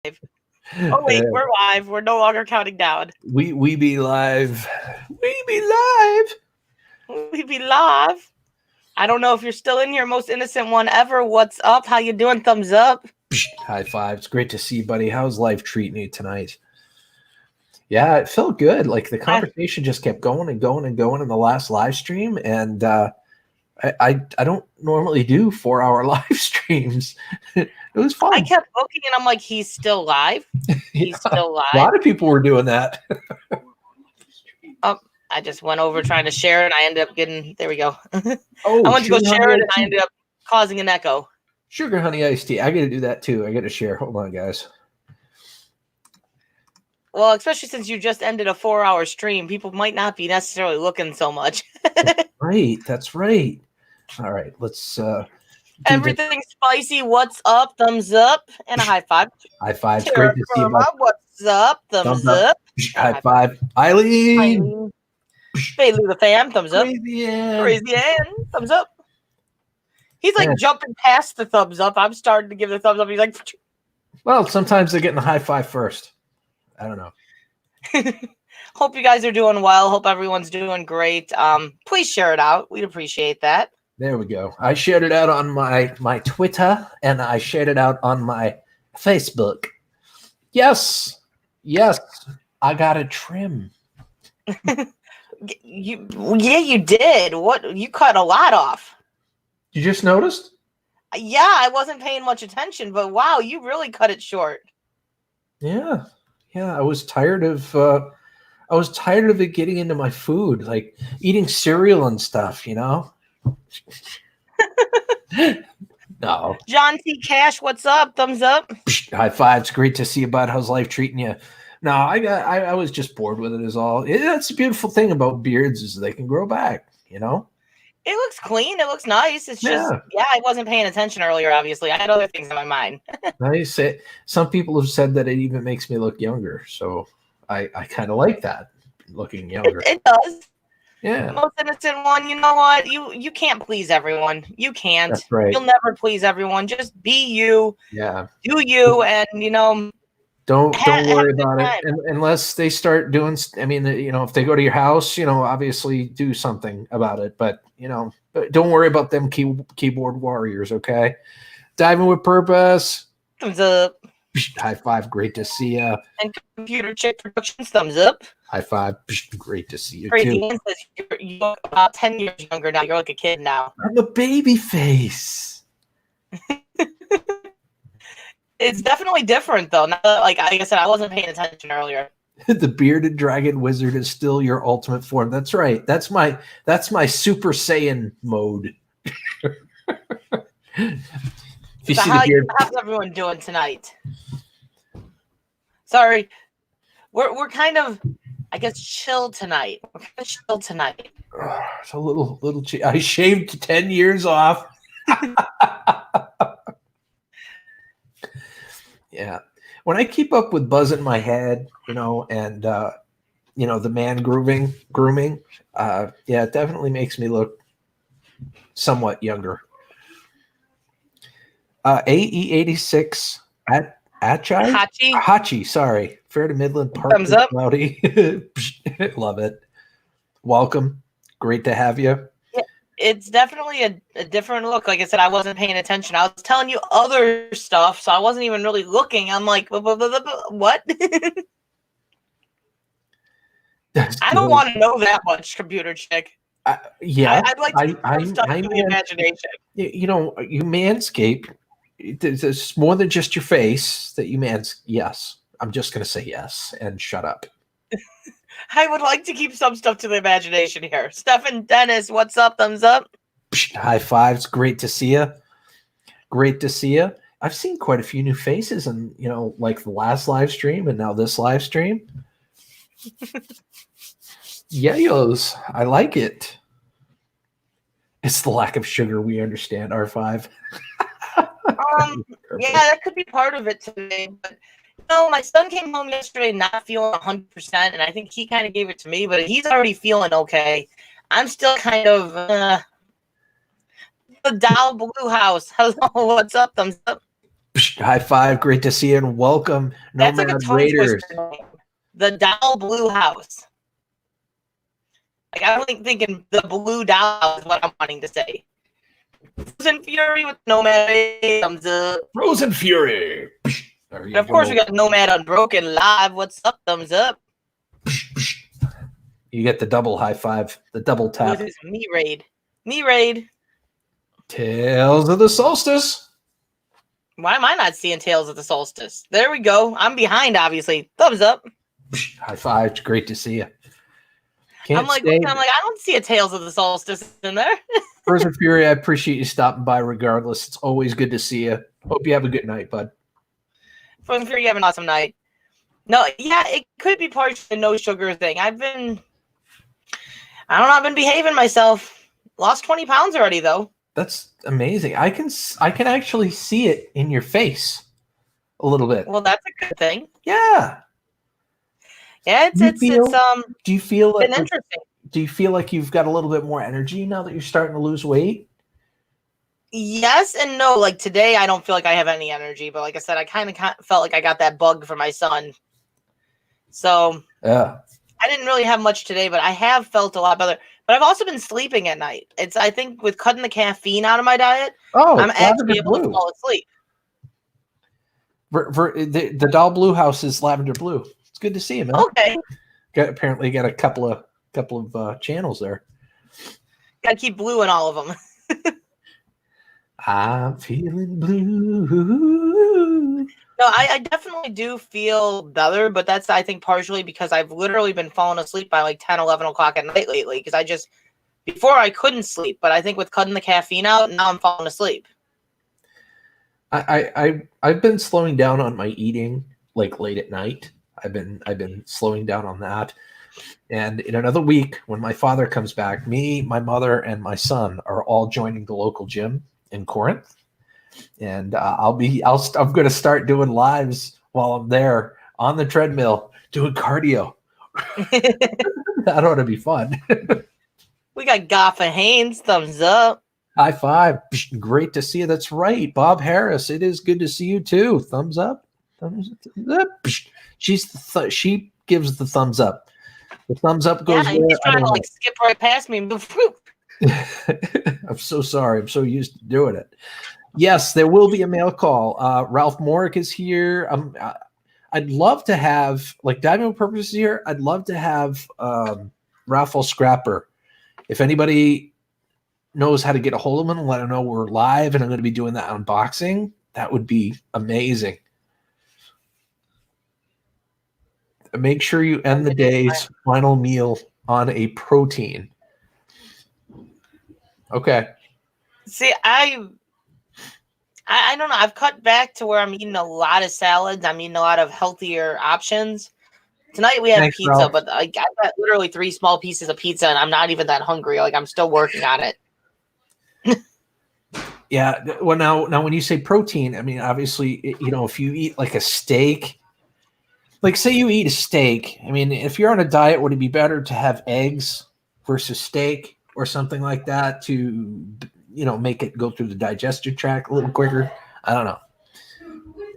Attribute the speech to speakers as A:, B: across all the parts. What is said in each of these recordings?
A: Oh wait, we're live. We're no longer counting down.
B: We be live. We be live.
A: We be live. I don't know if you're still in here, most innocent one ever. What's up? How you doing? Thumbs up.
B: High five. It's great to see you, buddy. How's life treating you tonight? Yeah, it felt good. Like the conversation just kept going and going and going in the last live stream, and I don't normally do 4-hour live streams. It was fun.
A: I kept looking and I'm like, he's still live. He's still live.
B: A lot of people were doing that.
A: I just went over trying to share it and I ended up getting, there we go.
B: Oh,
A: I went to go share it and I ended up causing an echo.
B: Sugar honey iced tea. I got to do that too. I got to share. Hold on, guys.
A: Well, especially since you just ended a 4-hour stream, people might not be necessarily looking so much.
B: Right. That's right. All right. Let's
A: everything spicy. What's up? Thumbs up and a high five.
B: High five. It's great to see you.
A: What's up? Thumbs up.
B: High five. Eileen.
A: Hey, Lou the fam. Thumbs up.
B: Crazy Ann.
A: Crazy Ann. Thumbs up. He's like jumping past the thumbs up. I'm starting to give the thumbs up. He's like,
B: well, sometimes they're getting the high five first. I don't know.
A: Hope you guys are doing well. Hope everyone's doing great. Please share it out. We'd appreciate that.
B: There we go. I shared it out on my Twitter and I shared it out on my Facebook. Yes. I got a trim.
A: You did. What? You cut a lot off.
B: You just noticed?
A: Yeah, I wasn't paying much attention, but wow, you really cut it short.
B: Yeah. I was tired of it getting into my food, like eating cereal and stuff, you know? No.
A: John T. Cash, what's up? Thumbs up.
B: High five. It's great to see you, bud. How's life treating you? No, I was just bored with it is all. That's the beautiful thing about beards is they can grow back, you know?
A: It looks clean. It looks nice. It's just, I wasn't paying attention earlier, obviously. I had other things in my mind.
B: Nice. Some people have said that it even makes me look younger. So I kind of like that, looking younger.
A: It does.
B: Yeah.
A: Most innocent one, you know what? You can't please everyone. You can't.
B: That's right.
A: You'll never please everyone. Just be you.
B: Yeah.
A: Do you, and, you know.
B: Don't worry about it unless they start doing. I mean, you know, if they go to your house, you know, obviously do something about it. But you know, don't worry about them keyboard warriors. Okay, diving with purpose.
A: Thumbs up.
B: High five. Great to see you.
A: And Computer Chick Productions. Thumbs up.
B: High five. Great to see you
A: Crazy
B: too.
A: Ann says you look about 10 years younger now. You're like a kid now.
B: I'm a baby face.
A: It's definitely different, though. Now, like I said, I wasn't paying attention earlier.
B: The bearded dragon wizard is still your ultimate form. That's right. That's my Super Saiyan mode.
A: How's everyone doing tonight? Sorry, we're kind of, I guess, chill tonight. We're kind of chill tonight.
B: It's a little. I shaved 10 years off. Yeah. When I keep up with Buzz in my head, you know, and, you know, the man grooming, it definitely makes me look somewhat younger. AE86 Hachi, sorry. Fair to Midland Park.
A: Thumbs up.
B: Cloudy. Love it. Welcome. Great to have you.
A: It's definitely a different look. Like I said, I wasn't paying attention. I was telling you other stuff, so I wasn't even really looking. I'm like, what? I don't want to know that much, Computer Chick.
B: Yeah.
A: I'd like to stuff in the imagination.
B: You know, you manscape. There's more than just your face that you Yes. I'm just going to say yes and shut up.
A: I would like to keep some stuff to the imagination here. Stephen Dennis, what's up? Thumbs up.
B: High fives. Great to see you. Great to see you. I've seen quite a few new faces and, you know, like the last live stream and now this live stream. Yayos. I like it. It's the lack of sugar. We understand, R5.
A: Yeah, that could be part of it today. But no, my son came home yesterday not feeling 100%, and I think he kind of gave it to me, but he's already feeling okay. I'm still kind of the Doll Blue House. Hello, what's up? Thumbs up.
B: High five. Great to see you and welcome,
A: That's like a
B: Nomad
A: tongue
B: Raiders.
A: twister name. The Doll Blue House. Like, I'm like thinking the Blue Doll is what I'm wanting to say. Frozen Fury with Nomad thumbs up.
B: Frozen Fury.
A: And of course, we got Nomad Unbroken live. What's up? Thumbs up.
B: You get the double high five, the double tap.
A: With his Me Raid. Me Raid.
B: Tales of the Solstice.
A: Why am I not seeing Tales of the Solstice? There we go. I'm behind, obviously. Thumbs up.
B: High five. It's great to see you.
A: I'm like, I don't see a Tales of the Solstice in there.
B: Frozen Fury, I appreciate you stopping by regardless. It's always good to see you. Hope you have a good night, bud.
A: Frozen Fury, you have an awesome night. No, yeah, it could be partially the no sugar thing. I've been behaving myself. Lost 20 pounds already, though.
B: That's amazing. I can actually see it in your face a little bit.
A: Well, that's a good thing.
B: Yeah.
A: Yeah,
B: do you feel like
A: interesting.
B: Do you feel like you've got a little bit more energy now that you're starting to lose weight?
A: Yes and no. Like today, I don't feel like I have any energy, but like I said, I kind of felt like I got that bug from my son. So
B: yeah,
A: I didn't really have much today, but I have felt a lot better. But I've also been sleeping at night. I think with cutting the caffeine out of my diet, I'm actually able to fall asleep.
B: The Doll Blue House is lavender blue. It's good to see you, man.
A: Okay.
B: Apparently got a couple of channels there.
A: Got to keep blue in all of them.
B: I'm feeling blue.
A: No, I definitely do feel better, but that's, I think, partially because I've literally been falling asleep by like 10, 11 o'clock at night lately. Because before I couldn't sleep, but I think with cutting the caffeine out, now I'm falling asleep.
B: I've been slowing down on my eating like late at night. I've been slowing down on that. And in another week, when my father comes back, me, my mother, and my son are all joining the local gym in Corinth. And I'm going to start doing lives while I'm there on the treadmill doing cardio. That ought to be fun.
A: We got Gaffa Haynes, thumbs up.
B: High five. Great to see you. That's right. Bob Harris, it is good to see you too. Thumbs up. Thumbs up. She gives the thumbs up. The thumbs up goes.
A: Yeah, he's trying to skip right past me.
B: I'm so sorry. I'm so used to doing it. Yes, there will be a mail call. Ralph Morick is here. I'd love to have, like, Diamond Purpose is here. I'd love to have Raffle Scrapper. If anybody knows how to get a hold of him and let him know we're live and I'm going to be doing that unboxing, that would be amazing. Make sure you end the day's final meal on a protein. Okay.
A: See, I don't know. I've cut back to where I'm eating a lot of salads. I'm eating a lot of healthier options. Tonight we had pizza, Ralph. But I got literally 3 small pieces of pizza, and I'm not even that hungry. Like, I'm still working on it.
B: Yeah. Well, now when you say protein, I mean, obviously, if you eat like a steak, like say you eat a steak, I mean, if you're on a diet, would it be better to have eggs versus steak or something like that to, make it go through the digestive tract a little quicker? I don't know.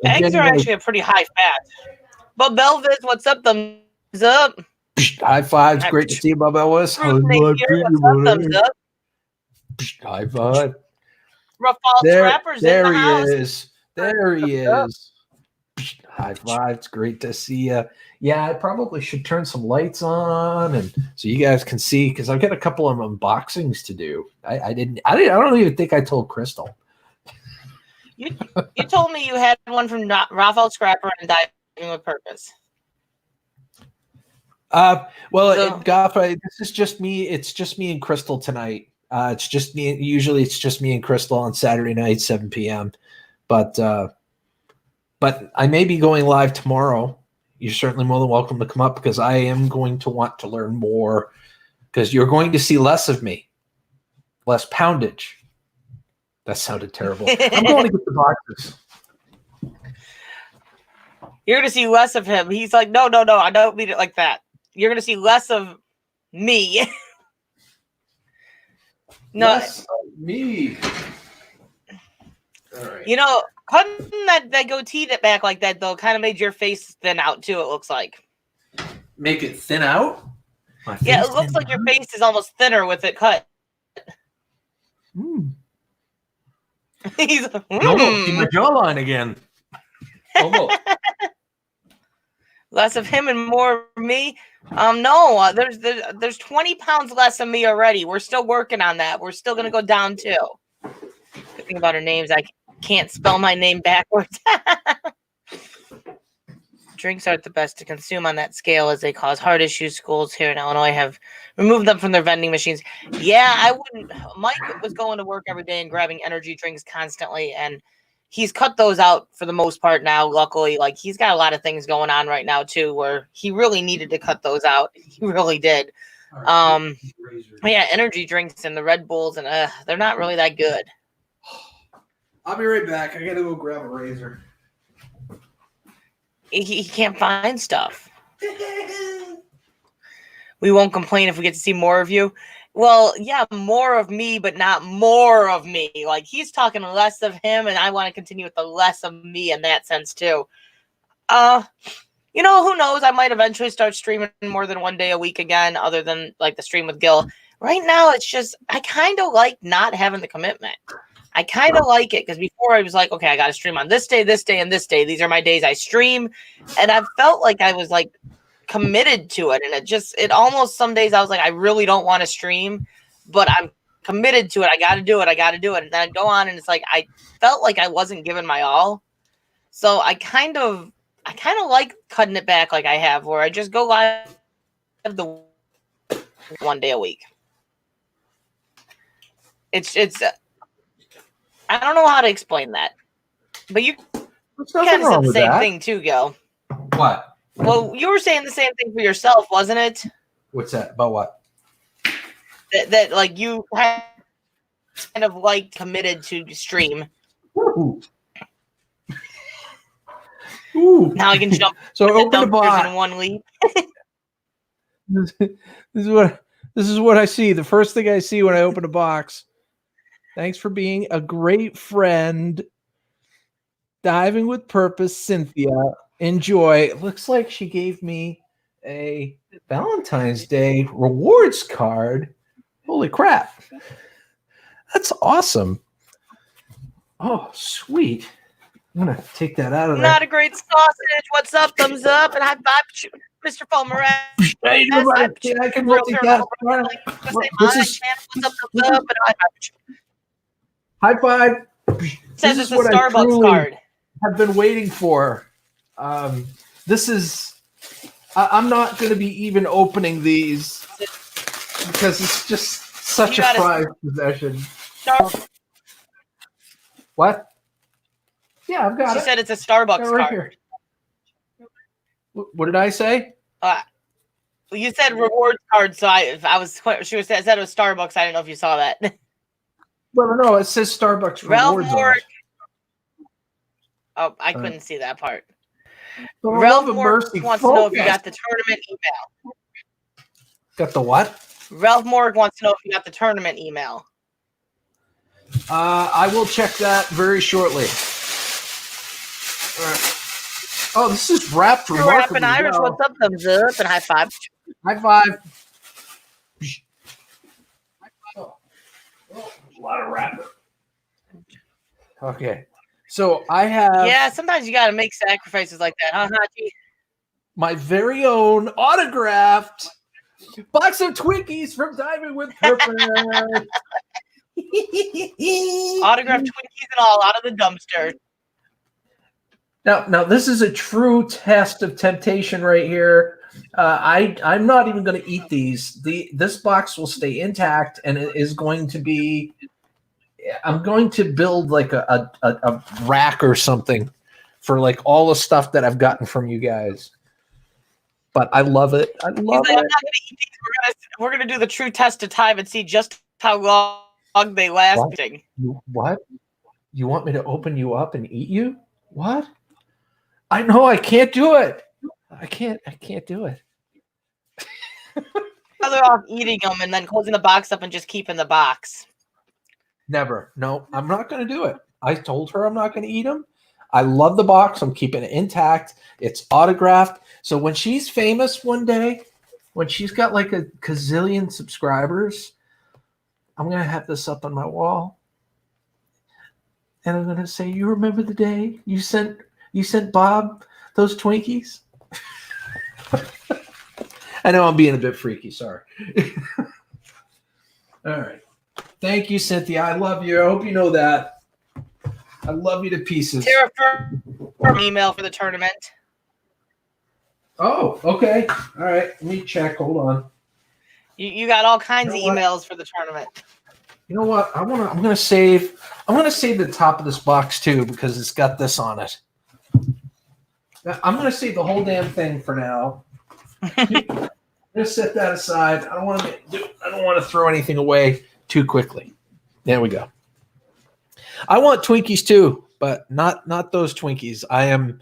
A: Eggs are actually a pretty high fat. But Belvis, what's up? Thumbs up.
B: High fives. Great to see you, Bob Ellis.
A: Thumbs up.
B: High five.
A: There
B: he is. There he is. High five. It's great to see you. Yeah, I probably should turn some lights on and so you guys can see, because I've got a couple of unboxings to do. I don't even think I told Crystal.
A: You told me you had one from Raffle Scrapper and Diving with Purpose.
B: Gaffa, this is just me. It's just me and Crystal tonight. It's just me. Usually it's just me and Crystal on Saturday night, 7 p.m. But I may be going live tomorrow. You're certainly more than welcome to come up, because I am going to want to learn more, because you're going to see less of me, less poundage. That sounded terrible. I'm going to get the boxes.
A: You're going to see less of him. He's like, no, I don't mean it like that. You're going to see less of me. No,
B: less of me. All right.
A: You know, cutting that goatee back like that though kind of made your face thin out too. It looks like.
B: Make it thin out.
A: Yeah, it looks like your face is almost thinner with it cut. He's
B: see my jawline again. Almost.
A: Less of him and more of me. No, there's 20 pounds less of me already. We're still working on that. We're still gonna go down too. Good thing about her names, I can't spell my name backwards. Drinks aren't the best to consume on that scale as they cause heart issues. Schools here in Illinois have removed them from their vending machines. Yeah, I wouldn't. Mike was going to work every day and grabbing energy drinks constantly, and he's cut those out for the most part now. Luckily, like he's got a lot of things going on right now too, where he really needed to cut those out. He really did. Yeah, energy drinks and the Red Bulls, and they're not really that good.
B: I'll be right back. I gotta go grab a razor.
A: He can't find stuff. We won't complain if we get to see more of you. Well, yeah, more of me, but not more of me. Like, he's talking less of him, and I want to continue with the less of me in that sense, too. You know, who knows? I might eventually start streaming more than one day a week again, other than, like, the stream with Gil. Right now, it's just, I kind of like not having the commitment. I kind of like it because before I was like, okay, I got to stream on this day, and this day. These are my days I stream. And I felt like I was like committed to it. And it almost some days I was like, I really don't want to stream, but I'm committed to it. I got to do it. And then I go on and it's like, I felt like I wasn't giving my all. So I kind of like cutting it back like I have, where I just go live the one day a week. It's I don't know how to explain that, but you kind of said the same thing too, Gil.
B: What?
A: Well, you were saying the same thing for yourself, wasn't it?
B: What's that? About what?
A: That like you kind of like committed to stream.
B: Ooh. Ooh.
A: Now I can jump.
B: So open the box
A: in one leap.
B: This is what I see. The first thing I see when I open a box. Thanks for being a great friend. Diving with Purpose, Cynthia. Enjoy. It looks like she gave me a Valentine's Day rewards card. Holy crap. That's awesome. Oh, sweet. I'm going to take that out of there.
A: Not a great sausage. What's up? Thumbs up and high five, Mr. Fulmer.
B: Hey, I can multitask. High five.
A: Says it's a Starbucks card.
B: I've been waiting for. This is. I'm not going to be even opening these because it's just such a prized possession. What? Yeah, I've got it.
A: She said it's a Starbucks card.
B: Here. What did I say?
A: You said rewards card, so she said it was Starbucks. I didn't know if you saw that.
B: Well, no, it says Starbucks rewards.
A: Oh, I couldn't see that part.
B: Ralph
A: Moore wants to know if you got the tournament email.
B: Got the what?
A: Ralph Moore wants to know if you got the tournament email.
B: I will check that very shortly. All right. Oh, this is wrapped remarkably well.
A: Irish, what's up? Thumbs up and high five.
B: High five. Oh, a lot of wrapping. Okay. So I have...
A: Yeah, sometimes you got to make sacrifices like that, huh, Hachi?
B: My very own autographed box of Twinkies from Diving with Purpose.
A: Autographed Twinkies and all out of the dumpster.
B: Now this is a true test of temptation right here. I'm not even going to eat these. This box will stay intact, and it is going to be. I'm going to build like a rack or something for like all the stuff that I've gotten from you guys. But I love it. I love it.
A: I'm not going to eat these. We're going to do the true test of time and see just how long they last.
B: What? You want me to open you up and eat you? What? I know I can't do it. I can't do it.
A: They're off eating them and then closing the box up and just keeping the box.
B: Never. No, I'm not going to do it. I told her I'm not going to eat them. I love the box. I'm keeping it intact. It's autographed. So when she's famous one day, when she's got like a gazillion subscribers, I'm going to have this up on my wall. And I'm going to say, you remember the day you sent Bob those Twinkies? I know I'm being a bit freaky. Sorry. All right. Thank you, Cynthia. I love you. I hope you know that. I love you to pieces.
A: Tara, for email for the tournament.
B: Oh, okay. All right. Let me check. Hold on.
A: You got all kinds of emails for the tournament.
B: You know what? I'm gonna save the top of this box too because it's got this on it. I'm gonna save the whole damn thing for now. I'm gonna set that aside. I don't want to throw anything away too quickly. There we go. I want Twinkies too, but not those Twinkies. I am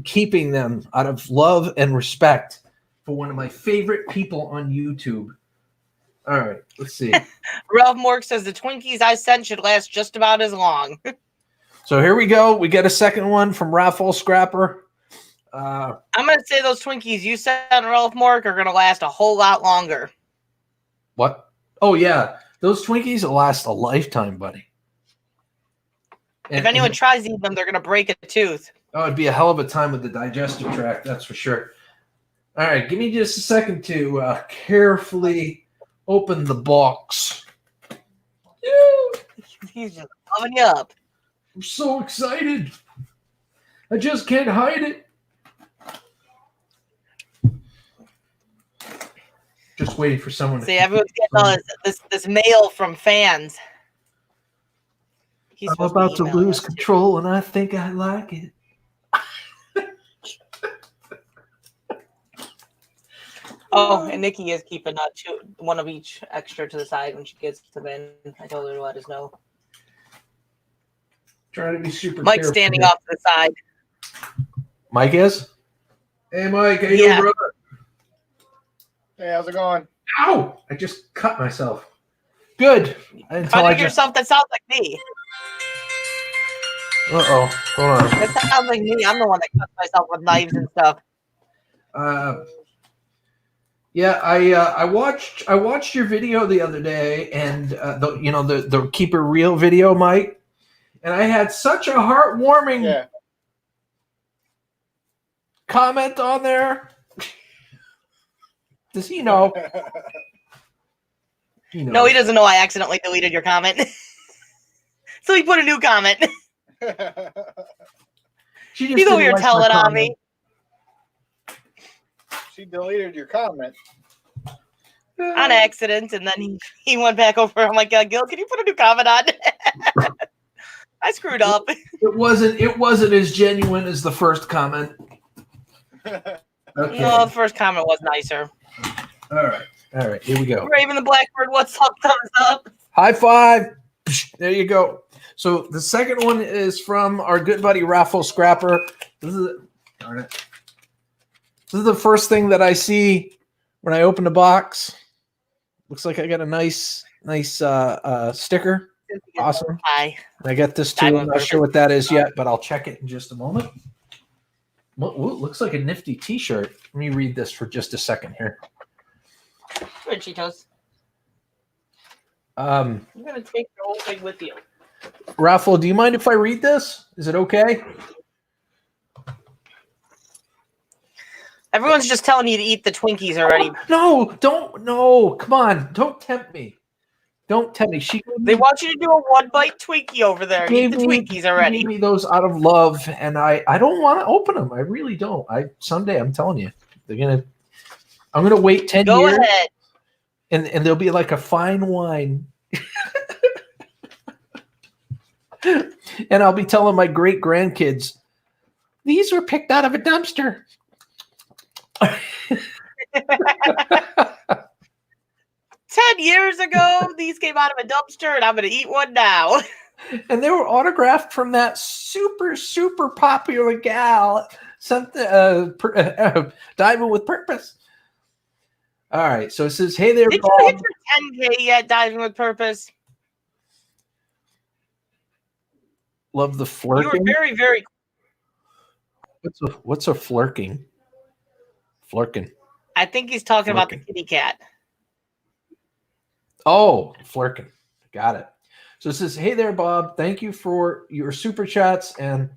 B: keeping them out of love and respect for one of my favorite people on YouTube. All right, let's see.
A: Ralph Mork says the Twinkies I sent should last just about as long.
B: So here we go. We get a second one from Raffle Scrapper.
A: I'm going to say those Twinkies you sent, Ralph Mork, are going to last a whole lot longer.
B: What? Oh, yeah. Those Twinkies will last a lifetime, buddy.
A: If anyone tries to eat them, they're going to break a tooth.
B: Oh, it'd be a hell of a time with the digestive tract, that's for sure. All right, give me just a second to carefully open the box.
A: He's just loving you up.
B: I'm so excited. I just can't hide it. Just waiting for someone to...
A: See, everyone's getting all this mail from fans.
B: I'm about to lose control, and I think I like it.
A: Oh, and Nikki is keeping one of each extra to the side when she gets them in. I told her to let us know.
B: Trying to be super
A: Mike's standing off to the side.
B: Mike is? Hey, Mike. How you doing, brother?
C: Hey, how's it going?
B: Ow! I just cut myself. Good.
A: Cutting yourself, that sounds like me.
B: Uh-oh. Hold on.
A: That sounds like me. I'm the one that cuts myself with knives and stuff.
B: Yeah, I watched your video the other day, and the Keep It Real video, Mike, and I had such a heartwarming comment on there. Does he know?
A: No, he doesn't know I accidentally deleted your comment. So he put a new comment. He's over here telling on me.
C: She deleted your comment.
A: On accident, and then he went back over. I'm like, Gil, can you put a new comment on? I screwed up.
B: It wasn't as genuine as the first comment. Okay.
A: No, the first comment was nicer.
B: All right, here we go.
A: Raven the Blackbird, what's up? Thumbs up.
B: High five. There you go. So the second one is from our good buddy Raffle Scrapper. Darn it. This is the first thing that I see when I open the box. Looks like I got a nice sticker. Awesome.
A: Hi.
B: I got this too. I'm not sure what that is yet, but I'll check it in just a moment. Well, looks like a nifty T-shirt. Let me read this for just a second here.
A: Good, Cheetos.
B: I'm
A: gonna take the whole thing with you.
B: Raffle, do you mind if I read this? Is it okay?
A: Everyone's just telling you to eat the Twinkies already.
B: Oh, no, come on. Don't tempt me. Don't tempt me.
A: They want you to do a one-bite Twinkie over there. Eat the Twinkies already.
B: She gave me those out of love, and I don't want to open them. I really don't. Someday, I'm telling you, I'm gonna wait 10 years. Go ahead. And there'll be like a fine wine. And I'll be telling my great grandkids, these were picked out of a dumpster.
A: 10 years ago, these came out of a dumpster, and I'm going to eat one now.
B: And they were autographed from that super, super popular gal, Diving with Purpose. All right, so it says, hey there,
A: Did
B: Bob.
A: you hit your 10K yet, Diving with Purpose?
B: Love the flirking.
A: You were very, very.
B: What's a flirking? Flirking.
A: I think he's talking about the kitty cat.
B: Oh, flirking. Got it. So it says, hey there, Bob. Thank you for your super chats and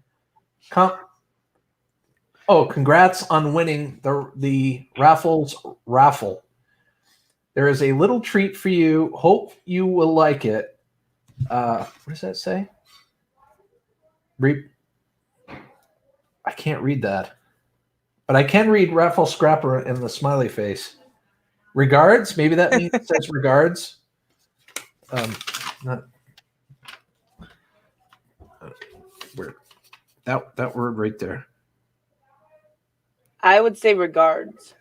B: congrats on winning the raffle. There is a little treat for you. Hope you will like it. What does that say? I can't read that. But I can read Raffle Scrapper in the smiley face. Regards? Maybe that means it says regards. Not where that word right there.
A: I would say regards.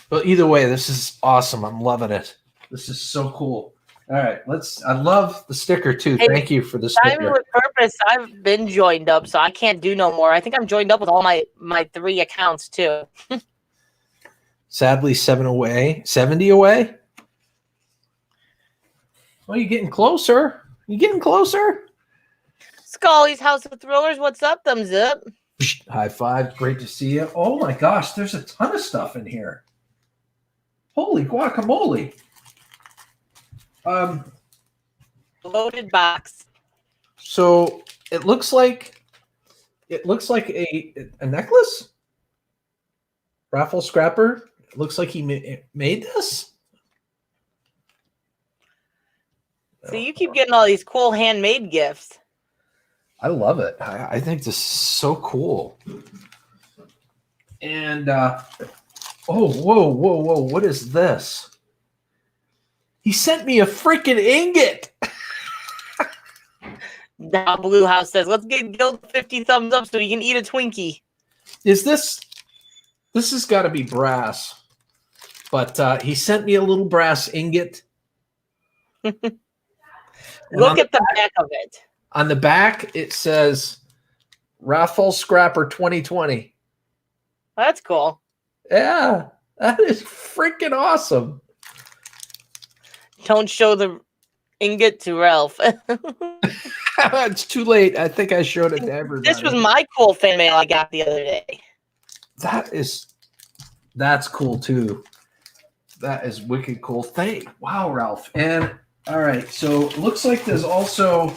B: But either way, this is awesome. I'm loving it. This is so cool. All right, I love the sticker too.
A: Hey,
B: thank you for the sticker.
A: Diamond with Purpose, I've been joined up, so I can't do no more. I think I'm joined up with all my 3 accounts too.
B: Sadly, 70 away. Well, you're getting closer.
A: Scully's House of Thrillers, what's up? Thumbs up.
B: High five. Great to see you. Oh my gosh, there's a ton of stuff in here. Holy guacamole.
A: Loaded box.
B: So it looks like a necklace. Raffle Scrapper. It looks like he made this.
A: So you keep getting all these cool handmade gifts.
B: I love it. I think this is so cool. And whoa! What is this? He sent me a freaking ingot.
A: Now Blue House says, let's get Gil 50 thumbs up so he can eat a Twinkie.
B: Is this has got to be brass. But he sent me a little brass ingot.
A: Look at the back of it.
B: On the back, it says Raffle Scrapper 2020.
A: That's cool.
B: Yeah, that is freaking awesome.
A: Don't show the ingot to Ralph.
B: It's too late. I think I showed it to everybody.
A: This was my cool fan mail I got the other day.
B: That's cool too. That is wicked cool. Wow, Ralph. And all right, so it looks like there's also.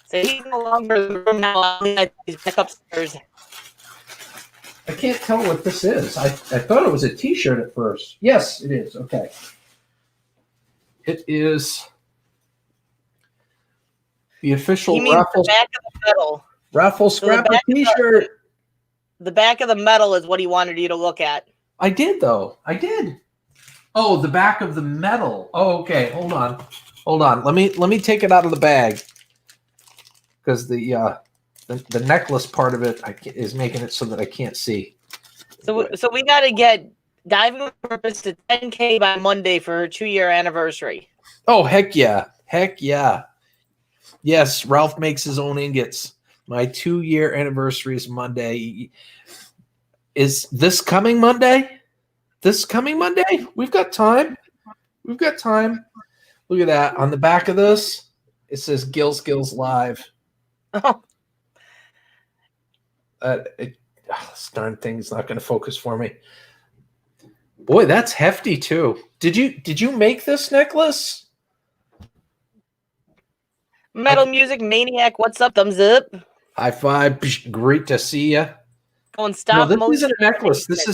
A: So he's no longer in the room now. He's back upstairs.
B: I can't tell what this is. I thought it was a T-shirt at first. Yes, it is. Okay. It is the official Raffle.
A: The back of the medal.
B: Raffle Scrapper T-shirt.
A: The back of the medal is what he wanted you to look at.
B: I did, though. I did. Oh, the back of the medal. Oh, okay. Hold on. Let me take it out of the bag because the necklace part of it is making it so that I can't see.
A: So we got to get Diving with Purpose to 10K by Monday for her 2-year anniversary.
B: Oh, heck yeah. Heck yeah. Yes, Ralph makes his own ingots. My 2-year anniversary is Monday. Is this coming Monday? We've got time. Look at that. On the back of this, it says Skillz Live.
A: Oh.
B: This darn thing's not going to focus for me. Boy, that's hefty too. Did you make this necklace?
A: Metal Music Maniac, what's up? Thumbs up.
B: High five. Great to see you.
A: Going stop.
B: No, this isn't a necklace. This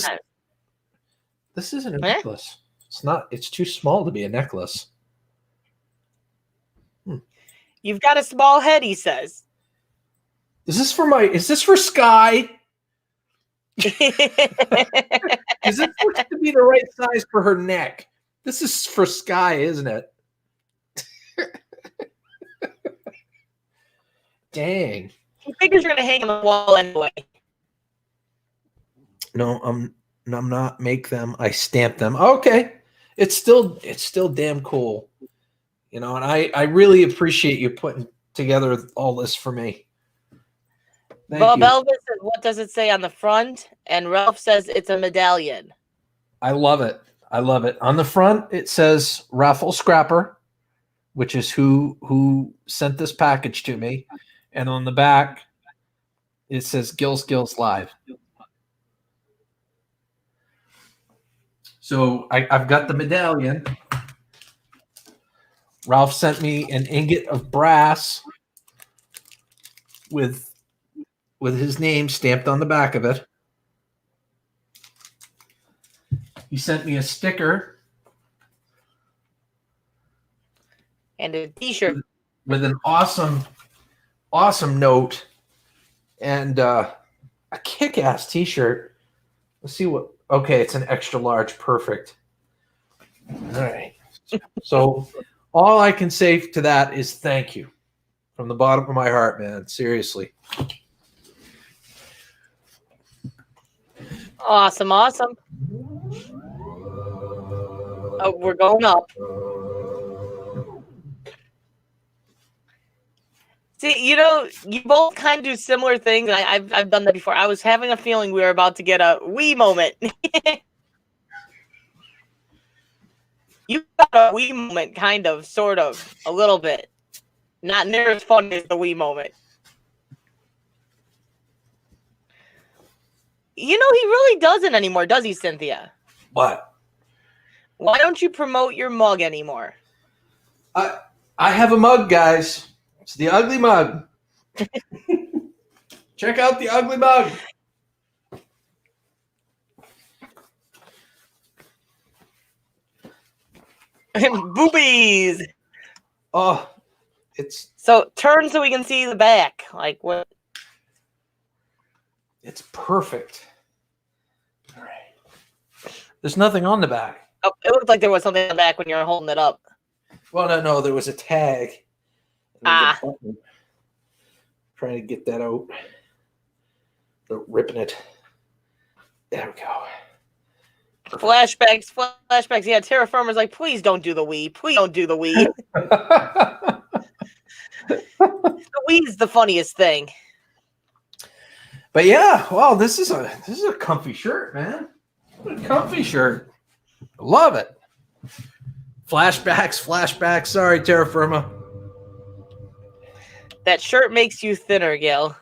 B: isn't a necklace. It's not. It's too small to be a necklace.
A: You've got a small head, he says.
B: Is this for Sky? Is it supposed to be the right size for her neck? This is for Sky, isn't it? Dang.
A: He figures you're gonna hang on the wall anyway.
B: No, I'm not make them. I stamp them. Okay. It's still damn cool. You know, and I really appreciate you putting together all this for me.
A: Bob Elvis says, what does it say on the front? And Ralph says it's a medallion.
B: I love it. I love it. On the front, it says Raffle Scrapper, which is who sent this package to me. And on the back, it says Skillz Live. So I've got the medallion. Ralph sent me an ingot of brass with his name stamped on the back of it. He sent me a sticker
A: and a t-shirt
B: with an awesome note and a kick-ass t-shirt. Let's see what. Okay, it's an extra large. Perfect. All right. So all I can say to that is thank you from the bottom of my heart, man. Seriously.
A: Awesome. Oh, we're going up. See, you both kind of do similar things. I've done that before. I was having a feeling we were about to get a Wii moment. You got a Wii moment, kind of, sort of, a little bit. Not near as fun as the Wii moment. He really doesn't anymore, does he, Cynthia?
B: What?
A: Why don't you promote your mug anymore?
B: I have a mug, guys. It's the ugly mug. Check out the ugly mug.
A: Boobies.
B: Oh, it's
A: so turn so we can see the back. Like what?
B: It's perfect. All right. There's nothing on the back.
A: Oh, it looked like there was something on the back when you were holding it up.
B: Well, no, there was a tag. Trying to get that out. They're ripping it. There we go.
A: Perfect. Flashbacks. Yeah, Terra Firma's like, please don't do the Wii. Please don't do the Wii. The Wii's the funniest thing.
B: But yeah, well, this is a comfy shirt, man. A comfy shirt. Love it. Flashbacks. Sorry, Terra Firma.
A: That shirt makes you thinner, Gil.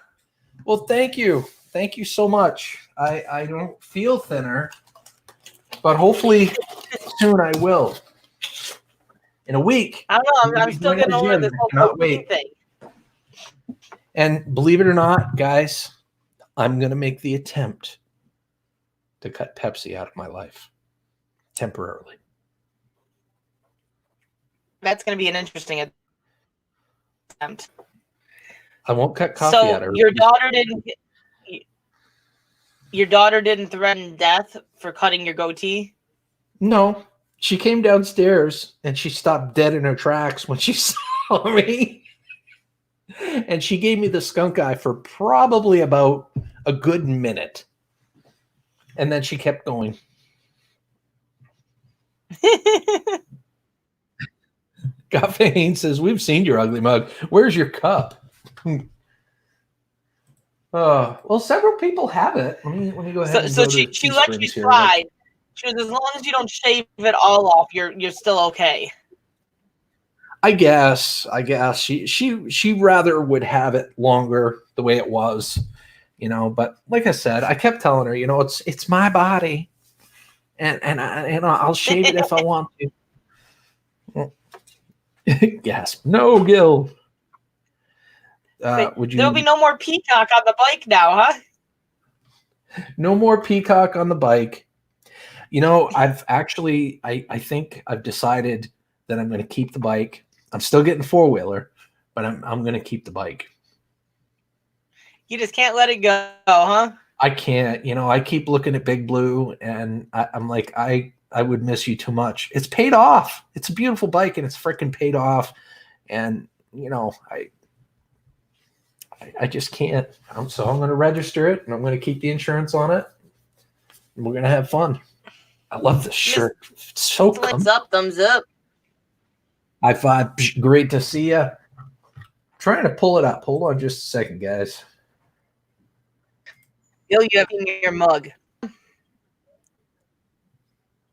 B: Well, thank you. Thank you so much. I don't feel thinner, but hopefully soon I will. In a week.
A: I don't know. I'm still getting over this whole thing.
B: And believe it or not, guys, I'm going to make the attempt to cut Pepsi out of my life temporarily.
A: That's going to be an interesting attempt.
B: I won't cut coffee out of her.
A: Your daughter didn't threaten death for cutting your goatee?
B: No. She came downstairs and she stopped dead in her tracks when she saw me. And she gave me the skunk eye for probably about a good minute. And then she kept going. Gaffane says, we've seen your ugly mug. Where's your cup? Well, several people have it. Let me go ahead.
A: So she let you slide. She was, as long as you don't shave it all off, you're still okay.
B: I guess she rather would have it longer the way it was, But like I said, I kept telling her, it's my body, and I'll shave it if I want to. Gasp! No, Gil.
A: There'll be no more peacock on the bike now, huh?
B: No more peacock on the bike. I've actually, I think I've decided that I'm going to keep the bike. I'm still getting four-wheeler, but I'm going to keep the bike.
A: You just can't let it go, huh?
B: I can't. I keep looking at Big Blue, and I'm like, I would miss you too much. It's paid off. It's a beautiful bike, and it's freaking paid off. And, I just can't. So I'm going to register it, and I'm going to keep the insurance on it, and we're going to have fun. I love this shirt. It's so comfy.
A: Thumbs up.
B: High five. Great to see you. Trying to pull it up. Hold on just a second, guys.
A: Gil, you have in your mug.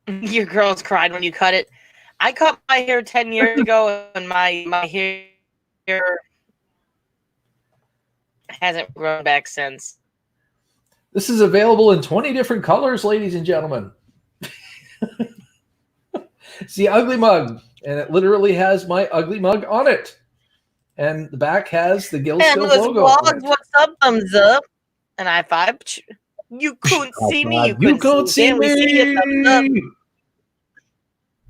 A: Your girls cried when you cut it. I cut my hair 10 years ago, and my hair hasn't grown back since.
B: This is available in 20 different colors, ladies and gentlemen. It's the Ugly Mug, and it literally has my Ugly Mug on it. And the back has the Skillz logo.
A: Vlogs, what's up? Thumbs up. And high five. You couldn't see me. You couldn't see me. We see you. Thumbs up.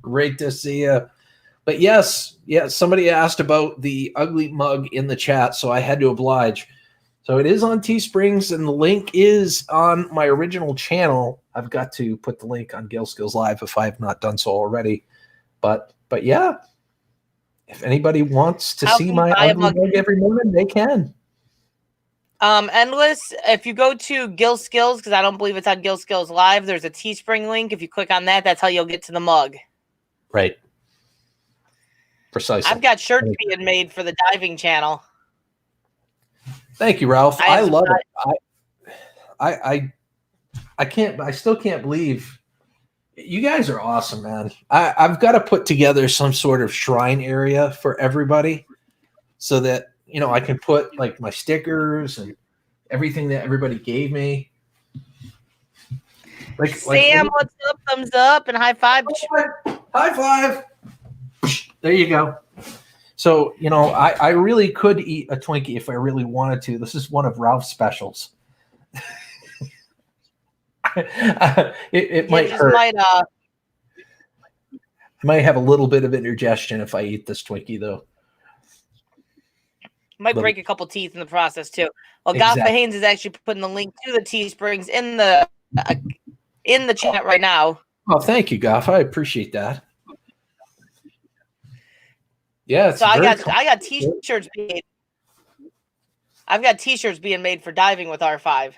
B: Great to see you. But yes, somebody asked about the Ugly Mug in the chat, so I had to oblige. So it is on Teesprings, and the link is on my original channel. I've got to put the link on Skillz Live if I have not done so already. But yeah, if anybody wants to see my Ugly Mug every morning, they can.
A: Endless, if you go to Skillz, because I don't believe it's on Skillz Live, there's a Teespring link. If you click on that, that's how you'll get to the mug.
B: Right. Precisely.
A: I've got shirts being made for the diving channel.
B: Thank you, Ralph. I love it. I still can't believe you guys are awesome, man. I've got to put together some sort of shrine area for everybody so that, you know, I can put like my stickers and everything that everybody gave me.
A: Sam, what's up? Thumbs up and high five.
B: High five. There you go. So, you know, I really could eat a Twinkie if I really wanted to. This is one of Ralph's specials. it might hurt. I might have a little bit of indigestion if I eat this Twinkie, though.
A: Might break a couple teeth in the process, too. Well, exactly. Gaffa Haynes is actually putting the link to the Teesprings in the chat right now.
B: Oh, thank you, Gaffa. I appreciate that. Yeah,
A: so I got t-shirts being I've got t-shirts being made for diving with R5.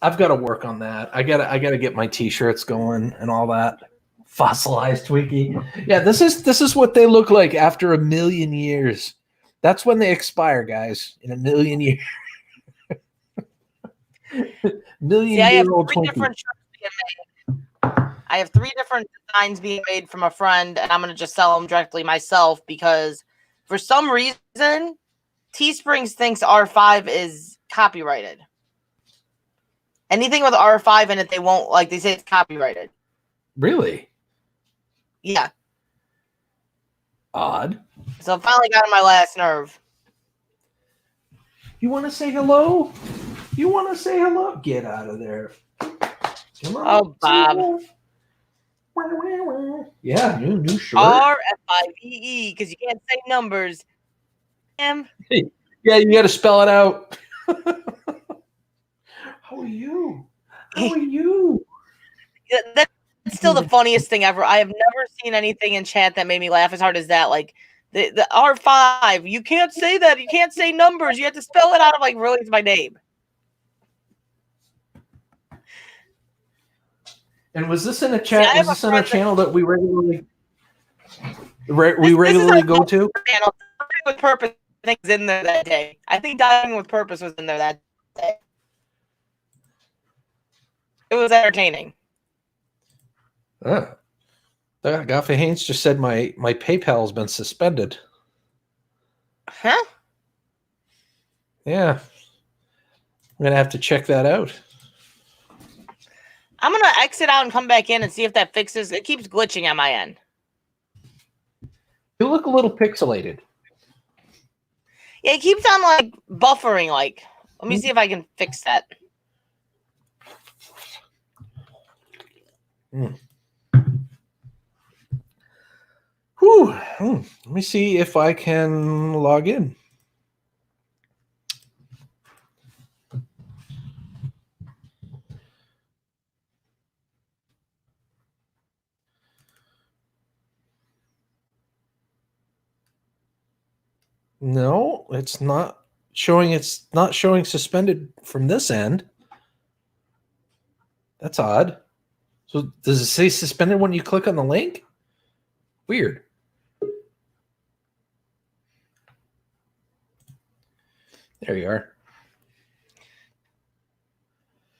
B: I've got to work on that. I gotta get my t-shirts going and all that. Fossilized Twinkie. Yeah, this is what they look like after 1 million years. That's when they expire, guys. In 1 million years. Million-year-old Twinkie.
A: I have 3 different designs being made from a friend, and I'm going to just sell them directly myself because for some reason, Teesprings thinks R5 is copyrighted. Anything with R5 in it, they won't, like, they say it's copyrighted.
B: Really?
A: Yeah.
B: Odd.
A: So I finally got on my last nerve.
B: You want to say hello? You want to say hello? Get out of there. Come on.
A: Oh, Bob.
B: Yeah, new shirt.
A: R-F-I-V-E, because you can't say numbers.
B: Yeah, you got to spell it out. How are you? How are you?
A: That's still the funniest thing ever. I have never seen anything in chat that made me laugh as hard as that. Like, the R5, you can't say that. You can't say numbers. You have to spell it out. I'm like, really, it's my name.
B: And was this in a chat? Was this in a channel that we regularly go to?
A: Channel. Diving with Purpose, I think, was in there that day. I think Diving with Purpose was in there that day. It was entertaining.
B: Gaffa Haynes just said my PayPal has been suspended.
A: Huh?
B: Yeah. I'm going to have to check that out.
A: I'm going to exit out and come back in and see if that fixes. It keeps glitching on my end.
B: You look a little pixelated.
A: Yeah, it keeps on, like, buffering, like. Let me see if I can fix that.
B: Whew. Let me see if I can log in. No, it's not showing. It's not showing suspended from this end. That's odd. So does it say suspended when you click on the link? Weird. There you are.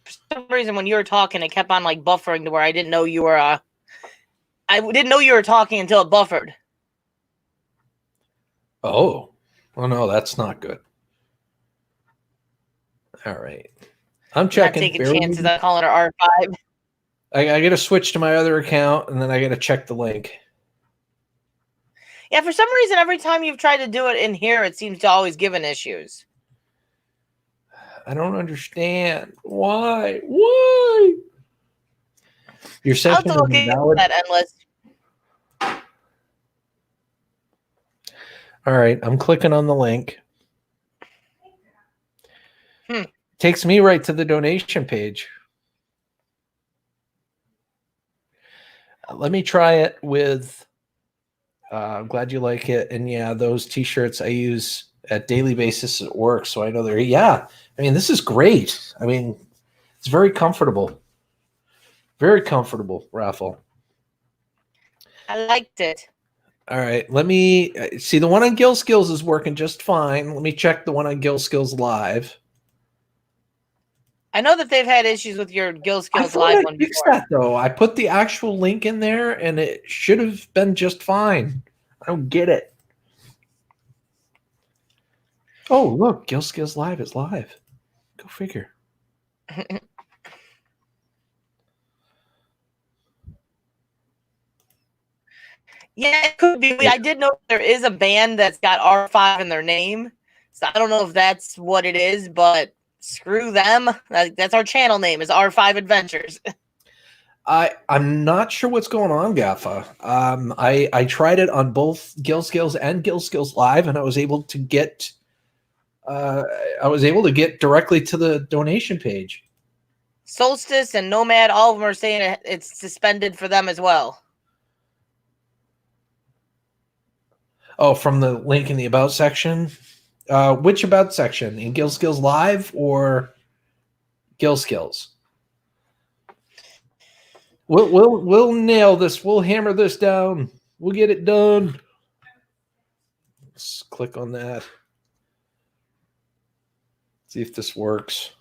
A: For some reason, when you were talking, it kept on like buffering to where I didn't know you were I didn't know you were talking until it buffered.
B: Oh, well, no, that's not good. All right. I'm checking.
A: Not taking chances on calling her R5.
B: I got to switch to my other account, and then I got to check the link.
A: Yeah, for some reason, every time you've tried to do it in here, it seems to always give an issues.
B: I don't understand. Why? Why? Your session is invalid.
A: That endless.
B: All right, I'm clicking on the link. Takes me right to the donation page. Let me try it with I'm glad you like it. And yeah, those t-shirts I use at daily basis at work, so I know they're I mean, this is great. I mean, it's very comfortable. Very comfortable raffle.
A: I liked it.
B: All right, let me see. The one on Gill Skills is working just fine. Let me check the one on Gill Skills Live.
A: I know that they've had issues with your Gill Skills Live one
B: before. That though, I put the actual link in there, and it should have been just fine. I don't get it. Oh, look, Gill Skills Live is live. Go figure.
A: Yeah, it could be. I did know there is a band that's got R5 in their name. So I don't know if that's what it is, but screw them. That's our channel name is R5 Adventures.
B: I'm not sure what's going on, Gaffa. I tried it on both Gill Skills and Gill Skills Live, and I was able to get directly to the donation page.
A: Solstice and Nomad, all of them are saying it's suspended for them as well.
B: Oh, from the link in the About section? Which About section? In Gill Skills Live or Gill Skills? We'll nail this. We'll hammer this down. We'll get it done. Let's click on that. See if this works.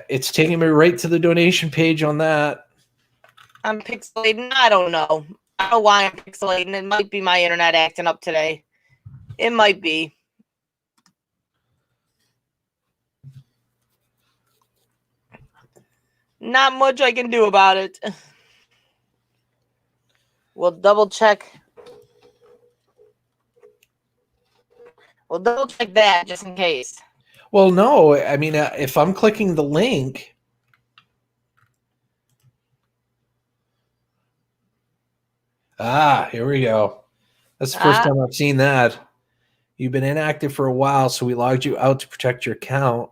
B: It's taking me right to the donation page on that.
A: I'm pixelating. I don't know. I don't know why I'm pixelating. It might be my internet acting up today. It might be. Not much I can do about it. We'll double check. We'll double check that just in case.
B: Well, no. I mean, if I'm clicking the link... here we go. That's the first time I've seen that. You've been inactive for a while, so we logged you out to protect your account.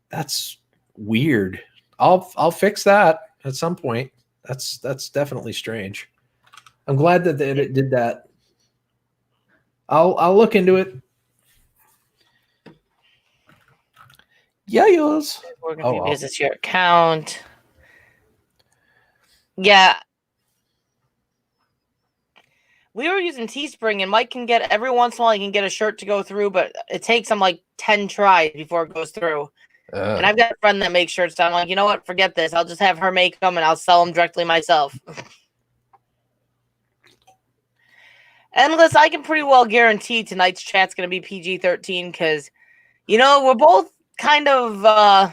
B: That's weird. I'll fix that at some point. That's definitely strange. I'm glad that it did that. I'll look into it. Yes.
A: Is this your account? Yeah. We were using Teespring, and Mike can get every once in a while he can get a shirt to go through, but it takes him like 10 tries before it goes through. And I've got a friend that makes shirts, so I'm like, you know what? Forget this. I'll just have her make them, and I'll sell them directly myself. Endless, I can pretty well guarantee tonight's chat's going to be PG-13 because, you know, we're both kind of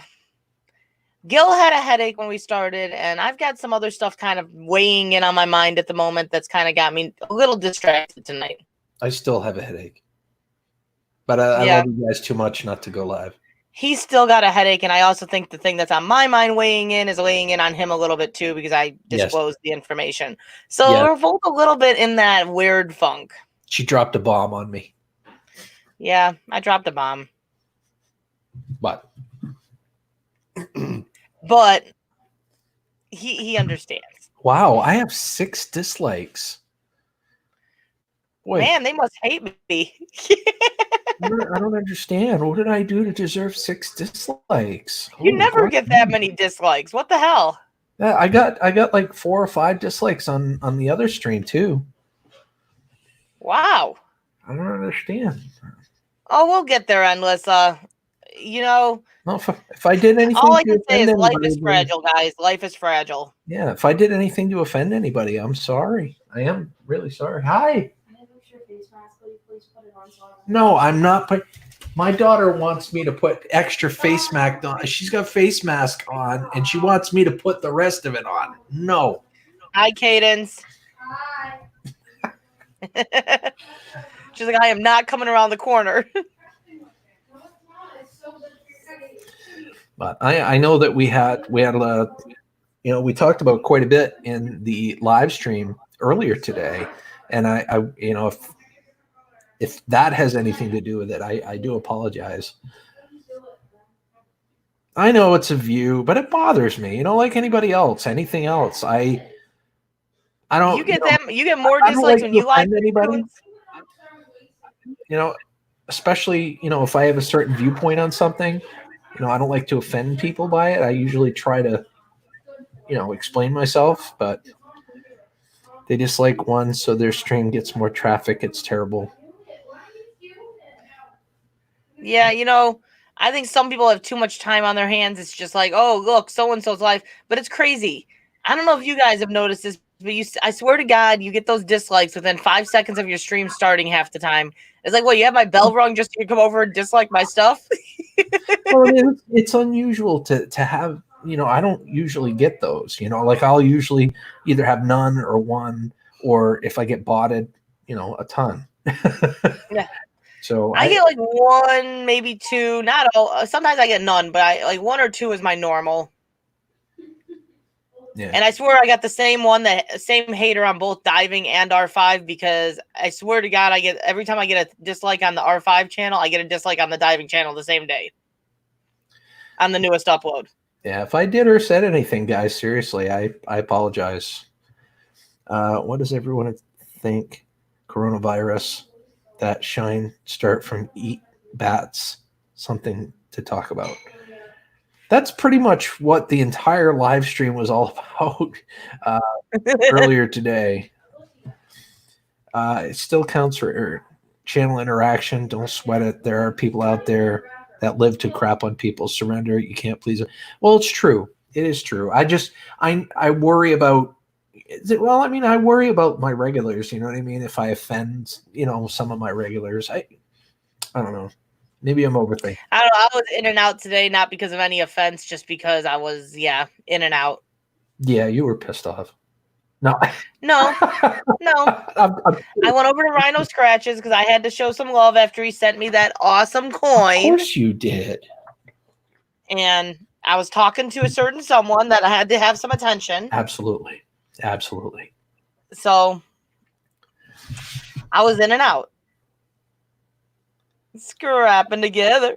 A: Gil had a headache when we started, and I've got some other stuff kind of weighing in on my mind at the moment that's kind of got me a little distracted tonight.
B: I still have a headache. But I love you guys too much not to go live.
A: He's still got a headache, and I also think the thing that's on my mind weighing in is weighing in on him a little bit too because I disclosed the information. So we're both a little bit in that weird funk.
B: She dropped a bomb on me.
A: Yeah, I dropped a bomb. But he understands.
B: Wow, I have 6 dislikes.
A: Boy. Man, they must hate me.
B: I don't understand. What did I do to deserve 6 dislikes?
A: You never get that many dislikes. What the hell?
B: Yeah, I got like 4 or 5 dislikes on the other stream too.
A: Wow.
B: I don't understand.
A: Oh, we'll get there, Endless. You know.
B: Well, if I did anything,
A: all I can say is life is fragile, guys. Life is fragile.
B: Yeah, if I did anything to offend anybody, I'm sorry. I am really sorry. Hi. No, I'm not. My daughter wants me to put extra face mask on. She's got face mask on, and she wants me to put the rest of it on. No.
A: Hi, Cadence. Hi. She's like, I am not coming around the corner.
B: But I know that we had we talked about quite a bit in the live stream earlier today, and I if that has anything to do with it, I do apologize. I know it's a view, but it bothers me. Like anybody else, anything else. I don't.
A: You get more dislikes when you like
B: anybody. Especially if I have a certain viewpoint on something. I don't like to offend people by it. I usually try to, explain myself, but they dislike one, so their stream gets more traffic. It's terrible.
A: Yeah, I think some people have too much time on their hands. It's just like, oh, look, so-and-so's life. But it's crazy. I don't know if you guys have noticed this, but I swear to God, you get those dislikes within 5 seconds of your stream starting half the time. It's like, well, you have my bell rung just to come over and dislike my stuff?
B: Well, I mean, it's unusual to have, I don't usually get those, like I'll usually either have none or one, or if I get botted, a ton.
A: Yeah.
B: So
A: I get like one, maybe two, not all. Sometimes I get none, but I like 1 or 2 is my normal.
B: Yeah.
A: And I swear I got the same same hater on both diving and R5, because I swear to God, every time I get a dislike on the R5 channel, I get a dislike on the diving channel the same day on the newest upload.
B: Yeah, if I did or said anything, guys, seriously, I apologize. What does everyone think? Coronavirus, that shine start from eat bats, something to talk about. That's pretty much what the entire live stream was all about earlier today. It still counts for channel interaction. Don't sweat it. There are people out there that live to crap on people. Surrender. You can't please them. Well, it's true. It is true. I worry about I worry about my regulars. You know what I mean? If I offend, some of my regulars, I don't know. Maybe I'm overthinking.
A: I don't know. I was in and out today, not because of any offense, just because I was, in and out.
B: Yeah, you were pissed off. No.
A: I went over to Rhino Scratches because I had to show some love after he sent me that awesome coin.
B: Of course you did.
A: And I was talking to a certain someone that I had to have some attention.
B: Absolutely.
A: So I was in and out. Scrapping together.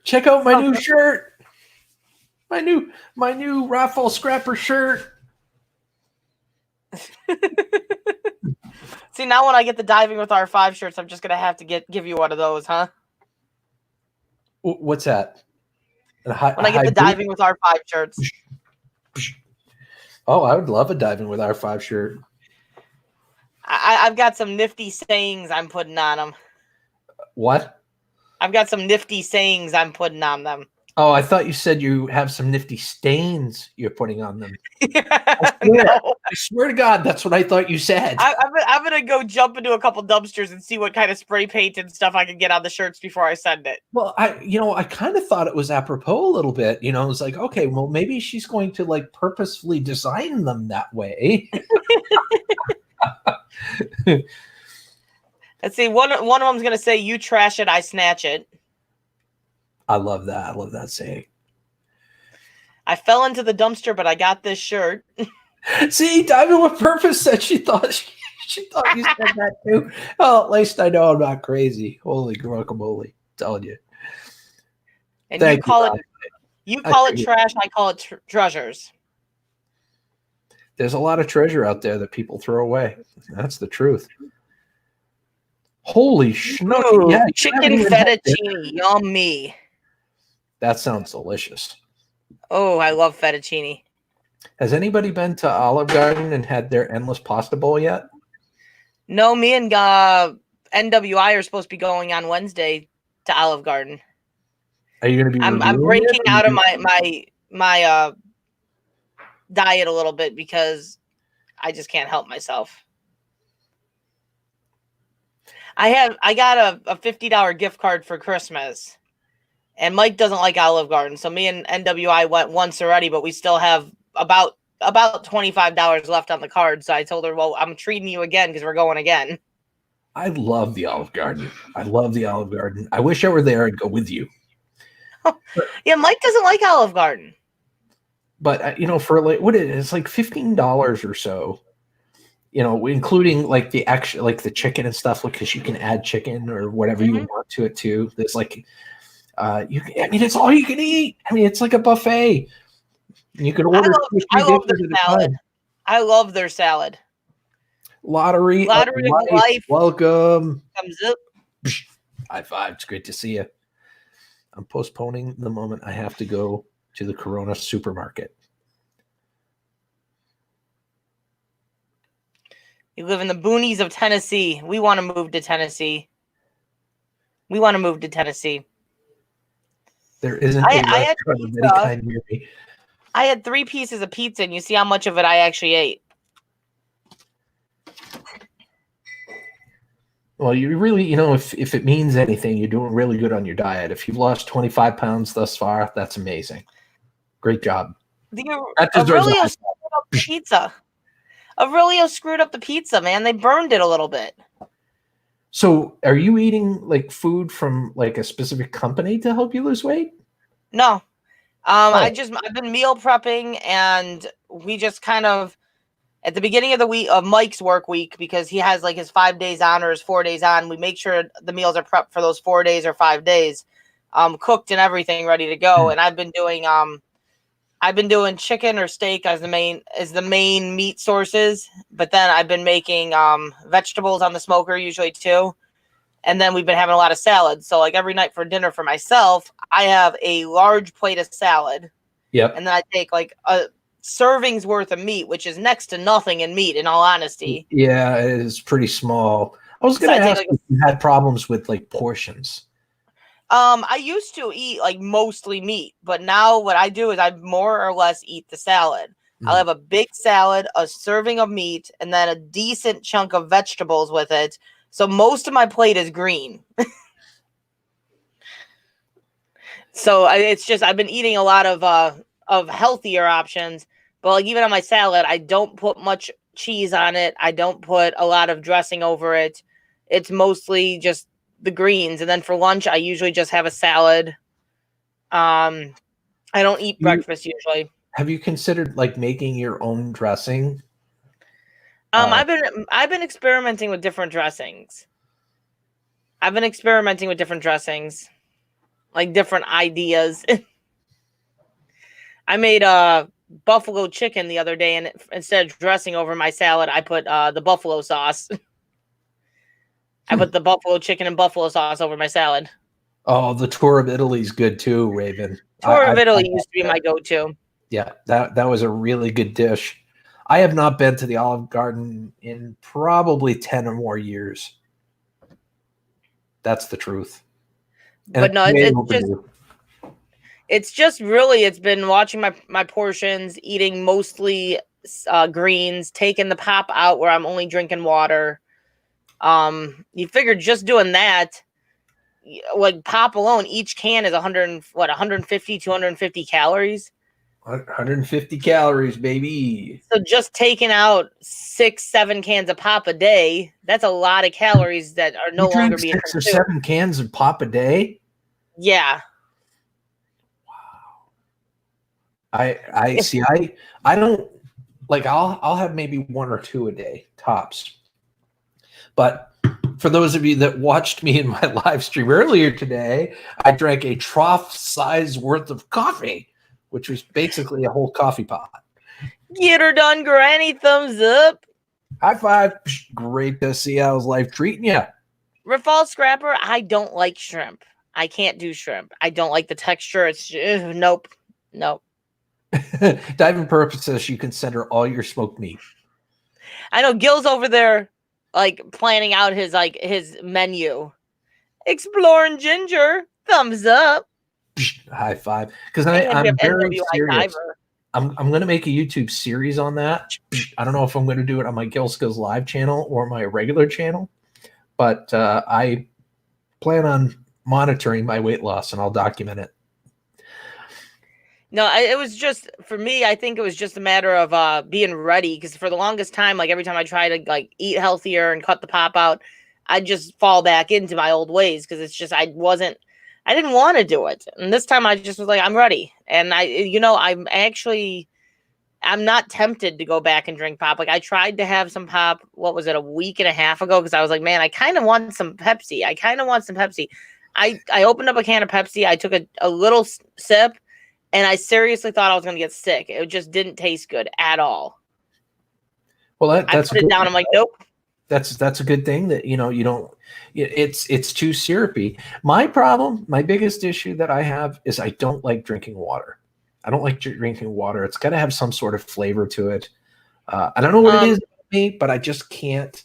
B: Check out my new shirt. My new raffle scrapper shirt.
A: See, now when I get the diving with R5 shirts, I'm just gonna have to give you one of those, huh?
B: What's that?
A: When I get the diving with R5 shirts.
B: Oh, I would love a diving with R5 shirt.
A: I've got some nifty sayings I'm putting on them.
B: What?
A: I've got some nifty sayings I'm putting on them.
B: Oh, I thought you said you have some nifty stains you're putting on them.
A: No.
B: I swear to God, that's what I thought you said.
A: I'm going to go jump into a couple dumpsters and see what kind of spray paint and stuff I can get on the shirts before I send it.
B: Well, I kind of thought it was apropos a little bit. It was like, okay, well, maybe she's going to like purposefully design them that way.
A: Let's see. One of them's going to say, "You trash it, I snatch it."
B: I love that. I love that saying.
A: I fell into the dumpster, but I got this shirt.
B: See, Diamond with Purpose said she thought you said that too. Well, at least I know I'm not crazy. Holy guacamole. Telling you.
A: And you call it trash, I call it treasures.
B: There's a lot of treasure out there that people throw away. That's the truth. Holy schnook. Yeah,
A: chicken fettuccine. Yummy.
B: That sounds delicious.
A: Oh, I love fettuccine.
B: Has anybody been to Olive Garden and had their endless pasta bowl yet?
A: No, me and NWI are supposed to be going on Wednesday to Olive Garden.
B: Are you going to be?
A: I'm breaking out of my diet a little bit because I just can't help myself. I got a $50 gift card for Christmas, and Mike doesn't like Olive Garden, so me and NWI went once already, but we still have about $25 left on the card. So I told her, well, I'm treating you again because we're going again.
B: I love the Olive Garden. I wish I were there. I'd go with you.
A: Yeah, Mike doesn't like Olive Garden.
B: But for like what it is, like $15 or so, including like the extra, like the chicken and stuff, because you can add chicken or whatever you want to it too. There's like, it's all you can eat. I mean, it's like a buffet. You can order.
A: I love their salad. I love their salad.
B: Lottery of life. Welcome.
A: Comes up.
B: High five. It's great to see you. I'm postponing the moment I have to go to the Corona supermarket.
A: You live in the boonies of Tennessee. We want to move to Tennessee.
B: There isn't a restaurant of any kind near me.
A: I had 3 pieces of pizza, and you see how much of it I actually ate.
B: Well, you really, if it means anything, you're doing really good on your diet. If you've lost 25 pounds thus far, that's amazing. Great job.
A: Aurelio screwed up the pizza. Aurelio screwed up the pizza, man. They burned it a little bit.
B: So are you eating like food from like a specific company to help you lose weight?
A: No. I've been meal prepping, and we just kind of, at the beginning of the week of Mike's work week, because he has like his 5 days on or his 4 days on, we make sure the meals are prepped for those 4 days or 5 days, cooked and everything ready to go. And I've been doing chicken or steak as the main meat sources, but then I've been making vegetables on the smoker usually too. And then we've been having a lot of salads. So like every night for dinner for myself, I have a large plate of salad.
B: Yep.
A: And then I take like a serving's worth of meat, which is next to nothing in meat, in all honesty.
B: Yeah, it is pretty small. I was going to ask if you had problems with like portions.
A: I used to eat like mostly meat, but now what I do is I more or less eat the salad. I'll have a big salad, a serving of meat, and then a decent chunk of vegetables with it. So most of my plate is green. So it's just, I've been eating a lot of healthier options, but like even on my salad, I don't put much cheese on it. I don't put a lot of dressing over it. It's mostly just the greens. And then for lunch, I usually just have a salad. I don't eat breakfast usually.
B: Have you considered like making your own dressing?
A: I've been experimenting with different dressings. Like different ideas. I made buffalo chicken the other day, and instead of dressing over my salad, I put the buffalo sauce. I put the buffalo chicken and buffalo sauce over my salad.
B: Oh, the tour of Italy is good too, Raven.
A: Tour of Italy used to be my go-to.
B: Yeah, that was a really good dish. I have not been to the Olive Garden in probably 10 or more years. That's the truth.
A: And but no, it's been watching my portions, eating mostly greens, taking the pop out where I'm only drinking water. You figure just doing that, like pop alone, each can is 150, 250 calories.
B: 150 calories, baby.
A: So just taking out 6-7 cans of pop a day, that's a lot of calories that are no longer being
B: 6 or 7 cans of pop a day?
A: Yeah.
B: Wow. I see. I don't like. I'll have maybe 1 or 2 a day tops. But for those of you that watched me in my live stream earlier today, I drank a trough size worth of coffee, which was basically a whole coffee pot.
A: Get her done, Granny. Thumbs up.
B: High five. Great to see how's life treating you.
A: Rafal Scrapper, I don't like shrimp. I can't do shrimp. I don't like the texture. It's nope.
B: Diving purposes, you can send her all your smoked meat.
A: I know Gil's over there like planning out his menu. Exploring ginger. Thumbs up.
B: High five. Because I'm very serious. I'm going to make a YouTube series on that. I don't know if I'm going to do it on my Skillz Live channel or my regular channel, but I plan on monitoring my weight loss, and I'll document it.
A: No, it was just, for me, I think it was just a matter of being ready, because for the longest time, like every time I try to like eat healthier and cut the pop out, I'd just fall back into my old ways, because it's just I didn't want to do it. And this time I just was like, I'm ready. And I'm not tempted to go back and drink pop. Like I tried to have some pop, what was it, a week and a half ago, because I was like, man, I kind of want some Pepsi. I opened up a can of Pepsi. I took a little sip, and I seriously thought I was going to get sick. It just didn't taste good at all.
B: Well, that's
A: I put it down. I'm like, nope.
B: That's a good thing that, you don't, it's too syrupy. My biggest issue that I have is I don't like drinking water. I don't like drinking water. It's got to have some sort of flavor to it. I don't know what it is about me, but I just can't.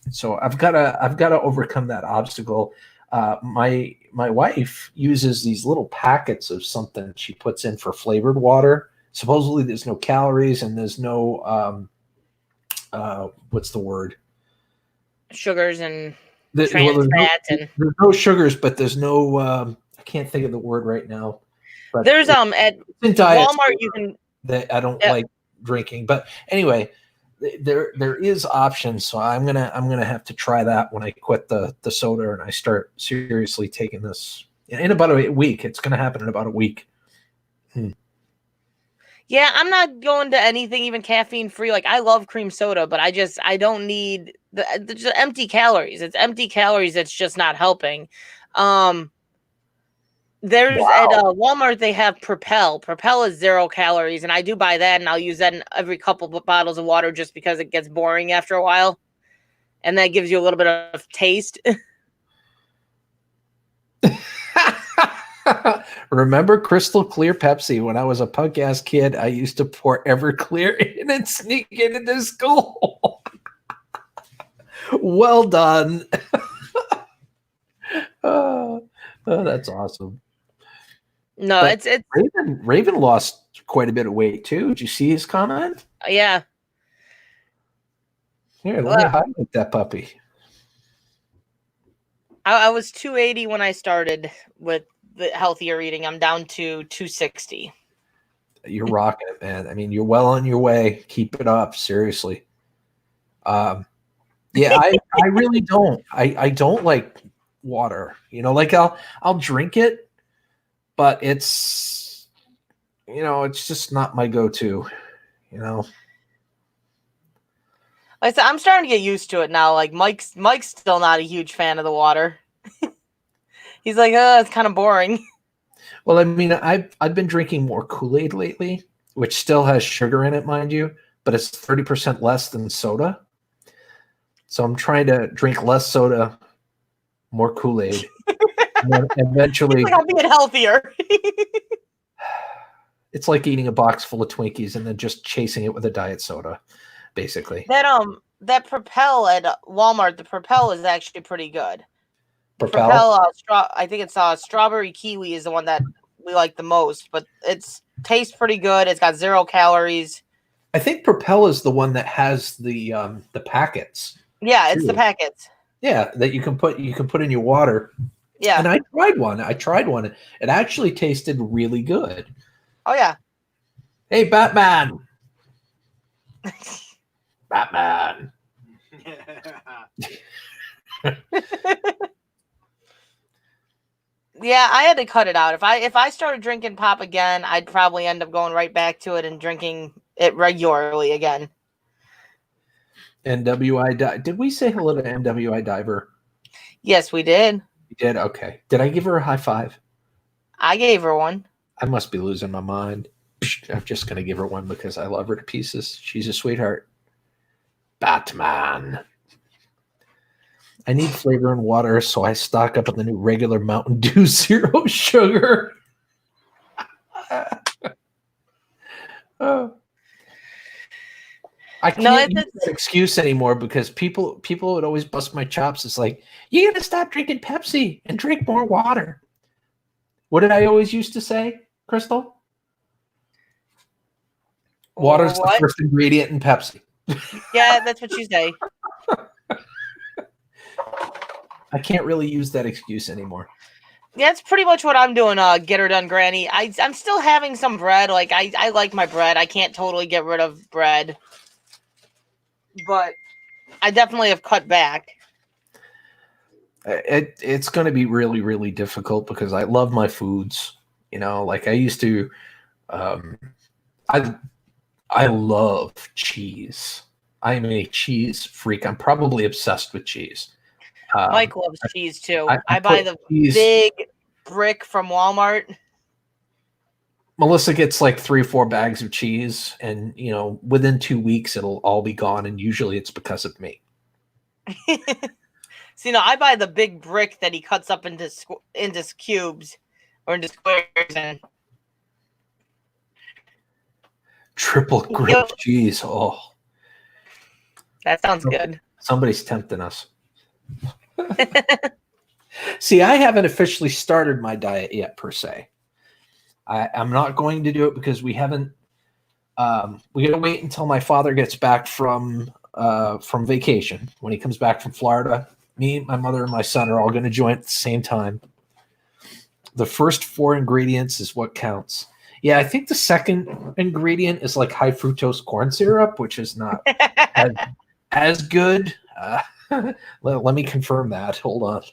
B: So I've got to overcome that obstacle. My wife uses these little packets of something she puts in for flavored water. Supposedly there's no calories and there's no what's the word?
A: Sugars and trans fat and
B: there's no sugars, but there's no I can't think of the word right now. But
A: there's at Walmart you can
B: that I don't like drinking. But anyway, there is options, so I'm gonna have to try that when I quit the soda and I start seriously taking this in about a week. It's gonna happen in about a week.
A: Yeah, I'm not going to anything even caffeine free. Like I love cream soda, but I don't need the empty calories. It's empty calories that's just not helping. There's at Walmart they have Propel. Propel is 0 calories, and I do buy that, and I'll use that in every couple of bottles of water just because it gets boring after a while, and that gives you a little bit of taste.
B: Remember Crystal Clear Pepsi? When I was a punk ass kid, I used to pour Everclear in and sneak it into school. Well done. Oh, that's awesome.
A: No,
B: but
A: it's
B: Raven lost quite a bit of weight too. Did you see his comment?
A: Yeah.
B: Here, let me highlight that puppy.
A: I was 280 when I started with the healthier eating. I'm down to 260.
B: You're rocking it, man. I mean, you're well on your way. Keep it up, seriously. Yeah, I really don't. I don't like water. Like I'll drink it, but it's it's just not my go-to.
A: Like I said, I'm starting to get used to it now. Like Mike's still not a huge fan of the water. He's like, it's kind of boring.
B: Well, I mean, I've been drinking more Kool-Aid lately, which still has sugar in it, mind you, but it's 30% less than soda. So I'm trying to drink less soda, more Kool-Aid, and then eventually
A: I'm being healthier.
B: It's like eating a box full of Twinkies and then just chasing it with a diet soda, basically.
A: That Propel at Walmart, the Propel is actually pretty good.
B: Propel,
A: I think it's strawberry kiwi is the one that we like the most, but it tastes pretty good. It's got 0 calories.
B: I think Propel is the one that has the packets.
A: Yeah, it's the packets.
B: Yeah, that you can put in your water.
A: Yeah.
B: And I tried one. It actually tasted really good.
A: Oh yeah.
B: Hey, Batman. Batman.
A: Yeah, I had to cut it out. If I started drinking pop again, I'd probably end up going right back to it and drinking it regularly again.
B: NWI did we say hello to NWI Diver?
A: Yes, we did.
B: You did? Okay. Did I give her a high five?
A: I gave her one.
B: I must be losing my mind. I'm just going to give her one because I love her to pieces. She's a sweetheart. Batman. I need flavor and water, so I stock up on the new regular Mountain Dew 0 sugar. I can't use that excuse anymore because people would always bust my chops. It's like, you got to stop drinking Pepsi and drink more water. What did I always used to say, Crystal? Water's the first ingredient in Pepsi.
A: Yeah, that's what you say.
B: I can't really use that excuse anymore.
A: Yeah, that's pretty much what I'm doing. Get her done, Granny. I'm still having some bread. Like I like my bread. I can't totally get rid of bread, but I definitely have cut back.
B: It's going to be really, really difficult because I love my foods. You know, like I used to. I love cheese. I am a cheese freak. I'm probably obsessed with cheese.
A: Mike loves cheese too.
B: I
A: buy the big brick from Walmart.
B: Melissa gets like 3 or 4 bags of cheese, and you know, within 2 weeks it'll all be gone, and usually it's because of me.
A: So, you know, I buy the big brick that he cuts up into cubes or into squares. And
B: triple grip cheese. Oh,
A: that sounds good.
B: Somebody's tempting us. See, I haven't officially started my diet yet, per se. I'm not going to do it because we haven't. We got to wait until my father gets back from vacation. When he comes back from Florida, me, my mother, and my son are all going to join at the same time. The first 4 ingredients is what counts. Yeah, I think the second ingredient is like high fructose corn syrup, which is not as good. Let me confirm that. Hold on.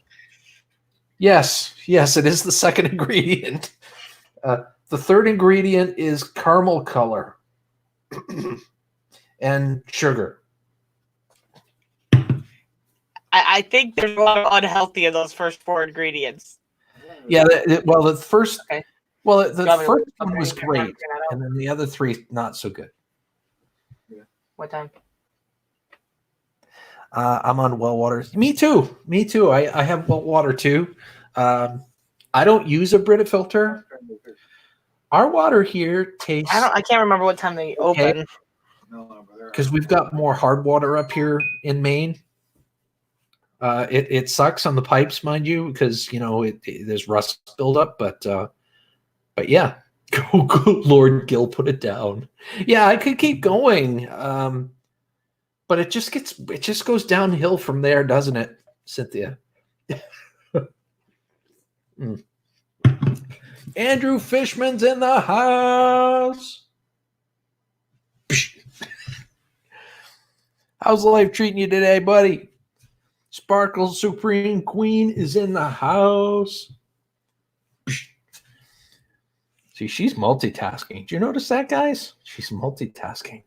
B: Yes, it is the second ingredient. The third ingredient is caramel color and sugar.
A: I think there's a lot of unhealthy in those first 4 ingredients.
B: Yeah, the first first one was great, and then the other 3 not so good.
A: What time?
B: I'm on well water. Me too. I have well water too. I don't use a Brita filter. Our water here tastes.
A: I can't remember what time they open.
B: Because we've got more hard water up here in Maine. It sucks on the pipes, mind you, because you know there's rust buildup. But yeah, good Lord, Gil, put it down. Yeah, I could keep going. But it just goes downhill from there, doesn't it, Cynthia? Andrew Fishman's in the house. How's life treating you today, buddy? Sparkle Supreme Queen is in the house. See, she's multitasking. Do you notice that, guys? She's multitasking.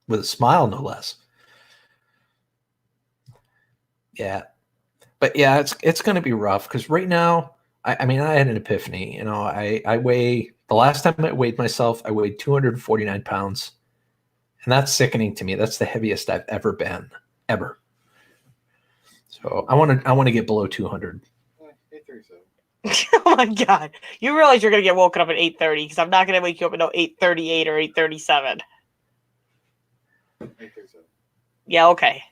B: With a smile, no less. Yeah. But yeah, it's going to be rough because right now, I mean, I had an epiphany. You know, I weigh, the last time I weighed myself, I weighed 249 pounds. And that's sickening to me. That's the heaviest I've ever been, ever. So I want to get below 200.
A: Oh my God. You realize you're going to get woken up at 8:30 because I'm not going to wake you up until 8:38 or 8:37.
C: 8:37.
A: Yeah, okay.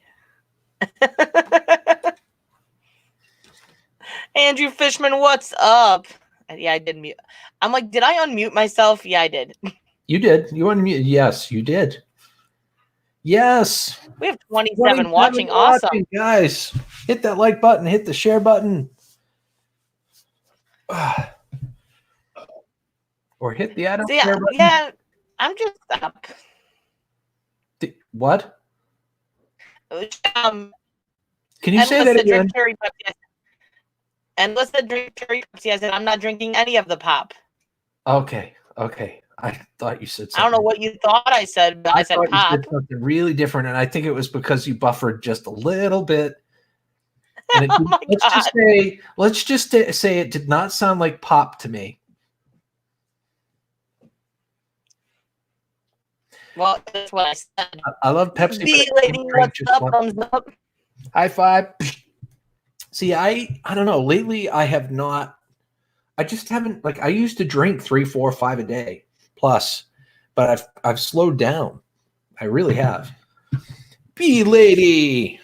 A: Andrew Fishman, what's up? Yeah, I did mute. I'm like, did I unmute myself? Yeah, I did.
B: You did. You unmuted. Yes, you did. Yes.
A: We have 27 watching. Awesome.
B: Guys, hit that like button. Hit the share button. Or hit the add share button.
A: Yeah, I'm just up.
B: What?
A: Can
B: you say that again?
A: And listen, drink cherry Pepsi. I said I'm not drinking any of the pop.
B: Okay. I thought you said something.
A: I don't know what you thought I said, but I said pop.
B: You said something really different, and I think it was because you buffered just a little bit. And let's just say it did not sound like pop to me.
A: Well, that's what I said.
B: I love Pepsi.
A: Lady, what's up? Thumbs up.
B: High five. See, I don't know. Lately, I have not. I just haven't. Like, I used to drink 3, 4, 5 a day plus, but I've slowed down. I really have. B lady.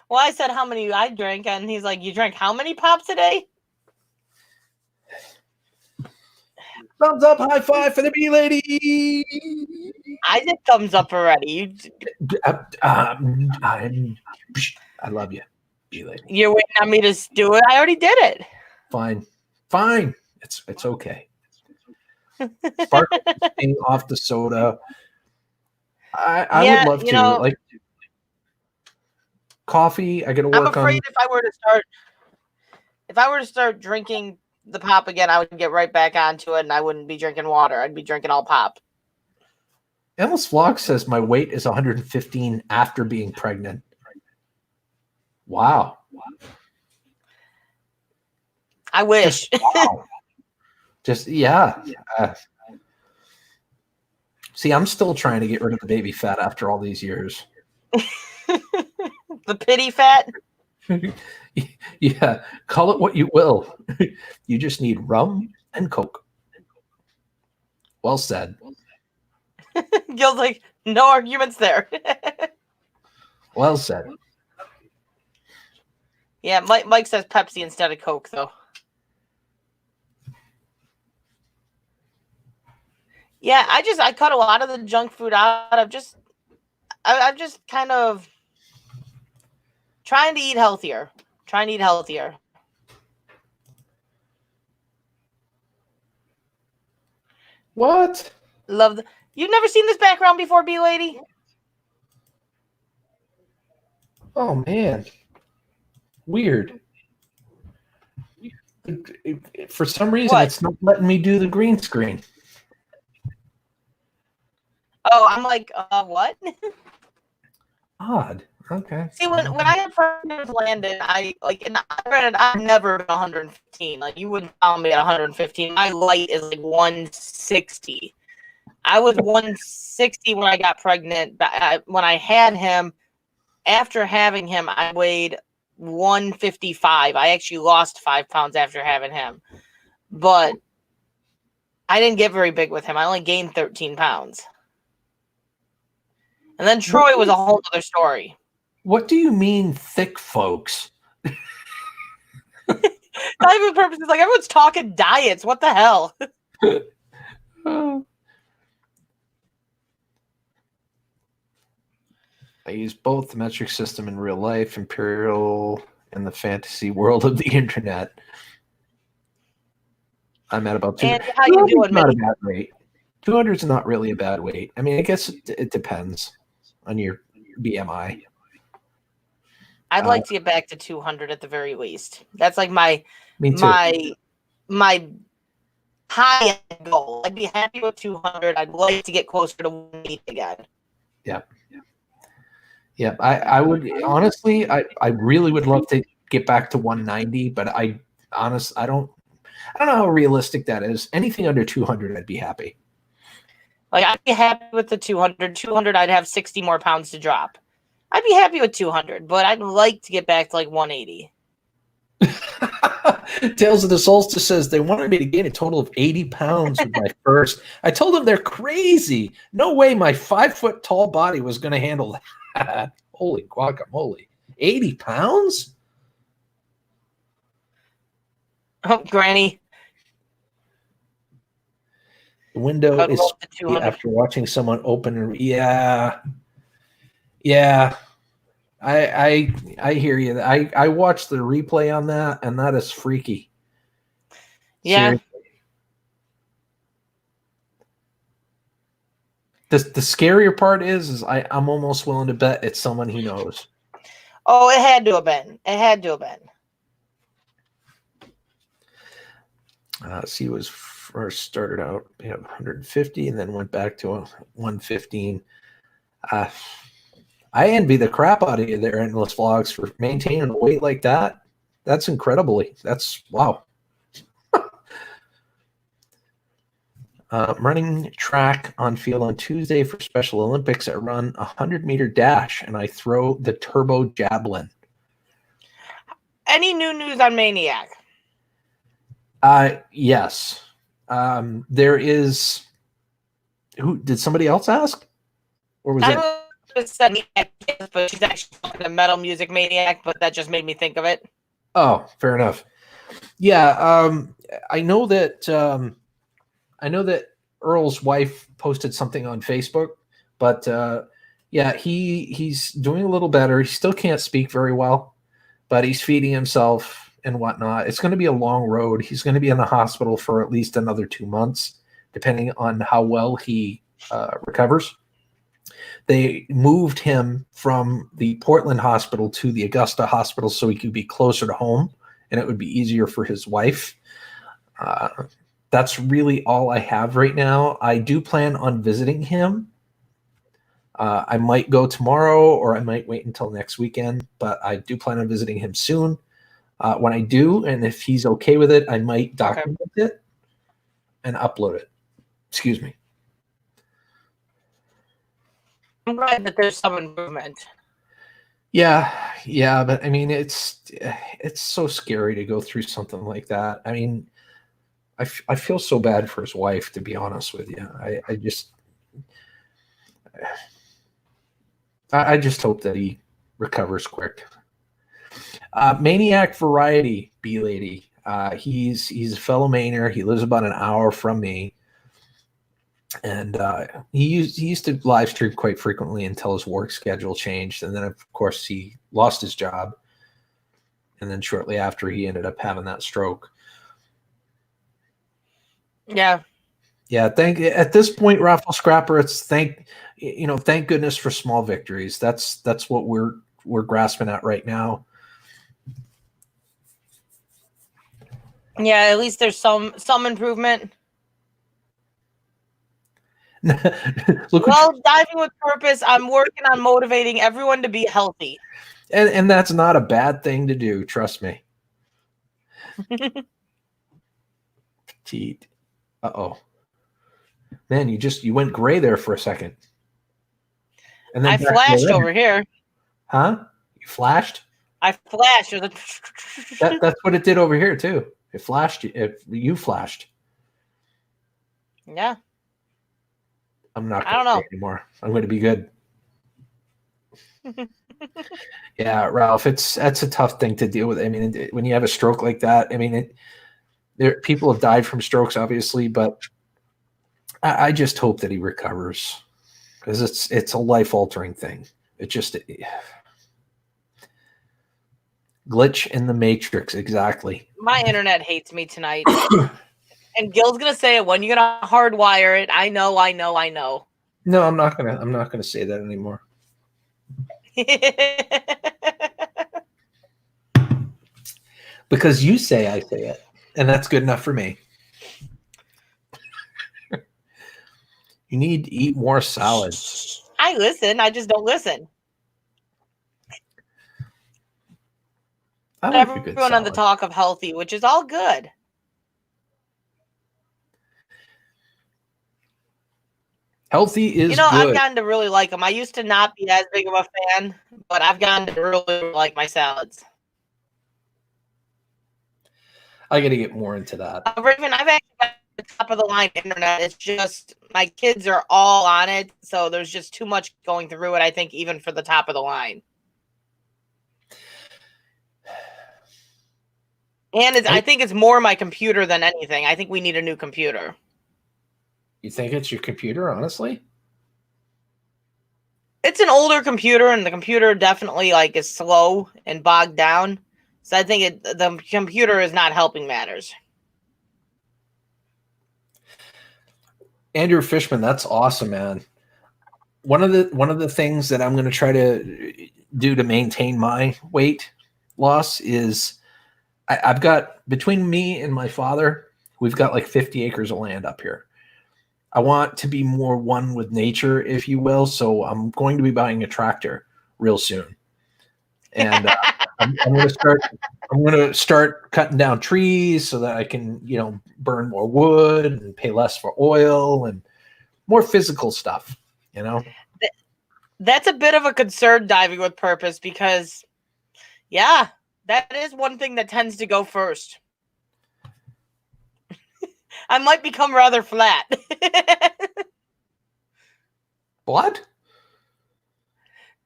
A: Well, I said how many I drank, and he's like, "You drank how many pops a day?"
B: Thumbs up, high five for the bee lady.
A: I did thumbs up already.
B: I love you, bee lady.
A: You're waiting on me to do it. I already did it.
B: Fine. It's okay. Sparkling off the soda. I would love to. Like coffee, I gotta work on.
A: I'm afraid if I were to start drinking the pop again, I would get right back onto it and I wouldn't be drinking water. I'd be drinking all pop.
B: Endless Vlog says my weight is 115 after being pregnant. Wow.
A: I wish.
B: Yeah. See, I'm still trying to get rid of the baby fat after all these years.
A: The pity fat?
B: Yeah, call it what you will. You just need rum and Coke. Well said.
A: Gil's like, no arguments there.
B: Well said.
A: Yeah, Mike says Pepsi instead of Coke, though. Yeah, I cut a lot of the junk food out. I'm just kind of trying to eat healthier.
B: What?
A: You've never seen this background before, bee lady?
B: Oh man. Weird. For some reason, it's not letting me do the green screen.
A: Oh, I'm like, what?
B: Odd. Okay.
A: See, when I got pregnant with Landon, granted, I've never been 115. Like, you wouldn't found me at 115. My light is like 160. I was 160 when I got pregnant. But when I had him, after having him, I weighed 155. I actually lost 5 pounds after having him. But I didn't get very big with him. I only gained 13 pounds. And then Troy was a whole other story.
B: What do you mean, thick folks?
A: Not even purposes. Like, everyone's talking diets. What the hell?
B: I use both the metric system in real life, imperial, and the fantasy world of the internet. I'm at about 200.
A: And how you doing,
B: not a bad weight. 200 is not really a bad weight. I mean, I guess it depends on your BMI.
A: I'd like to get back to 200 at the very least. That's like my high end goal. I'd be happy with 200. I'd like to get closer to 180 again.
B: Yeah. I would honestly, I really would love to get back to 190, but I don't know how realistic that is. Anything under 200, I'd be happy.
A: Like, I'd be happy with the 200. 200, I'd have 60 more pounds to drop. I'd be happy with 200, but I'd like to get back to like 180.
B: Tales of the Solstice says they wanted me to gain a total of 80 pounds with my first. I told them they're crazy. No way my 5 foot tall body was going to handle that. Holy guacamole. 80 pounds?
A: Oh, Granny.
B: The window is after watching someone open. Yeah. I hear you. I watched the replay on that, and that is freaky.
A: Yeah.
B: The scarier part is I'm almost willing to bet it's someone he knows.
A: Oh, it had to have been.
B: He was first started out 150 and then went back to 115. I envy the crap out of you there, Endless Vlogs, for maintaining a weight like that. That's incredibly. That's wow. Running track on field on Tuesday for Special Olympics. I run a 100-meter dash and I throw the turbo javelin.
A: Any new news on Maniac?
B: Yes. There is. Who did somebody else ask? Or was it?
A: Said Maniac, but she's actually a Metal Music Maniac, but that just made me think of it.
B: Oh, fair enough. Yeah, I know that I know that Earl's wife posted something on Facebook, but yeah, he's doing a little better. He still can't speak very well, but he's feeding himself and whatnot. It's going to be a long road. He's going to be in the hospital for at least another 2 months, depending on how well he recovers. They moved him from the Portland hospital to the Augusta hospital so he could be closer to home, and it would be easier for his wife. That's really all I have right now. I do plan on visiting him. I might go tomorrow, or I might wait until next weekend, but I do plan on visiting him soon. When I do, and if he's okay with it, I might document it and upload it. Excuse me.
A: I'm glad that there's some improvement.
B: Yeah, but I mean, it's so scary to go through something like that. I mean, I feel so bad for his wife, to be honest with you. I just hope that he recovers quick. Maniac Variety, B-Lady. He's a fellow Mainer. He lives about an hour from me. And he used to live stream quite frequently until his work schedule changed. And then, of course, he lost his job. And then shortly after, he ended up having that stroke.
A: Yeah.
B: Yeah. At this point, Raffle Scrapper, it's thank goodness for small victories. That's what we're grasping at right now.
A: Yeah, at least there's some improvement. Well, Diving with Purpose, I'm working on motivating everyone to be healthy.
B: And that's not a bad thing to do, trust me. Petite. Uh-oh. Man, you went gray there for a second. And then
A: I flashed over here.
B: Huh? You flashed?
A: I flashed.
B: That's what it did over here too. It flashed. You flashed.
A: Yeah.
B: I'm not going to anymore. I'm going to be good. Yeah, Ralph, that's a tough thing to deal with. I mean, when you have a stroke like that, I mean, people have died from strokes, obviously, but I just hope that he recovers, because it's a life-altering thing. Glitch in the Matrix, exactly.
A: My internet hates me tonight. And Gil's gonna say it. When you're gonna hardwire it? I know.
B: No, I'm not gonna say that anymore. Because you say I say it, and that's good enough for me. You need to eat more salads.
A: I listen. I just don't listen.
B: I like
A: everyone on the talk of healthy, which is all good.
B: Healthy is good.
A: I've gotten to really like them. I used to not be as big of a fan, but I've gotten to really like my salads.
B: I got to get more into that.
A: Raven, I've actually got the top of the line internet. It's just my kids are all on it, so there's just too much going through it, I think, even for the top of the line. And I think it's more my computer than anything. I think we need a new computer.
B: You think it's your computer, honestly?
A: It's an older computer, and the computer definitely is slow and bogged down. So I think the computer is not helping matters.
B: Andrew Fishman, that's awesome, man. One of the things that I'm going to try to do to maintain my weight loss is I've got, between me and my father, we've got 50 acres of land up here. I want to be more one with nature, if you will. So I'm going to be buying a tractor real soon, and I'm going to start cutting down trees so that I can, burn more wood and pay less for oil and more physical stuff.
A: That's a bit of a concern, Diving with Purpose, because, yeah, that is one thing that tends to go first. I might become rather flat.
B: What?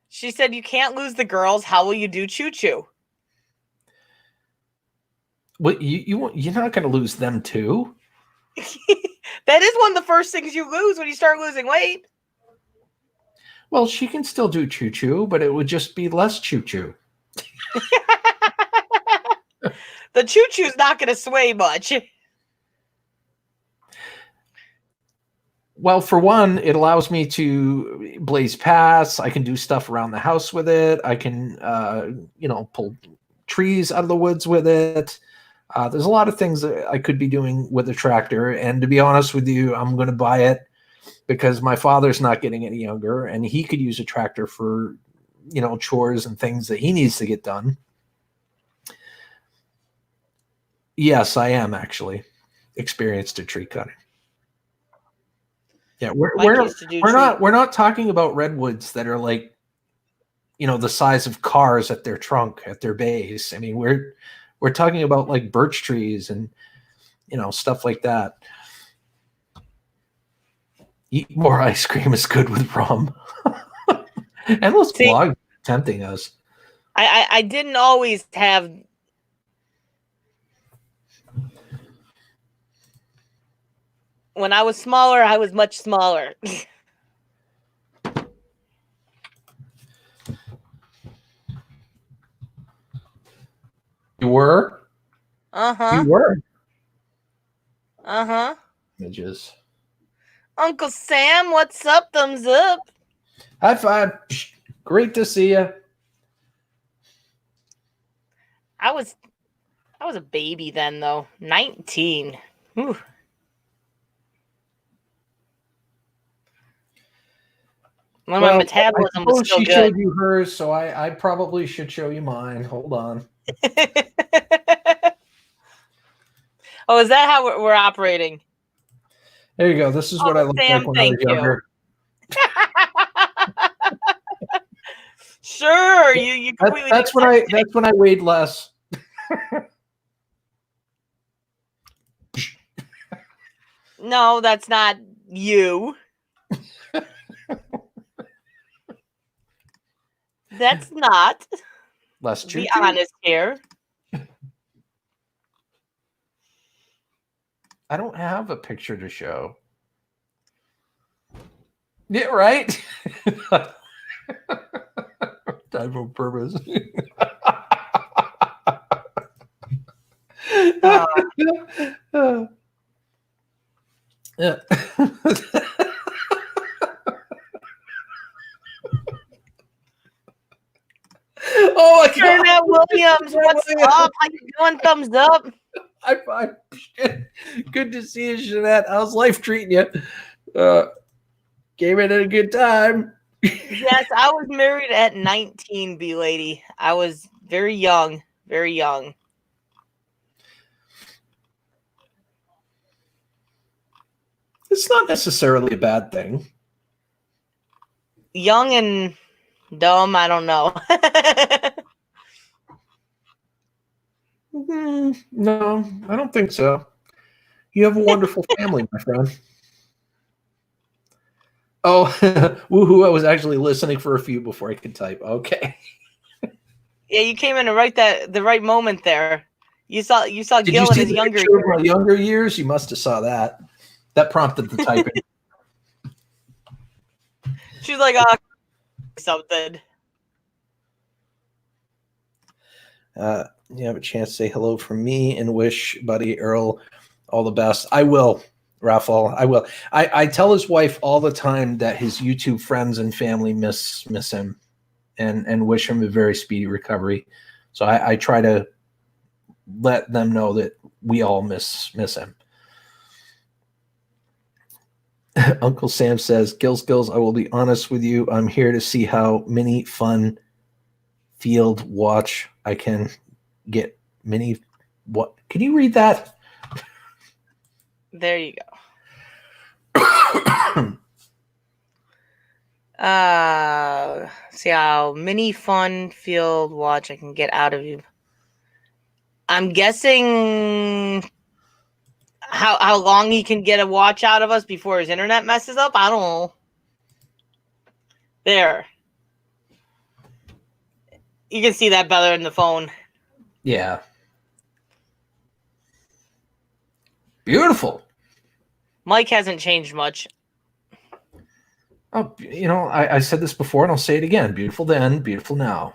A: She said, you can't lose the girls. How will you do choo-choo?
B: What, you're not going to lose them too?
A: That is one of the first things you lose when you start losing weight.
B: Well, she can still do choo-choo, but it would just be less choo-choo.
A: The choo-choo's not going to sway much.
B: Well, for one, it allows me to blaze paths. I can do stuff around the house with it. I can, pull trees out of the woods with it. There's a lot of things that I could be doing with a tractor. And to be honest with you, I'm going to buy it because my father's not getting any younger, and he could use a tractor for, chores and things that he needs to get done. Yes, I am actually experienced at tree cutting. Yeah, we're not talking about redwoods that are like, the size of cars at their trunk, at their base. I mean, we're talking about like birch trees and stuff like that. Eat more ice cream is good with rum. Endless blog tempting us.
A: I didn't always have. When I was smaller, I was much smaller.
B: You were?
A: Uh-huh.
B: You were?
A: Uh-huh.
B: Images.
A: Uncle Sam, what's up? Thumbs up.
B: High five. Great to see you.
A: I was a baby then, though. 19. Whew. When my metabolism was still good.
B: She showed you hers, so I probably should show you mine. Hold on.
A: Oh, is that how we're operating?
B: There you go. This is what I looked like when I was younger.
A: Sure, you completely.
B: That's when I weighed less.
A: No, that's not you. That's not.
B: Let's
A: be honest here.
B: I don't have a picture to show. Yeah, right? Time for purpose. Yeah. Oh my God!
A: Matt Williams, what's up? How you doing? Thumbs up.
B: I good to see you, Jeanette. How's life treating you? Came in at a good time.
A: Yes, I was married at 19, B lady. I was very young, very young.
B: It's not necessarily a bad thing.
A: Young and dumb, I don't know.
B: No, I don't think so. You have a wonderful family, my friend. Oh, woohoo! I was actually listening for a few before I could type. Okay.
A: Yeah, you came in at the right moment there. You saw
B: Did
A: Gil
B: you
A: in his younger years.
B: My younger years. You must have saw that. That prompted the typing.
A: She's like, something.
B: You have a chance to say hello from me and wish Buddy Earl all the best. I will, Rafael. I will. I tell his wife all the time that his YouTube friends and family miss him and wish him a very speedy recovery. So I try to let them know that we all miss him. Uncle Sam says, Skillz, I will be honest with you. I'm here to see how many fun field watch I can get. What? Can you read that?
A: There you go. See how many fun field watch I can get out of you. I'm guessing how long he can get a watch out of us before his internet messes up. I don't know. There. You can see that better in the phone.
B: Yeah. Beautiful.
A: Mike hasn't changed much.
B: Oh, I said this before and I'll say it again. Beautiful then, beautiful now.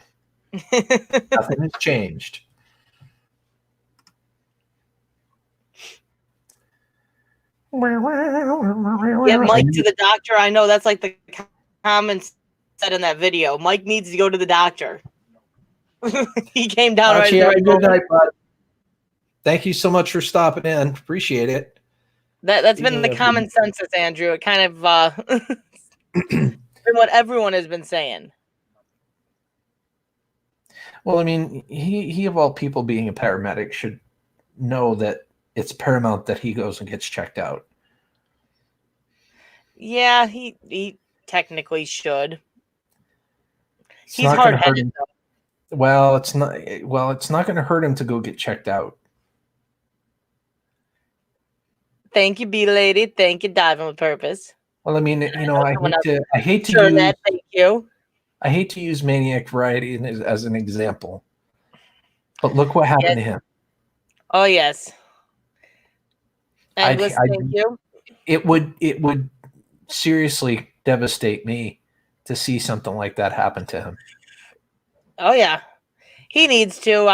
B: Nothing has changed.
A: Get Mike to the doctor. I know that's like the comments said in that video. Mike needs to go to the doctor. He came down right there.
B: Good night, bud. Thank you so much for stopping in. Appreciate it.
A: That's been the common census, Andrew. It kind of been what everyone has been saying.
B: Well, I mean, he of all people being a paramedic should know that it's paramount that he goes and gets checked out.
A: Yeah, he technically should. He's hard-headed, though.
B: Well, it's not going to hurt him to go get checked out.
A: Thank you, B lady. Thank you, Diving with Purpose.
B: Well, I mean, I hate to
A: sure,
B: use
A: Ned, thank you.
B: I hate to use Maniac Variety as an example, but look what happened to him.
A: Oh yes. And thank you.
B: It would seriously devastate me to see something like that happen to him.
A: Oh yeah, he needs to.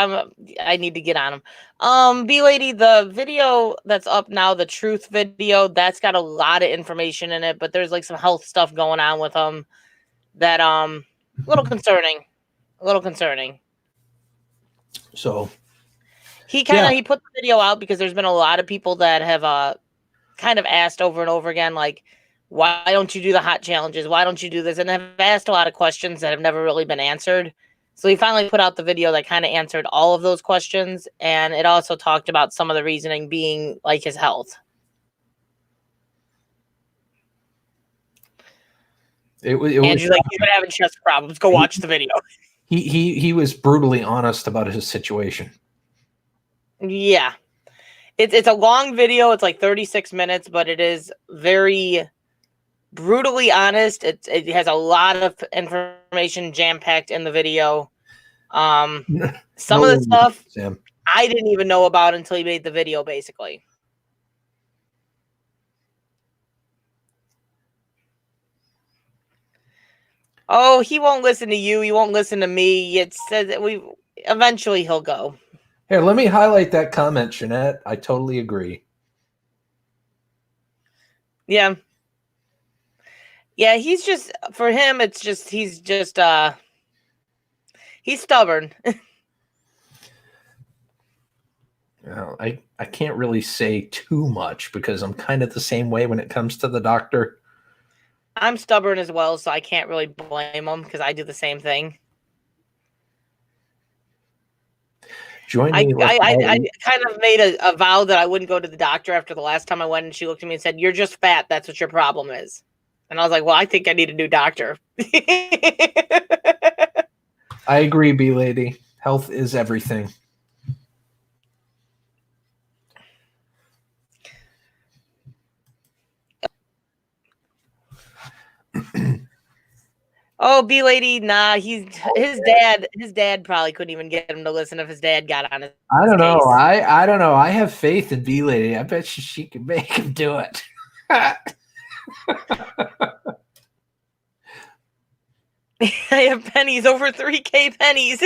A: I need to get on him. B lady, the video that's up now, the truth video, that's got a lot of information in it, but there's like some health stuff going on with him that a little concerning.
B: So
A: he put the video out because there's been a lot of people that have kind of asked over and over again, like, why don't you do the hot challenges? Why don't you do this? And have asked a lot of questions that have never really been answered. So he finally put out the video that kind of answered all of those questions. And it also talked about some of the reasoning being like his health. Andrew's like, he's been having chest problems. Go watch the video.
B: He was brutally honest about his situation.
A: Yeah. It's a long video. It's like 36 minutes, but it is very brutally honest. It has a lot of information jam-packed in the video. Some of the stuff
B: Sam,
A: I didn't even know about until he made the video, basically. Oh, he won't listen to you. He won't listen to me. It says that eventually he'll go.
B: Here, let me highlight that comment, Jeanette. I totally agree.
A: Yeah. Yeah, he's just, for him, it's just, he's stubborn.
B: Well, I can't really say too much because I'm kind of the same way when it comes to the doctor.
A: I'm stubborn as well, so I can't really blame him because I do the same thing.
B: Join
A: me.
B: I
A: kind of made a vow that I wouldn't go to the doctor after the last time I went, and she looked at me and said, "You're just fat. That's what your problem is." And I was like, "Well, I think I need a new doctor."
B: I agree, B lady. Health is everything.
A: Oh, B lady, nah. His dad probably couldn't even get him to listen if his dad got on his
B: I don't know. I don't know. I have faith in B lady. I bet she can make him do it.
A: I have pennies, over 3K pennies.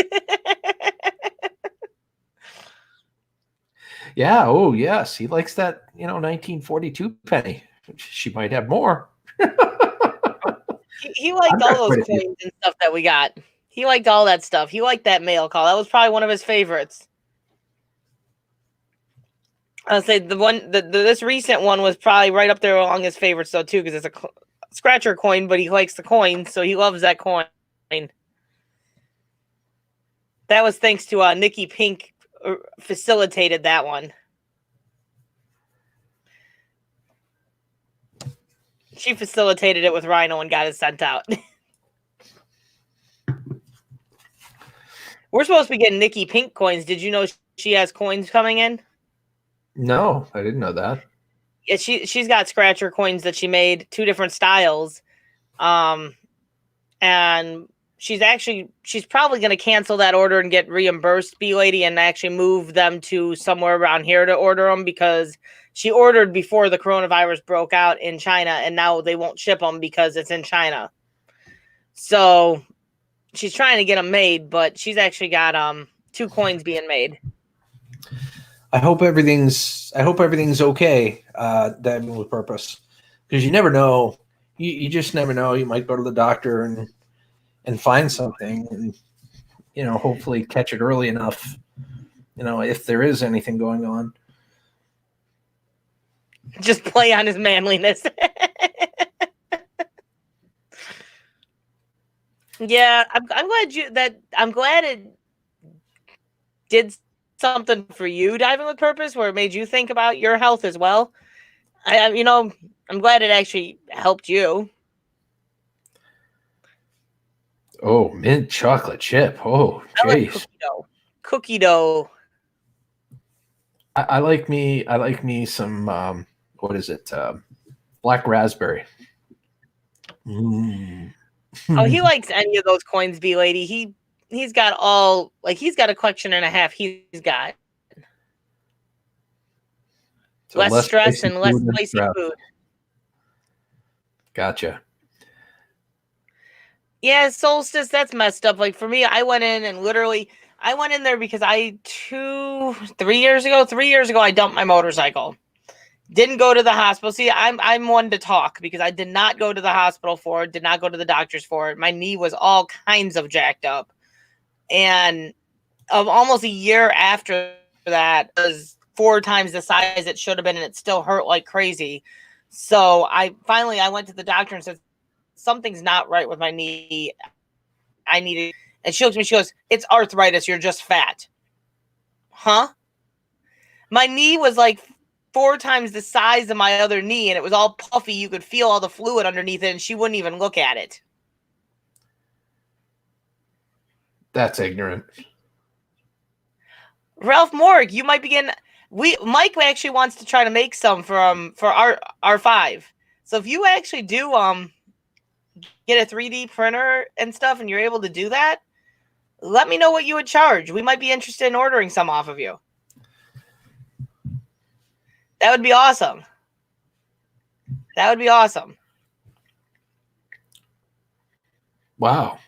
B: Yeah. Oh, yes. He likes that, 1942 penny. She might have more.
A: He liked all those coins and stuff that we got. He liked all that stuff. He liked that mail call. That was probably one of his favorites. I'll say this recent one was probably right up there along his favorites though too, because it's a scratcher coin, but he likes the coin, so he loves that coin. That was thanks to Nikki Pink facilitated that one. She facilitated it with Rhino and got it sent out. We're supposed to be getting Nikki Pink coins. Did you know she has coins coming in?
B: No, I didn't know that.
A: Yeah, she's got scratcher coins that she made, 2 different styles. And she's probably going to cancel that order and get reimbursed, B lady, and actually move them to somewhere around here to order them because She ordered before the coronavirus broke out in China, and now they won't ship them because it's in China. So she's trying to get them made, but she's actually got 2 coins being made.
B: I hope everything's okay, Diving with Purpose, because you never know. You just never know. You might go to the doctor and find something, and hopefully catch it early enough. If there is anything going on,
A: just play on his manliness. Yeah, I'm glad it did something for you, Diving with Purpose, where it made you think about your health as well. I'm glad it actually helped you.
B: Oh, mint chocolate chip. Oh, jeez.
A: Like cookie dough.
B: I like me some what is it? Black raspberry. Mm.
A: Oh, he likes any of those coins, B lady. He's got he's got a collection and a half. He's got so less stress and less spicy food.
B: Gotcha.
A: Yeah, Solstice, that's messed up. Like for me, I went in there because 3 years ago, I dumped my motorcycle. Didn't go to the hospital. See, I'm one to talk because I did not go to the hospital for it, did not go to the doctors for it. My knee was all kinds of jacked up. And almost a year after that, it was 4 times the size it should have been, and it still hurt like crazy. So I went to the doctor and said, something's not right with my knee. I need it. And she looks at me, she goes, it's arthritis. You're just fat. Huh? My knee was like 4 times the size of my other knee, and it was all puffy. You could feel all the fluid underneath it, and she wouldn't even look at it.
B: That's ignorant.
A: Ralph Morg, you might begin. Mike actually wants to try to make some for R5. So if you actually do get a 3D printer and stuff, and you're able to do that, let me know what you would charge. We might be interested in ordering some off of you. That would be awesome. That would be awesome.
B: Wow.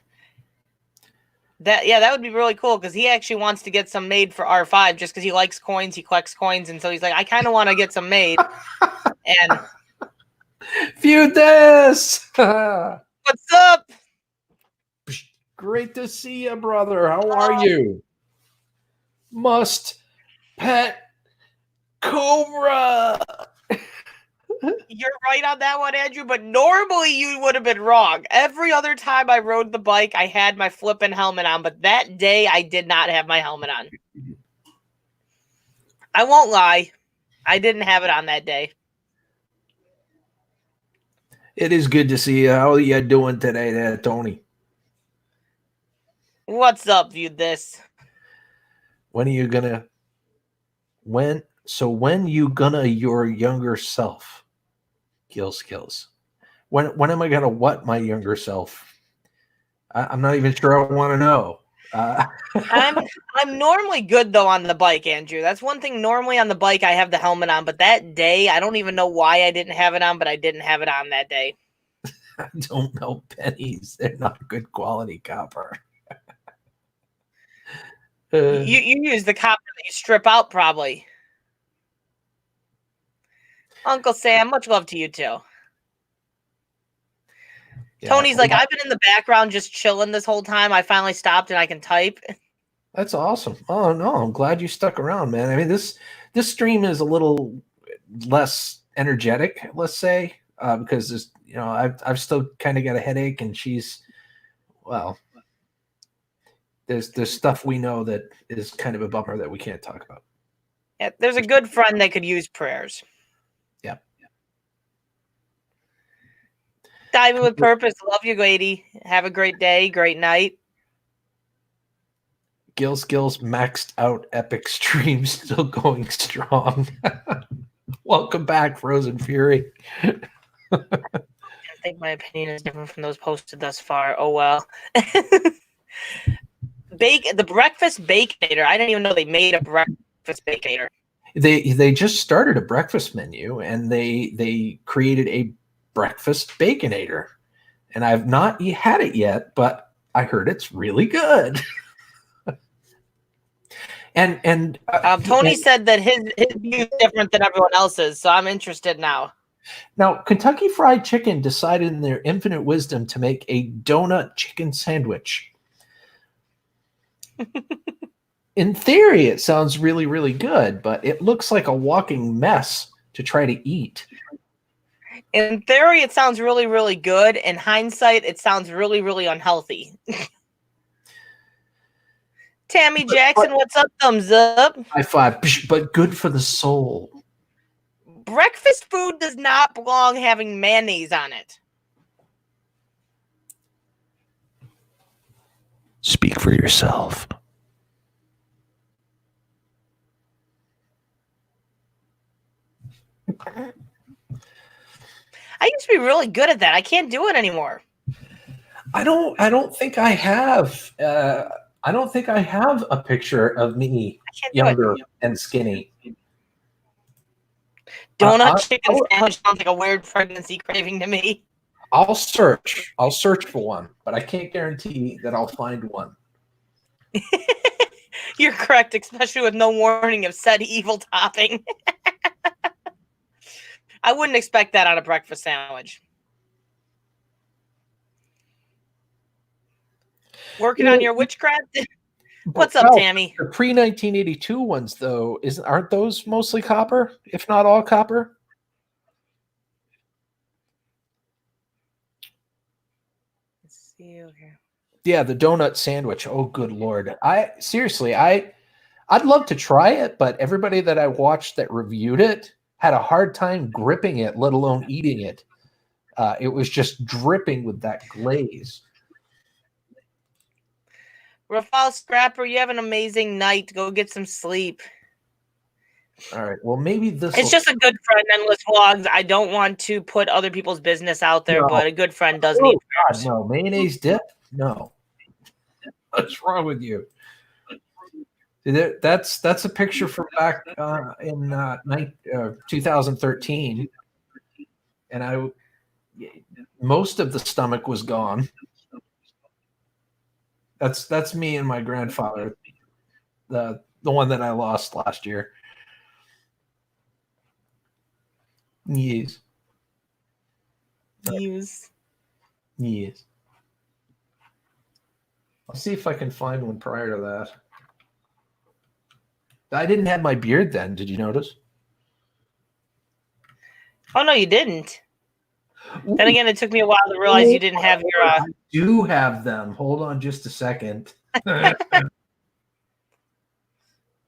A: That would be really cool because he actually wants to get some made for R5 just because he likes coins, he collects coins, and so he's like, I kind of want to get some made. And
B: Feud this.
A: What's up?
B: Great to see you, brother. How are you? Must pet Cobra.
A: You're right on that one, Andrew, but normally you would have been wrong. Every other time I rode the bike, I had my flipping helmet on, but that day I did not have my helmet on. I won't lie. I didn't have it on that day.
B: It is good to see you. How are you doing today there, Tony?
A: What's up, Viewed This?
B: When are you gonna your younger self? Skills. When am I gonna what my younger self? I'm not even sure I want to know.
A: I'm normally good though on the bike, Andrew. That's one thing. Normally on the bike I have the helmet on, but that day I don't even know why I didn't have it on, but I didn't have it on that day.
B: I don't know pennies. They're not good quality copper.
A: You use the copper that you strip out, probably. Uncle Sam, much love to you too. Yeah, Tony's like, I've been in the background just chilling this whole time. I finally stopped and I can type. That's
B: awesome. Oh no, I'm glad you stuck around, man. I mean, this stream is a little less energetic, let's say, because there's, I've still kind of got a headache, and there's stuff we know that is kind of a bummer that we can't talk about.
A: Yeah, there's a good friend that could use prayers.
B: Yeah.
A: Diving with Purpose. Love you, lady. Have a great day, great night.
B: Skills maxed out epic stream still going strong. Welcome back, Frozen Fury.
A: I think my opinion is different from those posted thus far. Oh well. The breakfast baconator. I didn't even know they made a breakfast baconator.
B: They just started a breakfast menu, and they created a breakfast baconator, and I've not had it yet, but I heard it's really good. and
A: Tony said that his view is different than everyone else's, so I'm interested now.
B: Now, Kentucky Fried Chicken decided in their infinite wisdom to make a donut chicken sandwich. In theory, it sounds really, really good, but it looks like a walking mess to try to eat.
A: In theory, it sounds really, really good. In hindsight, it sounds really, really unhealthy. Tammy Jackson, what's up? Thumbs up.
B: High five, but good for the soul.
A: Breakfast food does not belong having mayonnaise on it.
B: Speak for yourself.
A: I used to be really good at that. I can't do it anymore.
B: I don't think I have. I don't think I have a picture of me younger and skinny.
A: Donut chicken sandwich sounds like a weird pregnancy craving to me.
B: I'll search for one, but I can't guarantee that I'll find one.
A: You're correct, especially with no warning of said evil topping. I wouldn't expect that on a breakfast sandwich. Working on your witchcraft? What's up, Tammy?
B: The pre-1982 ones, though, aren't those mostly copper, if not all copper?
A: Let's see over.
B: Yeah, the donut sandwich. Oh, good Lord. I'd love to try it, but everybody that I watched that reviewed it had a hard time gripping it, let alone eating it. It was just dripping with that glaze.
A: Rafal Scrapper, you have an amazing night. Go get some sleep.
B: All right. Well, maybe this.
A: It's just a good friend, Endless Vlogs. I don't want to put other people's business out there, but a good friend does need.
B: God, no mayonnaise dip. No. What's wrong with you? That's a picture from back in 2013, and most of the stomach was gone. That's me and my grandfather, the one that I lost last year. Yes. Yes. I'll see if I can find one prior to that. I didn't have my beard then. Did you notice?
A: Oh, no, you didn't. Ooh. Then again, it took me a while to realize you didn't have your...
B: I do have them. Hold on just a second.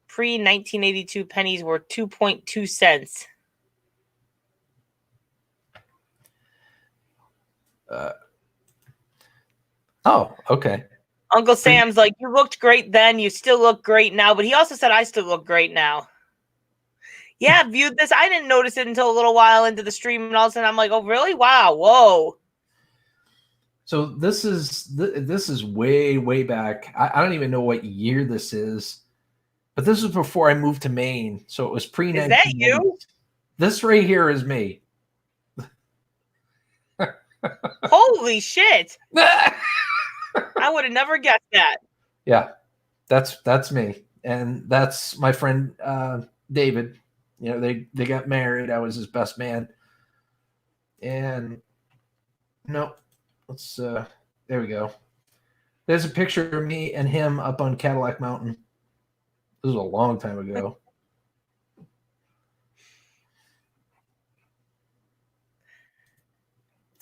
A: Pre-1982 pennies were 2.2 cents.
B: Oh, okay.
A: Uncle Sam's like, you looked great then. You still look great now. But he also said, I still look great now. Yeah, viewed this. I didn't notice it until a little while into the stream. And all of a sudden, I'm like, oh, really? Wow. Whoa.
B: So this is way, way back. I don't even know what year this is. But this was before I moved to Maine. So it was pre-19.
A: Is that you?
B: This right here is me.
A: Holy shit. I would have never guessed that.
B: Yeah, that's me. And that's my friend David. You know, they got married. I was his best man. And no, let's there we go. There's a picture of me and him up on Cadillac Mountain. This was a long time ago.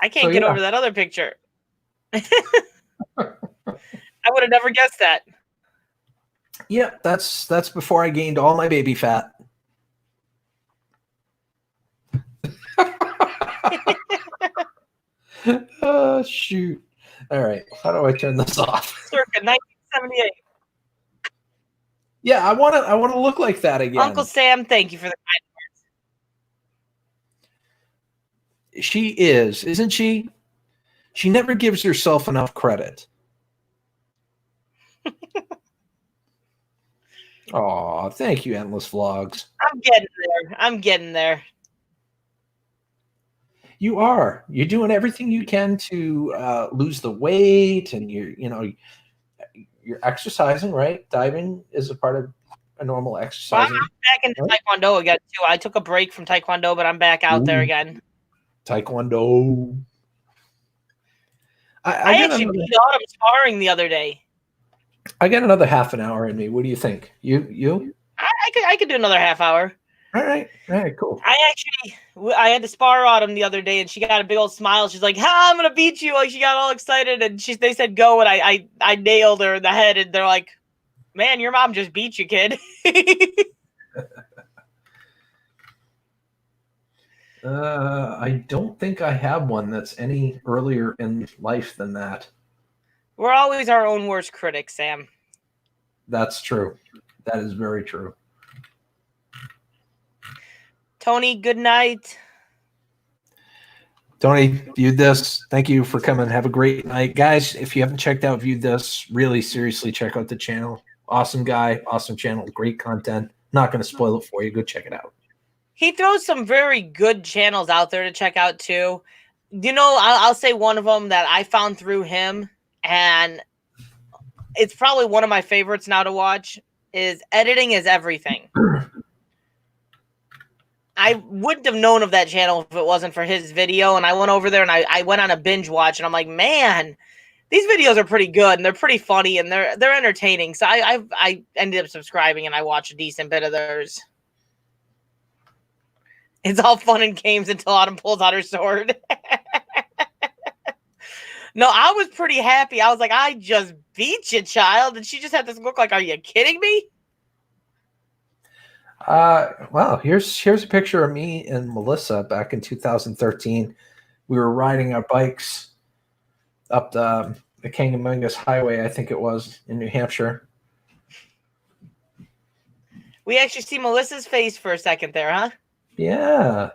A: I can't get over that other picture. I would have never guessed that.
B: Yeah, that's before I gained all my baby fat. Oh, shoot. All right. How do I turn this off?
A: Circa 1978.
B: Yeah, I want to look like that again.
A: Uncle Sam, thank you for the kind
B: words. She isn't she? She never gives herself enough credit. Oh, thank you, Endless Vlogs.
A: I'm I'm getting there. I'm getting there.
B: You are. You're doing everything you can to lose the weight, and you're exercising, right? Diving is a part of a normal exercising.
A: Well, I'm back into Taekwondo again too. I took a break from Taekwondo, but I'm back out there again.
B: Taekwondo.
A: I actually beat Autumn sparring the other day.
B: I got another half an hour in me. What do you think? You?
A: I could do another half hour.
B: All right, cool.
A: I had to spar Autumn the other day, and she got a big old smile. She's like, "Ha, I'm gonna beat you!" Like she got all excited, and they said go, and I nailed her in the head, and they're like, "Man, your mom just beat you, kid."
B: I don't think I have one that's any earlier in life than that.
A: We're always our own worst critics, Sam.
B: That's true. That is very true.
A: Tony, good night.
B: Tony, Viewed This. Thank you for coming. Have a great night. Guys, if you haven't checked out Viewed This, really seriously check out the channel. Awesome guy, awesome channel, great content. Not going to spoil it for you. Go check it out.
A: He throws some very good channels out there to check out too. I'll say one of them that I found through him, and it's probably one of my favorites now to watch, is Editing is Everything. I wouldn't have known of that channel if it wasn't for his video, and I went over there and I went on a binge watch, and I'm like, man, these videos are pretty good, and they're pretty funny, and they're entertaining. So I ended up subscribing, and I watched a decent bit of theirs. It's all fun and games until Autumn pulls out her sword. No, I was pretty happy. I was like, I just beat you, child. And she just had this look like, are you kidding me?
B: Well, here's a picture of me and Melissa back in 2013. We were riding our bikes up the Kangamungus Highway, I think it was, in New Hampshire.
A: We actually see Melissa's face for a second there, huh?
B: Yeah.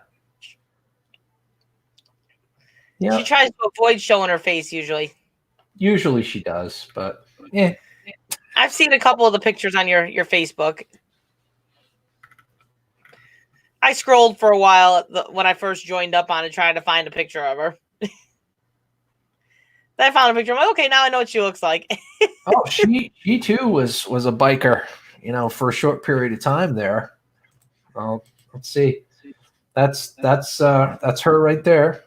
B: Yeah.
A: She tries to avoid showing her face usually.
B: Usually she does, but yeah.
A: I've seen a couple of the pictures on your Facebook. I scrolled for a while when I first joined up on it, trying to find a picture of her. Then I found a picture. I'm like, okay, now I know what she looks like.
B: Oh, she too was a biker, for a short period of time there. Well, let's see. That's her right there.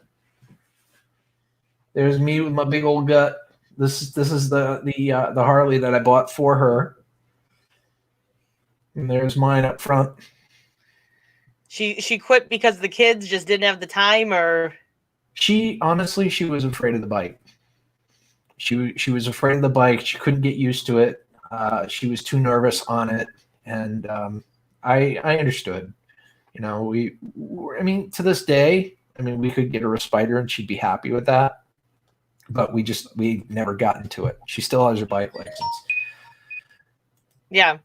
B: There's me with my big old gut. This is the Harley that I bought for her. And there's mine up front.
A: She quit because the kids just didn't have the time, or
B: she was afraid of the bike. She was afraid of the bike. She couldn't get used to it. She was too nervous on it, and I understood. To this day, we could get her a Spider and she'd be happy with that. But we never got into it. She still has her bike license.
A: Yeah.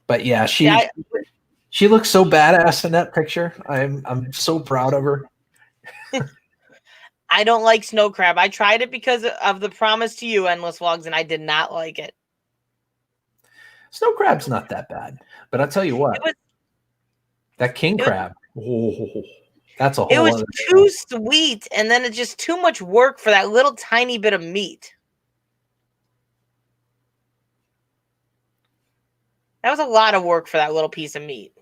B: But yeah, she looks so badass in that picture. I'm so proud of her.
A: I don't like snow crab. I tried it because of the Promise to You endless vlogs, and I did not like it.
B: Snow crab's not that bad, but I'll tell you what. That king crab. That's a whole.
A: It was too sweet, and then it's just too much work for that little tiny bit of meat. That was a lot of work for that little piece of meat.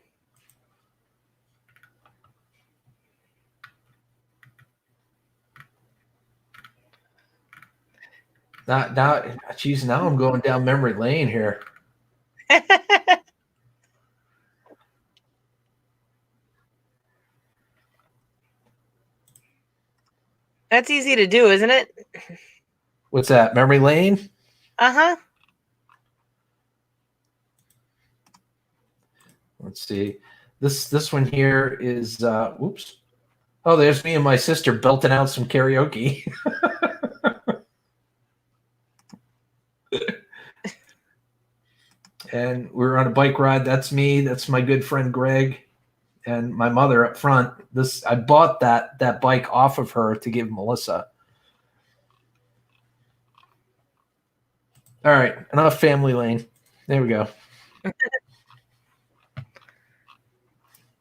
B: Now I'm going down memory lane here.
A: That's easy to do, isn't it?
B: What's that? Memory lane?
A: Uh-huh.
B: Let's see. This one here is whoops. Oh, there's me and my sister belting out some karaoke. And we were on a bike ride. That's me. That's my good friend Greg. And my mother up front. I bought that bike off of her to give Melissa. All right, enough family lane. There we go.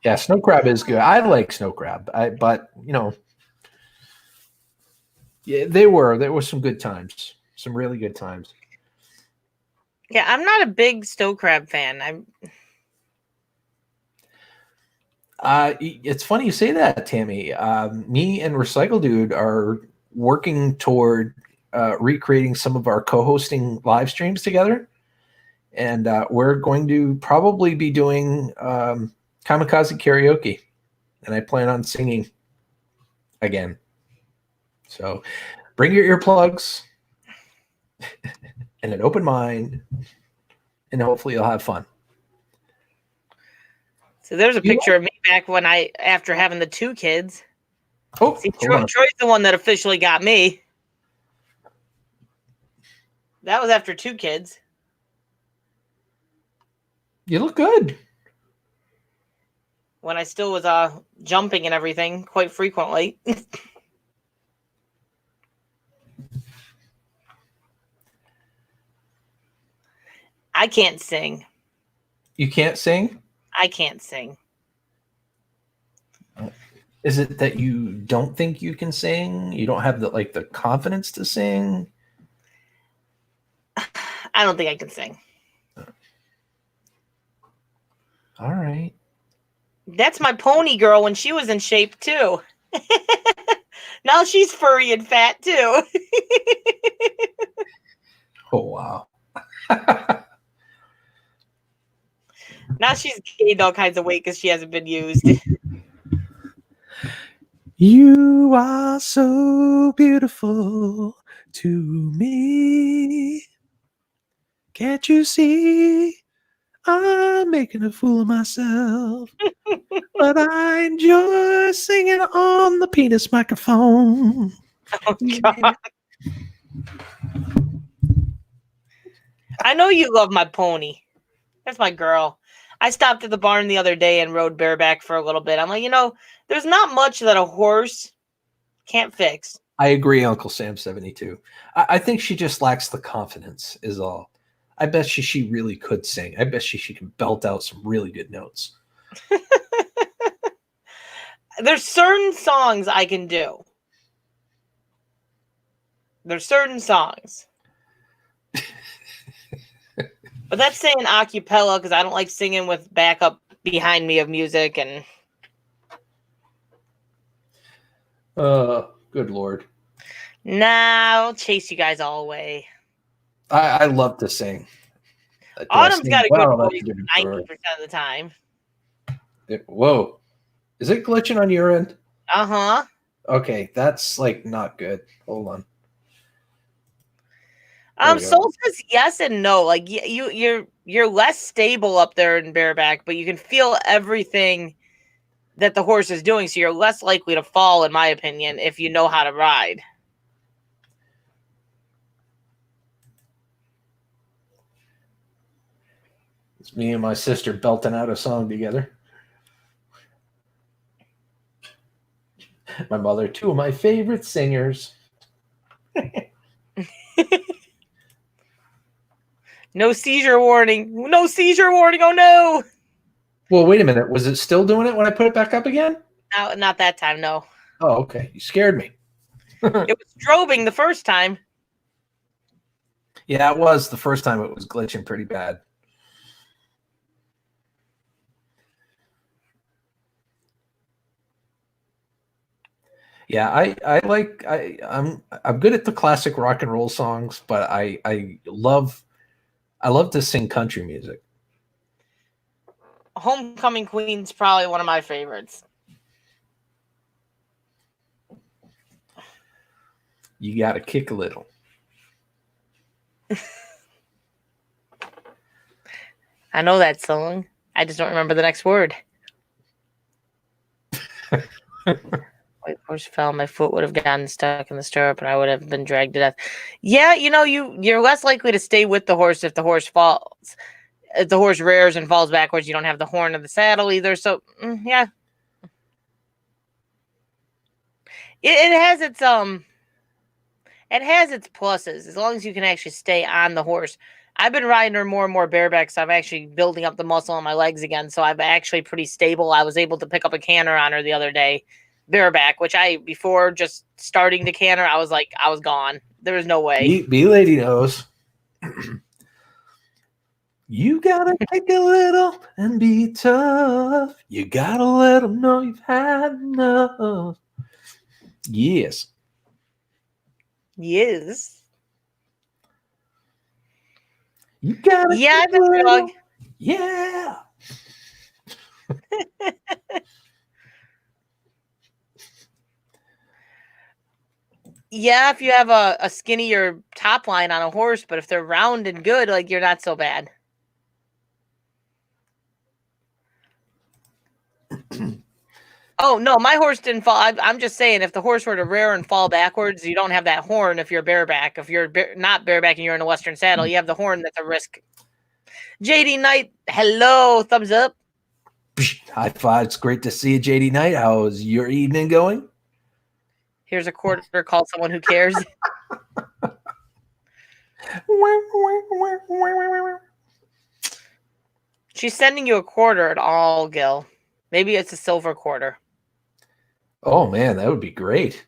B: Yeah, snow crab is good. I like snow crab. But yeah, there were some good times, some really good times.
A: Yeah, I'm not a big snow crab fan.
B: It's funny you say that, Tammy. Me and Recycle Dude are working toward recreating some of our co-hosting live streams together, and we're going to probably be doing kamikaze karaoke, and I plan on singing again. So bring your earplugs and an open mind, and hopefully you'll have fun.
A: So there's a picture of me back after having the 2 kids.
B: Oh,
A: see, Troy's the one that officially got me. That was after 2 kids.
B: You look good.
A: When I still was jumping and everything quite frequently. I can't sing.
B: You can't sing?
A: I can't sing.
B: Is it that you don't think you can sing? You don't have the confidence to sing?
A: I don't think I can sing.
B: All right.
A: That's my pony girl when she was in shape too. Now she's furry and fat too.
B: Oh, wow.
A: Now she's gained all kinds of weight because she hasn't been used.
B: You are so beautiful to me. Can't you see? I'm making a fool of myself. But I enjoy singing on the penis microphone.
A: Oh, God. I know you love my pony. That's my girl. I stopped at the barn the other day and rode bareback for a little bit. I'm like, there's not much that a horse can't fix.
B: I agree, Uncle Sam 72. I think she just lacks the confidence is all. I bet she really could sing. I bet she can belt out some really good notes.
A: There's certain songs I can do. There's certain songs. But that's saying acapella because I don't like singing with backup behind me of music and.
B: Good Lord.
A: Nah, I'll chase you guys all away.
B: I love to sing.
A: Autumn's got a good voice 90% of the time.
B: Whoa. Is it glitching on your end?
A: Uh-huh.
B: Okay, that's not good. Hold on.
A: Soul says yes and no. Like you're less stable up there in bareback, but you can feel everything that the horse is doing, so you're less likely to fall, in my opinion, if you know how to ride.
B: It's me and my sister belting out a song together. My mother, 2 of my favorite singers.
A: No seizure warning. No seizure warning. Oh, no.
B: Well, wait a minute. Was it still doing it when I put it back up again?
A: No, not that time, no.
B: Oh, okay. You scared me.
A: It was strobing the first time.
B: Yeah, it was. The first time it was glitching pretty bad. Yeah, I'm good at the classic rock and roll songs, but I love to sing country music.
A: Homecoming Queen's probably one of my favorites.
B: You got to kick a little.
A: I know that song. I just don't remember the next word. White horse fell. My foot would have gotten stuck in the stirrup, and I would have been dragged to death. Yeah, you're less likely to stay with the horse if the horse falls. If the horse rears and falls backwards, you don't have the horn of the saddle either. So, yeah, it has its pluses as long as you can actually stay on the horse. I've been riding her more and more bareback, so I'm actually building up the muscle on my legs again. So I'm actually pretty stable. I was able to pick up a canter on her the other day, bareback, which before just starting the canter, I was like, I was gone. There was no way.
B: B lady knows. You gotta take a little and be tough. You gotta let them know you've had enough. Yes.
A: Yes.
B: You gotta.
A: Yeah, I've been dog.
B: Yeah.
A: Yeah, if you have a skinnier top line on a horse, but if they're round and good, like you're not so bad. Oh, no, my horse didn't fall. I'm just saying, if the horse were to rear and fall backwards, you don't have that horn if you're bareback. If you're not bareback and you're in a Western saddle, you have the horn that's a risk. JD Knight, hello, thumbs up.
B: High five. It's great to see you, JD Knight. How's your evening going?
A: Here's a quarter called someone who cares. She's sending you a quarter at all, Gil. Maybe it's a silver quarter.
B: Oh, man, that would be great.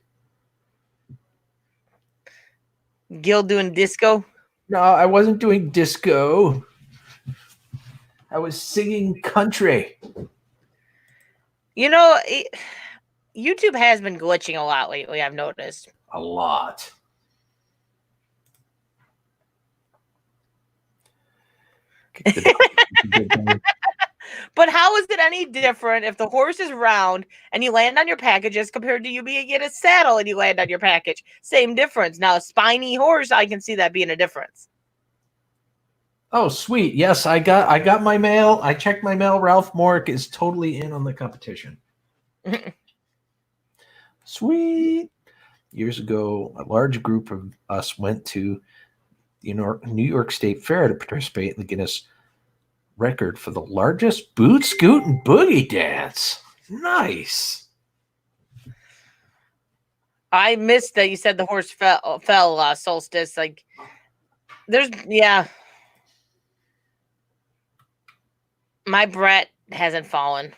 A: Gil doing disco?
B: No, I wasn't doing disco. I was singing country.
A: You know, YouTube has been glitching a lot lately, I've noticed.
B: A lot.
A: But how is it any different if the horse is round and you land on your package as compared to you being in a saddle and you land on your package? Same difference. Now, a spiny horse, I can see that being a difference.
B: Oh, sweet. Yes, I got my mail. I checked my mail. Ralph Morrick is totally in on the competition. Sweet. Years ago, a large group of us went to New York State Fair to participate in the Guinness record for the largest boot, scoot, and boogie dance. Nice.
A: I missed that you said the horse fell Solstice. Like, my Brett hasn't fallen.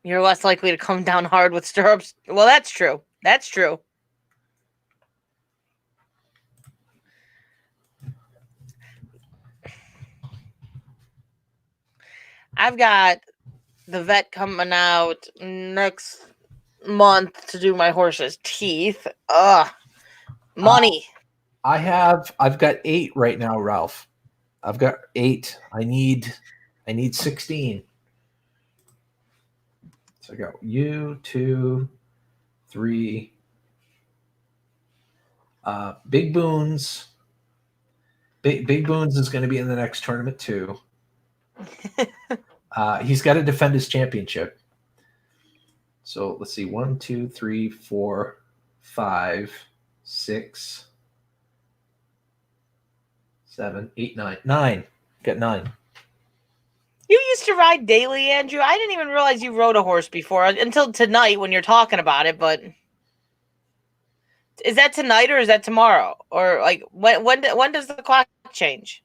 A: You're less likely to come down hard with stirrups. Well, that's true. That's true. I've got the vet coming out next month to do my horse's teeth. Money.
B: I've got 8 right now, Ralph. I've got 8. I need 16. So I got you, 2, 3. Big Boones. Big Boones is going to be in the next tournament too. He's got to defend his championship. So let's see. 1, 2, 3, 4, 5, 6, 7, 8, 9. 9. Got 9.
A: You used to ride daily, Andrew. I didn't even realize you rode a horse before until tonight when you're talking about it. But is that tonight or is that tomorrow? Or like when does the clock change?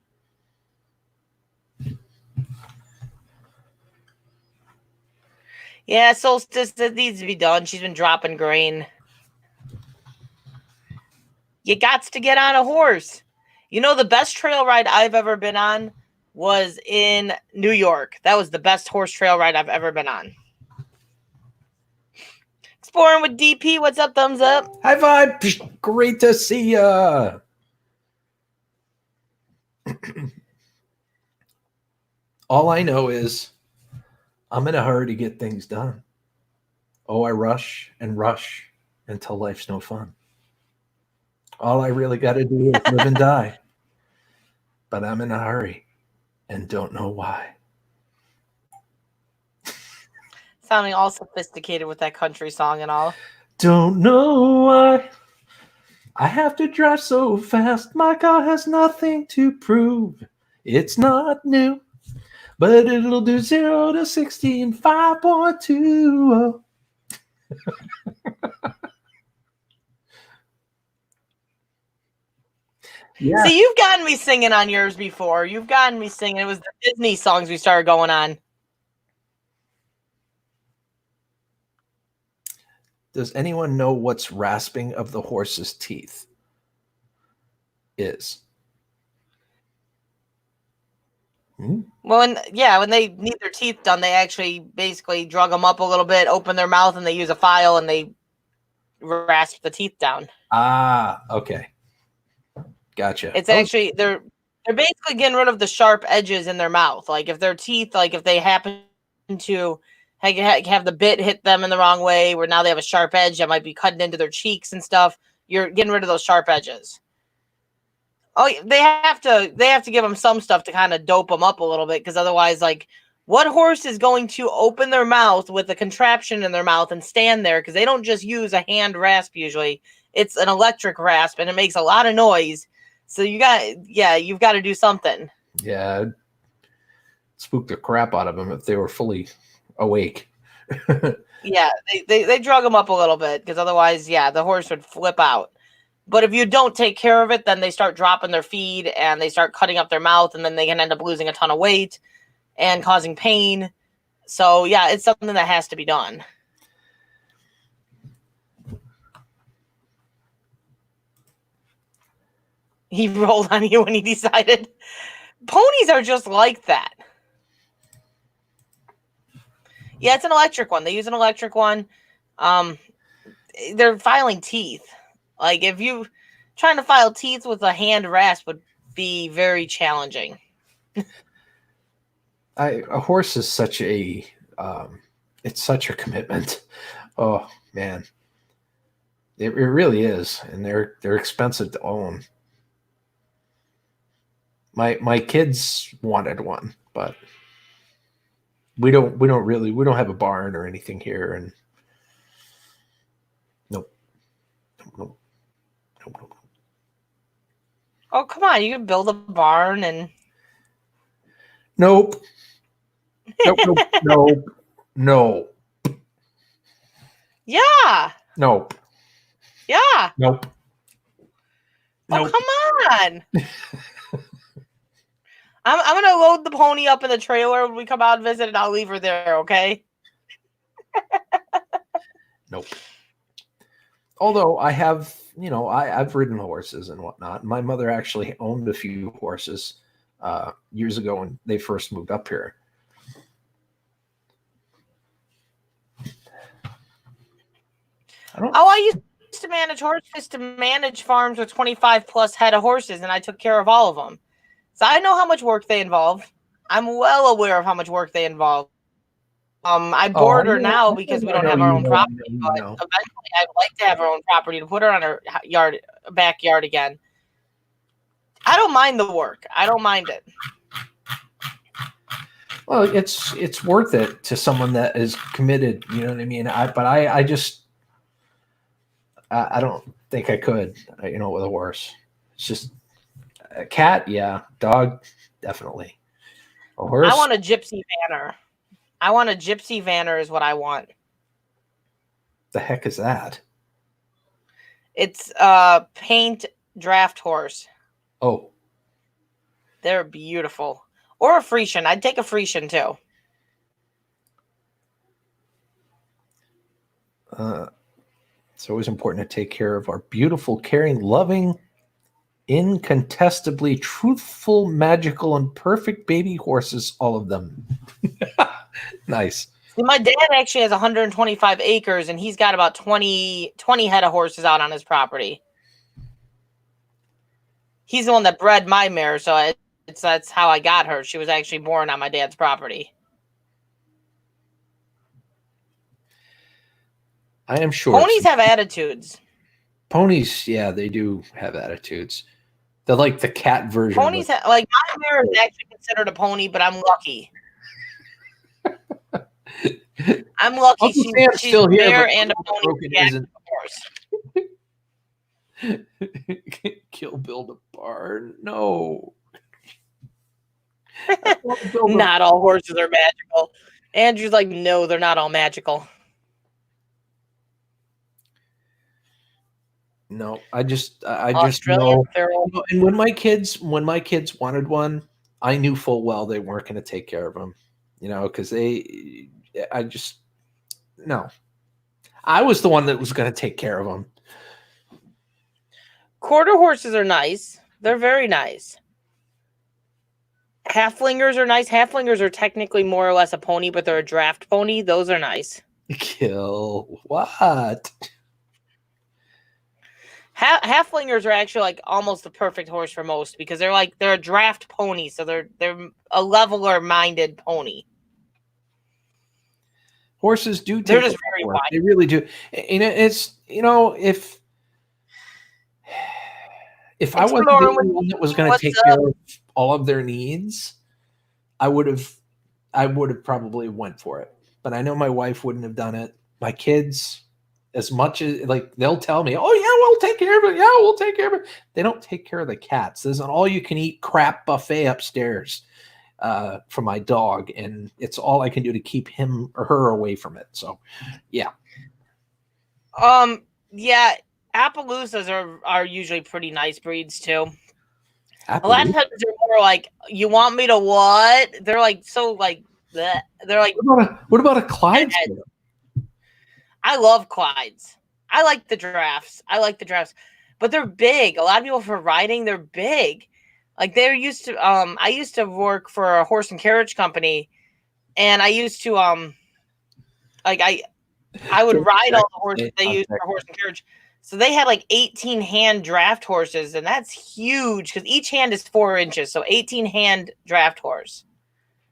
A: Yeah, Solstice, that needs to be done. She's been dropping grain. You got to get on a horse. You know, the best trail ride I've ever been on was in New York. That was the best horse trail ride I've ever been on. Exploring with DP. What's up? Thumbs up.
B: High five. Great to see ya. All I know is I'm in a hurry to get things done. Oh, I rush and rush until life's no fun. All I really got to do is live and die. But I'm in a hurry and don't know why.
A: Sounding all sophisticated with that country song and all.
B: Don't know why I have to drive so fast. My car has nothing to prove. It's not new, but it'll do 0 to 60 in 5.20. Yeah.
A: See, you've gotten me singing on yours before. You've gotten me singing. It was the Disney songs we started going on.
B: Does anyone know what's rasping of the horse's teeth is?
A: Well, when they need their teeth done, they actually basically drug them up a little bit, open their mouth, and they use a file and they rasp the teeth down.
B: Ah, okay. Gotcha.
A: It's actually they're basically getting rid of the sharp edges in their mouth. Like if their teeth, like if they happen to have the bit hit them in the wrong way, where now they have a sharp edge that might be cutting into their cheeks and stuff, you're getting rid of those sharp edges. Oh, they have to give them some stuff to kind of dope them up a little bit, because otherwise, like, what horse is going to open their mouth with a contraption in their mouth and stand there? Because they don't just use a hand rasp usually; it's an electric rasp, and it makes a lot of noise. So you've got to do something.
B: Yeah, spook the crap out of them if they were fully awake.
A: Yeah, they drug them up a little bit, because otherwise, the horse would flip out. But if you don't take care of it, then they start dropping their feed and they start cutting up their mouth, and then they can end up losing a ton of weight and causing pain. So, yeah, it's something that has to be done. He rolled on you when he decided. Ponies are just like that. Yeah, it's an electric one. They use an electric one. They're filing teeth. Like, if you trying to file teeth with a hand rasp would be very challenging.
B: A horse is such a it's such a commitment. Oh man, it really is, and they're expensive to own. My kids wanted one, but we don't have a barn or anything here, and nope.
A: Oh, come on, you can build a barn and
B: Nope. No.
A: Yeah.
B: Nope.
A: Yeah.
B: Nope.
A: Oh, come on. I'm gonna load the pony up in the trailer when we come out and visit, and I'll leave her there, okay?
B: Nope. Although I have, I've ridden horses and whatnot. My mother actually owned a few horses years ago when they first moved up here.
A: I used to manage horses, to manage farms with 25 plus head of horses, and I took care of all of them. So I know how much work they involve. I'm well aware of how much work they involve. I board her now because we don't have our own property, but eventually I'd like to have our own property to put her on her backyard again. I don't mind the work. I don't mind it.
B: Well, it's worth it to someone that is committed. You know what I mean? I don't think I could, with a horse. It's just a cat. Yeah. Dog. Definitely. A horse.
A: I want a gypsy vanner. I want a gypsy vanner is what I want.
B: The heck is that?
A: It's a paint draft horse.
B: Oh.
A: They're beautiful. Or a Frisian. I'd take a Frisian too.
B: It's always important to take care of our beautiful, caring, loving, incontestably truthful, magical, and perfect baby horses, all of them. Nice.
A: See, my dad actually has 125 acres, and he's got about 20 head of horses out on his property. He's the one that bred my mare, so that's how I got her. She was actually born on my dad's property.
B: I am sure.
A: Ponies have attitudes.
B: Ponies, yeah, they do have attitudes. They're like the cat version.
A: Ponies, like my mare is actually considered a pony, but I'm lucky. I'm lucky she's still here, mare and a pony and a horse.
B: Kill build a barn? No.
A: Not all horses are magical. Andrew's like, no, they're not all magical.
B: No, I just
A: Australian
B: know.
A: Feral.
B: And when my kids wanted one, I knew full well they weren't going to take care of them. Because no. I was the one that was going to take care of them.
A: Quarter horses are nice. They're very nice. Halflingers are nice. Halflingers are technically more or less a pony, but they're a draft pony. Those are nice.
B: Kill what?
A: Halflingers are actually like almost the perfect horse for most because they're a draft pony, so they're a leveler minded pony.
B: Horses do
A: they're just very wide.
B: They really do. It's if I wasn't the one that was going to take care of all of their needs, I would have probably went for it. But I know my wife wouldn't have done it. My kids, as much as they'll tell me, "Oh yeah, we'll take care of it. Yeah, we'll take care of it." They don't take care of the cats. There's an all-you-can-eat crap buffet upstairs for my dog, and it's all I can do to keep him or her away from it. So, yeah.
A: Yeah. Appaloosas are usually pretty nice breeds too.
B: Appaloosa?
A: A lot of times they're more like, you want me to what? They're like so like that. They're like,
B: what about a Clydesdale?
A: I love Clydes. I like the drafts. But they're big. A lot of people for riding, they're big. Like they're used to I used to work for a horse and carriage company, and I used to I would ride all the horses they used for horse and carriage. So they had like 18 hand draft horses, and that's huge because each hand is 4 inches. So 18 hand draft horse.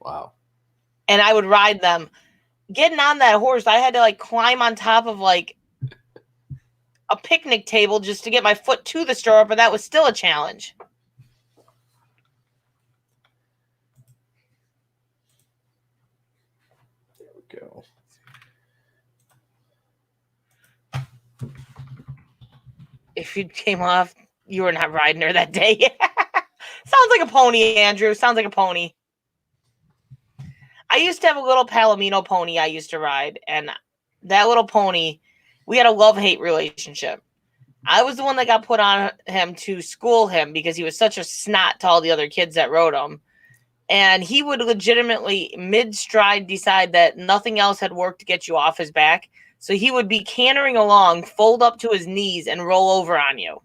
B: Wow.
A: And I would ride them. Getting on that horse, I had to like climb on top of like a picnic table just to get my foot to the stirrup, but that was still a challenge.
B: There we go.
A: If you came off, you were not riding her that day. Sounds like a pony, Andrew. Sounds like a pony. I used to have a little Palomino pony I used to ride, and that little pony, we had a love-hate relationship. I was the one that got put on him to school him because he was such a snot to all the other kids that rode him. And he would legitimately, mid-stride, decide that nothing else had worked to get you off his back. So he would be cantering along, fold up to his knees, and roll over on you.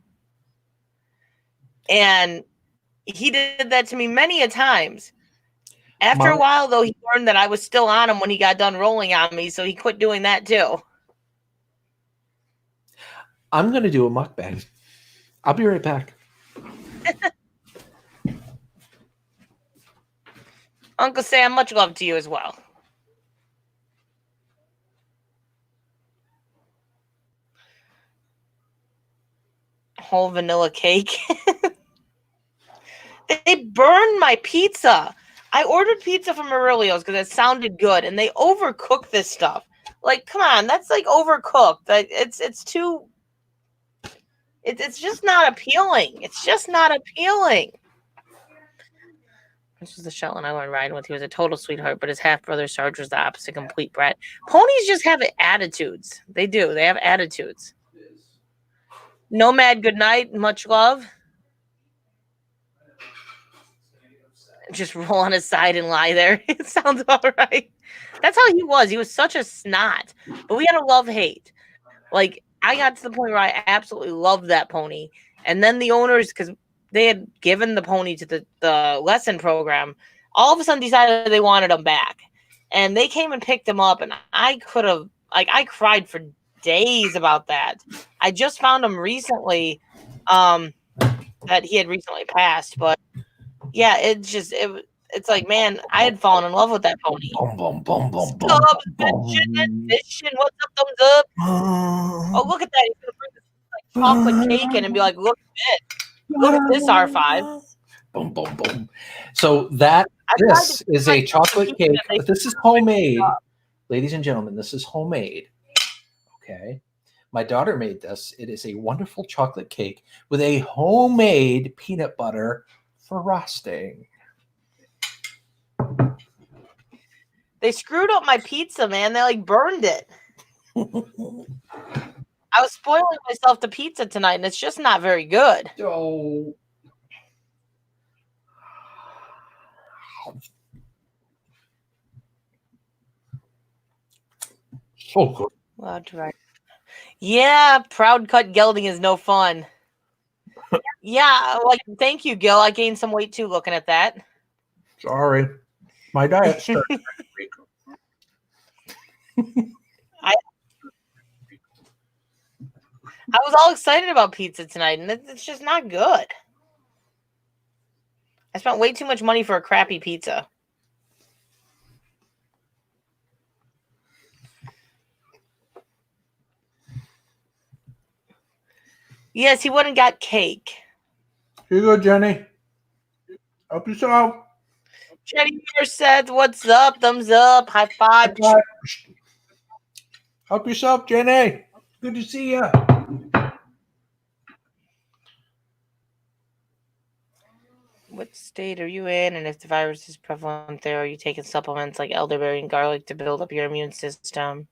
A: And he did that to me many a times. After a while, though, he learned that I was still on him when he got done rolling on me, so he quit doing that too.
B: I'm going to do a mukbang. I'll be right back.
A: Uncle Sam, much love to you as well. Whole vanilla cake. They burned my pizza. I ordered pizza from Aurelio's because it sounded good, and they overcooked this stuff. Like, come on, that's like overcooked. It's too. It's just not appealing. It's just not appealing. This was the Shetland I went riding with. He was a total sweetheart, but his half-brother Sarge was the opposite, complete brat. Ponies just have attitudes. They do. They have attitudes. Nomad, good night. Much love. Just roll on his side and lie there. It sounds all right. That's how he was. He was such a snot. But we had a love-hate. Like, I got to the point where I absolutely loved that pony. And then the owners, because they had given the pony to the lesson program, all of a sudden decided they wanted him back. And they came and picked him up, and I could have, I cried for days about that. I just found him recently, that he had recently passed, but yeah, it's like, man, I had fallen in love with that pony.
B: Boom, boom, boom, boom, boom,
A: Subs,
B: boom.
A: what's up, thumbs up? Oh, look at that. He's gonna bring this chocolate cake in and be like, look at this R5.
B: Boom, boom, boom. So this is a chocolate cake. But this is homemade. Ladies and gentlemen, this is homemade. Okay. My daughter made this. It is a wonderful chocolate cake with a homemade peanut butter frosting.
A: They screwed up my pizza, man. They burned it. I was spoiling myself to pizza tonight, and it's just not very good.
B: Oh. So good.
A: Loud right. Yeah, proud cut gelding is no fun. Yeah, like thank you, Gil. I gained some weight too looking at that.
B: Sorry. My diet started next week.
A: I was all excited about pizza tonight, and it's just not good. I spent way too much money for a crappy pizza. Yes, he went and got cake.
B: Here you go, Jenny. Help yourself.
A: Jenny here said, "What's up? Thumbs up. High five."
B: High five. Help yourself, Jenny. Good to see you.
A: What state are you in? And if the virus is prevalent there, are you taking supplements like elderberry and garlic to build up your immune system?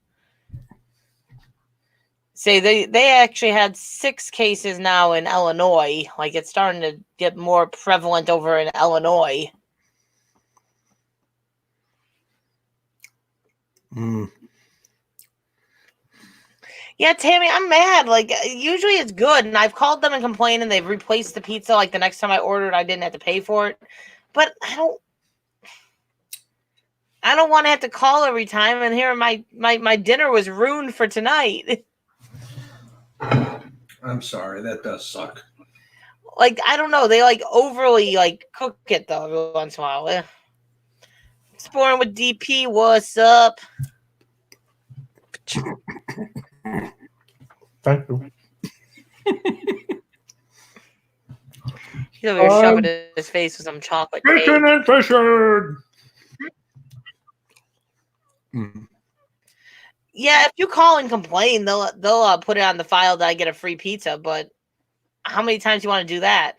A: Say they actually had 6 cases now in Illinois. Like it's starting to get more prevalent over in Illinois. Yeah, Tammy, I'm mad. Like usually it's good, and I've called them and complained, and they've replaced the pizza. Like the next time I ordered, I didn't have to pay for it. But I don't want to have to call every time. And here my dinner was ruined for tonight.
B: I'm sorry, that does suck.
A: Like I don't know, they like overly like cook it though every once in a while. Exploring with DP, what's up?
B: Thank you.
A: He's over here shoving his face with some chocolate cake.
B: Fishing and fishing.
A: Yeah, if you call and complain, they'll put it on the file that I get a free pizza. But how many times do you want to do that?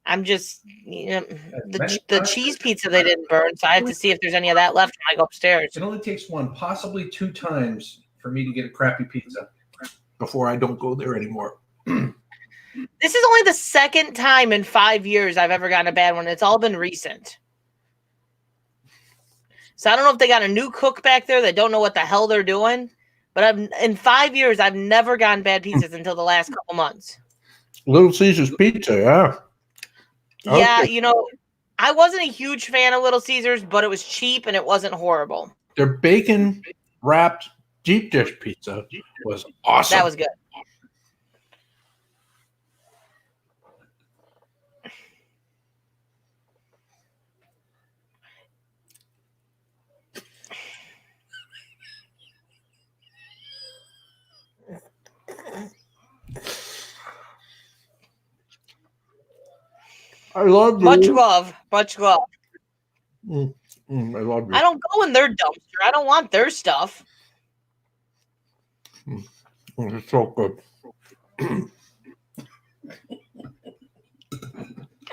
A: I'm just, the cheese pizza they didn't burn, so I have to see if there's any of that left when I go upstairs.
B: It only takes 1, possibly 2 times for me to get a crappy pizza before I don't go there anymore.
A: This is only the 2nd time in 5 years I've ever gotten a bad one. It's all been recent. So I don't know if they got a new cook back there that don't know what the hell they're doing. But in 5 years, I've never gotten bad pizzas until the last couple months.
B: Little Caesar's Pizza, yeah.
A: Yeah,
B: Okay.
A: I wasn't a huge fan of Little Caesars, but it was cheap and it wasn't horrible.
B: Their bacon-wrapped deep dish pizza was awesome.
A: That was good.
B: I love you.
A: Much love. Much love.
B: I love you.
A: I don't go in their dumpster. I don't want their stuff.
B: It's so good.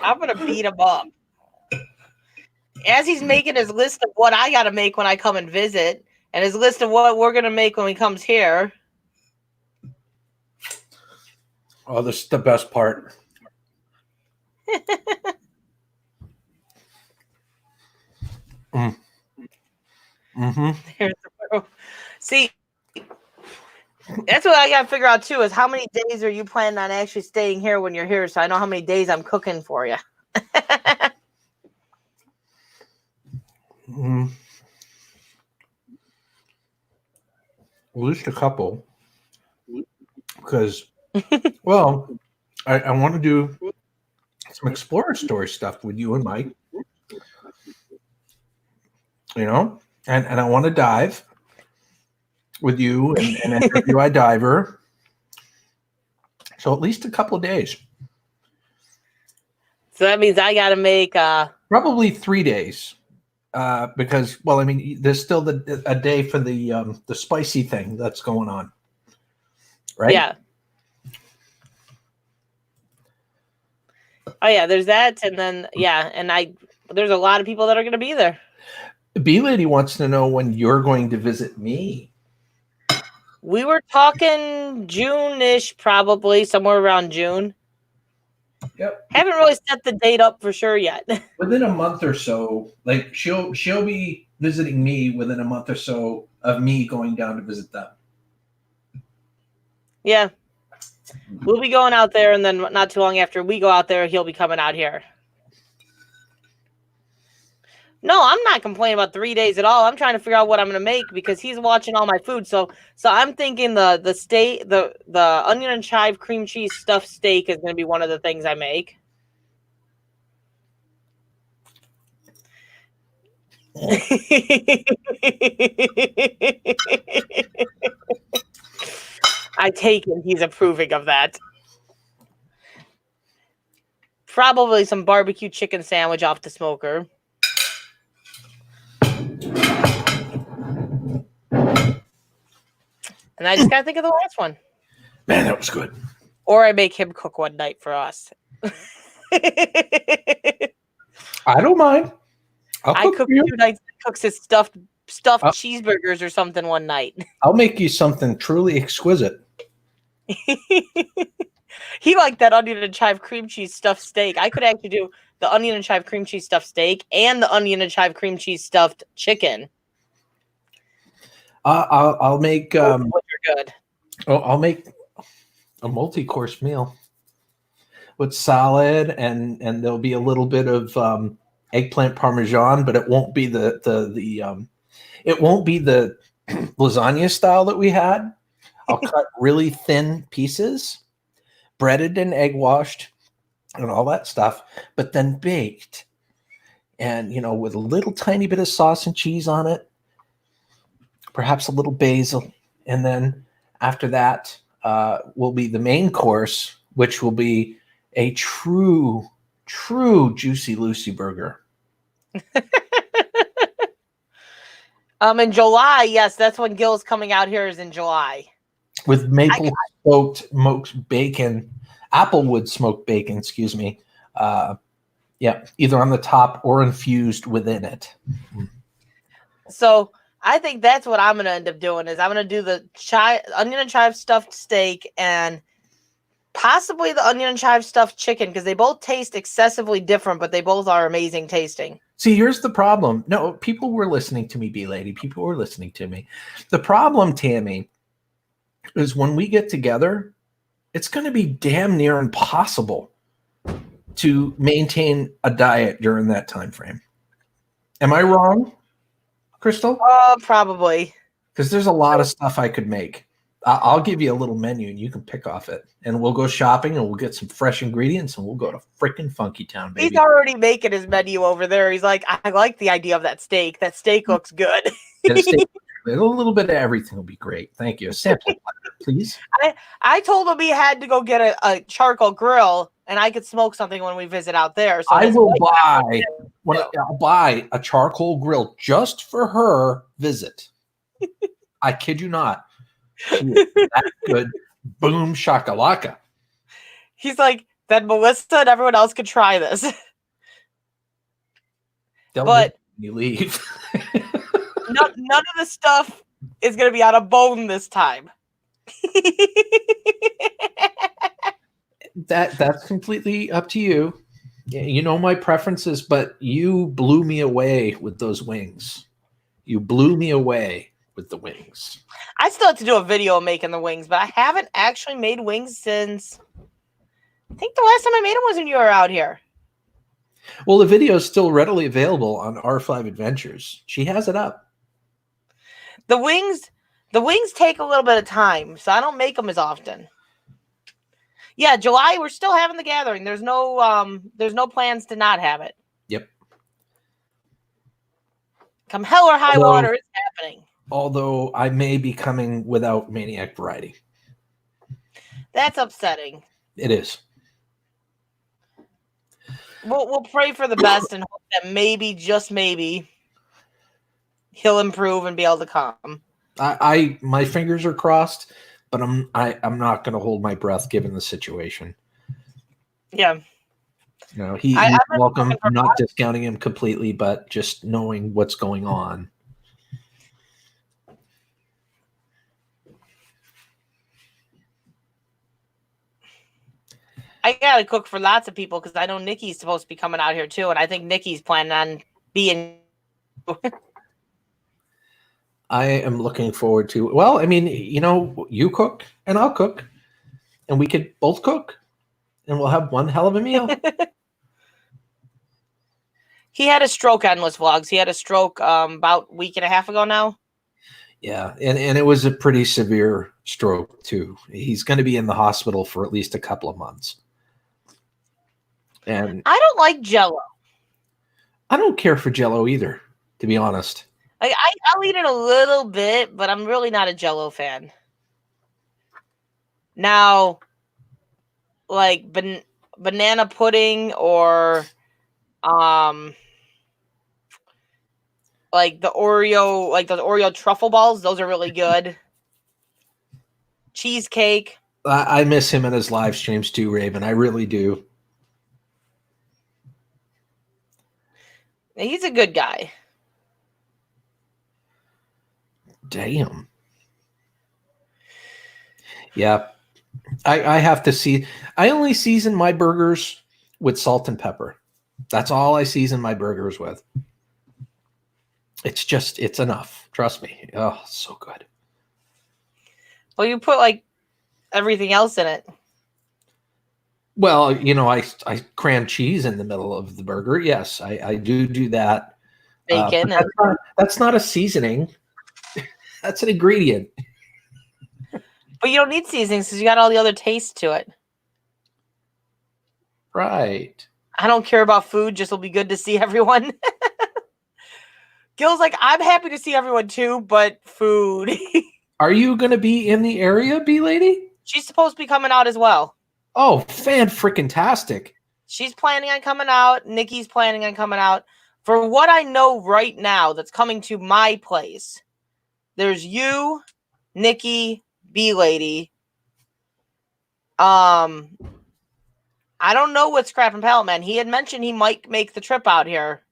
A: I'm going to beat him up. As he's making his list of what I got to make when I come and visit, and his list of what we're going to make when he comes here.
B: Oh, this is the best part.
A: See, that's what I got to figure out too, is how many days are you planning on actually staying here when you're here, so I know how many days I'm cooking for you.
B: At least a couple. Because, well, I want to do some Explorer Story stuff with you and Mike. And I want to dive with you and interview iDiver. So at least a couple of days.
A: So that means I got to make
B: probably 3 days. Because, well, I mean, there's still a day for the spicy thing that's going on, right?
A: Yeah. Oh yeah, there's that, and then and there's a lot of people that are going to be there.
B: B Lady wants to know when you're going to visit me.
A: We were talking June-ish, probably somewhere around June.
B: Yep.
A: Haven't really set the date up for sure yet.
B: Within a month or so, like she'll be visiting me within a month or so of me going down to visit them.
A: Yeah. We'll be going out there, and then not too long after we go out there, he'll be coming out here. No, I'm not complaining about 3 days at all. I'm trying to figure out what I'm going to make because he's watching all my food. So I'm thinking the onion and chive cream cheese stuffed steak is going to be one of the things I make. I take it he's approving of that. Probably some barbecue chicken sandwich off the smoker. And I just got to think of the last one.
B: Man, that was good.
A: Or I make him cook one night for us.
B: I don't mind.
A: I cook 2 nights. He cooks his stuffed cheeseburgers or something one night.
B: I'll make you something truly exquisite.
A: He liked that onion and chive cream cheese stuffed steak. I could actually do the onion and chive cream cheese stuffed steak and the onion and chive cream cheese stuffed chicken.
B: I'll make.
A: You're good.
B: I'll make a multi-course meal with salad, and there'll be a little bit of eggplant parmesan, but it won't be the lasagna style that we had. I'll cut really thin pieces, breaded and egg washed, and all that stuff, but then baked, and with a little tiny bit of sauce and cheese on it. Perhaps a little basil, and then after that will be the main course, which will be a true Juicy Lucy burger.
A: In July, yes, that's when Gil's coming out here. Is in July
B: with maple smoked bacon, applewood smoked bacon. Excuse me. Yeah, either on the top or infused within it.
A: So I think that's what I'm going to end up doing is I'm going to do the onion and chive stuffed steak and possibly the onion and chive stuffed chicken because they both taste excessively different, but they both are amazing tasting.
B: See, here's the problem. No, people were listening to me, B-Lady. People were listening to me. The problem, Tammy, is when we get together, it's going to be damn near impossible to maintain a diet during that time frame. Am I wrong? Crystal?
A: Probably.
B: Because there's a lot of stuff I could make. I'll give you a little menu and you can pick off it. And we'll go shopping and we'll get some fresh ingredients and we'll go to freaking Funky Town, baby.
A: He's already making his menu over there. He's like, I like the idea of that steak. That steak looks good.
B: A little bit of everything will be great. Thank you. A sample, please.
A: I told him he had to go get a charcoal grill and I could smoke something when we visit out there. So
B: I'll buy a charcoal grill just for her visit. I kid you not. She is that good. Boom shakalaka.
A: He's like, then Melissa and everyone else could try this. But
B: you leave.
A: none of the stuff is going to be on a bone this time.
B: That's completely up to you. You know my preferences, but you blew me away with those wings. You blew me away with the wings.
A: I still have to do a video of making the wings, but I haven't actually made wings since I think the last time I made them was when you were out here.
B: Well, the video is still readily available on R5 Adventures. She has it up.
A: The wings take a little bit of time, so I don't make them as often. Yeah, July, we're still having the gathering. There's no plans to not have it.
B: Yep.
A: Come hell or high water, it's happening.
B: Although I may be coming without Maniac Variety.
A: That's upsetting.
B: It is.
A: We'll pray for the best and hope that maybe, just maybe, he'll improve and be able to come.
B: My fingers are crossed, but I'm not going to hold my breath given the situation.
A: Yeah.
B: You know, he's welcome. I'm not discounting him completely, but just knowing what's going on.
A: I gotta cook for lots of people because I know Nikki's supposed to be coming out here too, and I think Nikki's planning on being.
B: I am looking forward to. Well, I mean, you know, you cook and I'll cook, and we could both cook, and we'll have one hell of a meal.
A: He had a stroke. Endless Vlogs. He had a stroke about a week and a half ago now.
B: Yeah, and it was a pretty severe stroke too. He's going to be in the hospital for at least a couple of months. And
A: I don't like Jell-O.
B: I don't care for Jell-O either, to be honest.
A: I'll eat it a little bit, but I'm really not a Jell-O fan. Now, like banana pudding or like the Oreo, like those Oreo truffle balls, those are really good. Cheesecake.
B: I miss him in his live streams too, Raven. I really do.
A: He's a good guy.
B: Damn. Yeah. I have to see. I only season my burgers with salt and pepper. That's all I season my burgers with. It's enough. Trust me. Oh, so good.
A: Well, you put like everything else in it.
B: Well, you know, I cram cheese in the middle of the burger. Yes, I do that.
A: Bacon.
B: That's not a seasoning. That's an ingredient.
A: But you don't need seasonings because you got all the other taste to it.
B: Right.
A: I don't care about food. Just will be good to see everyone. Gil's like, I'm happy to see everyone too, but food.
B: Are you going to be in the area, B-Lady?
A: She's supposed to be coming out as well.
B: Oh, fan-freaking-tastic.
A: She's planning on coming out. Nikki's planning on coming out. For what I know right now that's coming to my place, there's you, Nikki, B-Lady. I don't know what Scrap and Pallet Man. He had mentioned he might make the trip out here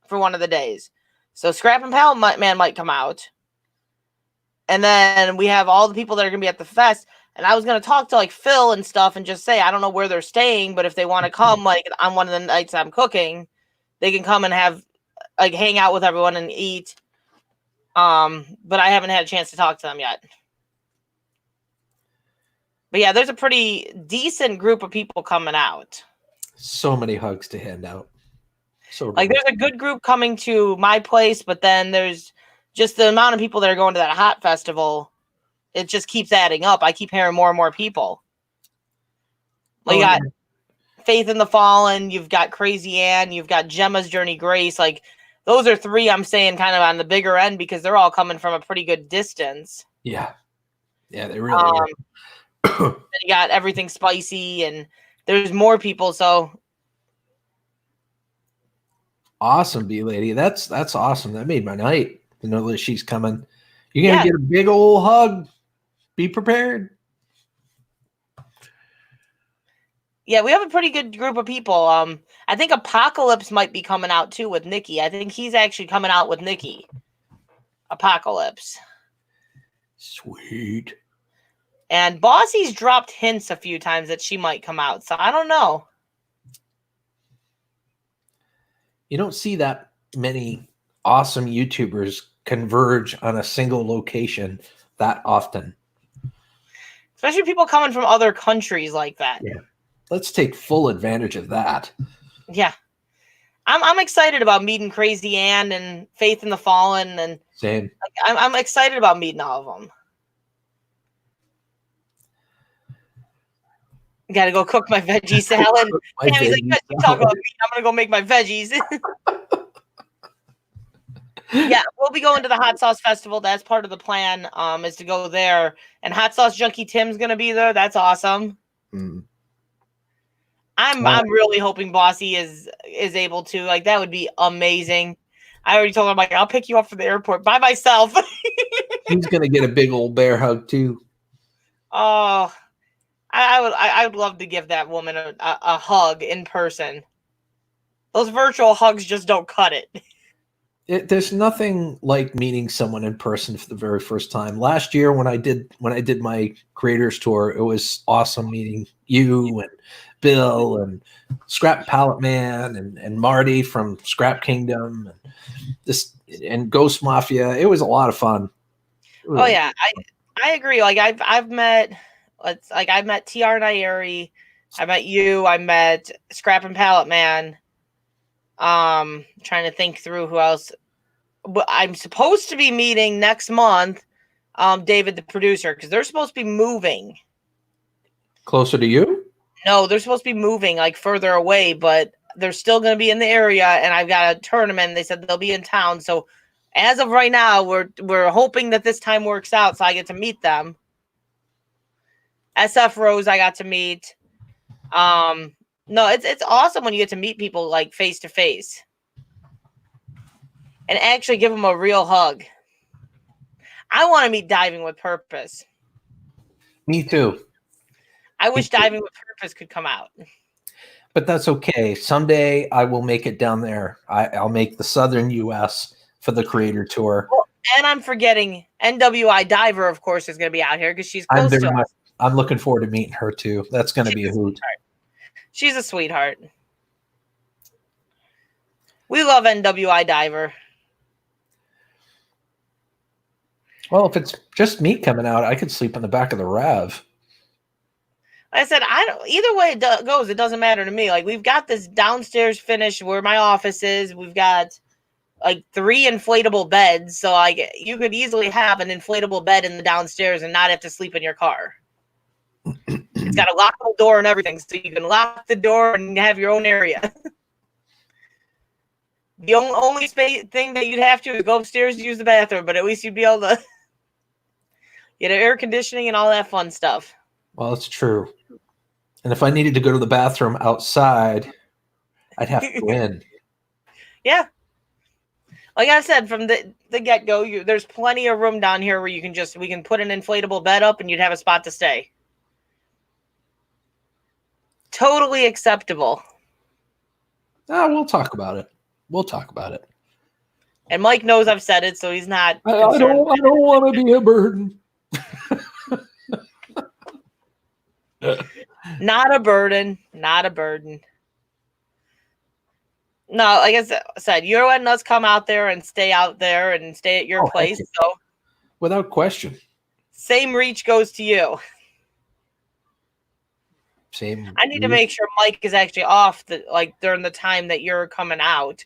A: for one of the days. So Scrap and Pallet Man might come out. And then we have all the people that are going to be at the fest. And I was going to talk to like Phil and stuff and just say, I don't know where they're staying, but if they want to come like on one of the nights I'm cooking, they can come and have like hang out with everyone and eat. But I haven't had a chance to talk to them yet. But yeah, there's a pretty decent group of people coming out.
B: So many hugs to hand out. So
A: like there's a good group coming to my place, but then there's just the amount of people that are going to that hot festival. It just keeps adding up. I keep hearing more and more people. Like you got Faith in the Fallen, you've got Crazy Ann, you've got Gemma's Journey Grace. Like those are three I'm saying kind of on the bigger end because they're all coming from a pretty good distance.
B: Yeah. Yeah, they really are.
A: You got Everything Spicy and there's more people, so
B: awesome, B-Lady. That's awesome. That made my night to know that she's coming. You're gonna get a big old hug. Be prepared.
A: Yeah, we have a pretty good group of people. I think Apocalypse might be coming out too with Nikki. I think he's actually coming out with Nikki. Apocalypse.
B: Sweet.
A: And Bossy's dropped hints a few times that she might come out. So I don't know.
B: You don't see that many awesome YouTubers converge on a single location that often.
A: Especially people coming from other countries like that.
B: Yeah. Let's take full advantage of that.
A: Yeah. I'm excited about meeting Crazy Ann and Faith in the Fallen. And
B: same.
A: I'm excited about meeting all of them. Got to go cook my veggie salad. Tammy's like, you talk about meat. I'm going to go make my veggies. Yeah, we'll be going to the Hot Sauce Festival. That's part of the plan, is to go there. And Hot Sauce Junkie Tim's going to be there. That's awesome. I'm really hoping Bossy is able to. Like, that would be amazing. I already told him, like, I'll pick you up from the airport by myself.
B: He's going to get a big old bear hug, too.
A: Oh, I would love to give that woman a hug in person. Those virtual hugs just don't cut it.
B: There's nothing like meeting someone in person for the very first time. Last year when I did my creators tour, it was awesome meeting you and Bill and Scrap Pallet Man and Marty from Scrap Kingdom and Ghost Mafia. It was a lot of fun.
A: Oh yeah, I agree. Like I've met TR Nairi, I met you, I met Scrap and Pallet Man. Trying to think through who else. But I'm supposed to be meeting next month, David the producer, because they're supposed to be moving
B: closer to you.
A: No, they're supposed to be moving like further away, but they're still going to be in the area. And I've got a tournament. They said they'll be in town. So as of right now, we're hoping that this time works out, so I get to meet them. SF Rose, I got to meet. No, it's awesome when you get to meet people like face to face and actually give them a real hug. I want to meet Diving with Purpose.
B: Me too.
A: I wish Diving with Purpose could come out.
B: But that's okay. Someday I will make it down there. I'll make the southern U.S. for the creator tour.
A: Well, and I'm forgetting NWI Diver, of course, is going to be out here because she's close to us.
B: I'm looking forward to meeting her too. That's going to be a hoot.
A: She's a sweetheart. We love NWI Diver.
B: Well, if it's just me coming out, I could sleep in the back of the RAV.
A: I said, either way it goes, it doesn't matter to me. Like, we've got this downstairs finish where my office is. We've got like 3 inflatable beds. So like you could easily have an inflatable bed in the downstairs and not have to sleep in your car. It's got a lockable door and everything, so you can lock the door and have your own area. The only thing that you'd have to is go upstairs to use the bathroom, but at least you'd be able to get air conditioning and all that fun stuff.
B: Well, it's true. And if I needed to go to the bathroom outside, I'd have to go in.
A: Yeah. Like I said, from the get-go, there's plenty of room down here where we can put an inflatable bed up and you'd have a spot to stay. Totally acceptable.
B: We'll talk about it. We'll talk about it.
A: And Mike knows I've said it, so he's not.
B: I don't want to be a burden.
A: Not a burden. Not a burden. No, like I said, you're letting us come out there and stay out there and stay at your place. So,
B: without question.
A: Same reach goes to you.
B: Same.
A: I need to make sure Mike is actually off during the time that you're coming out.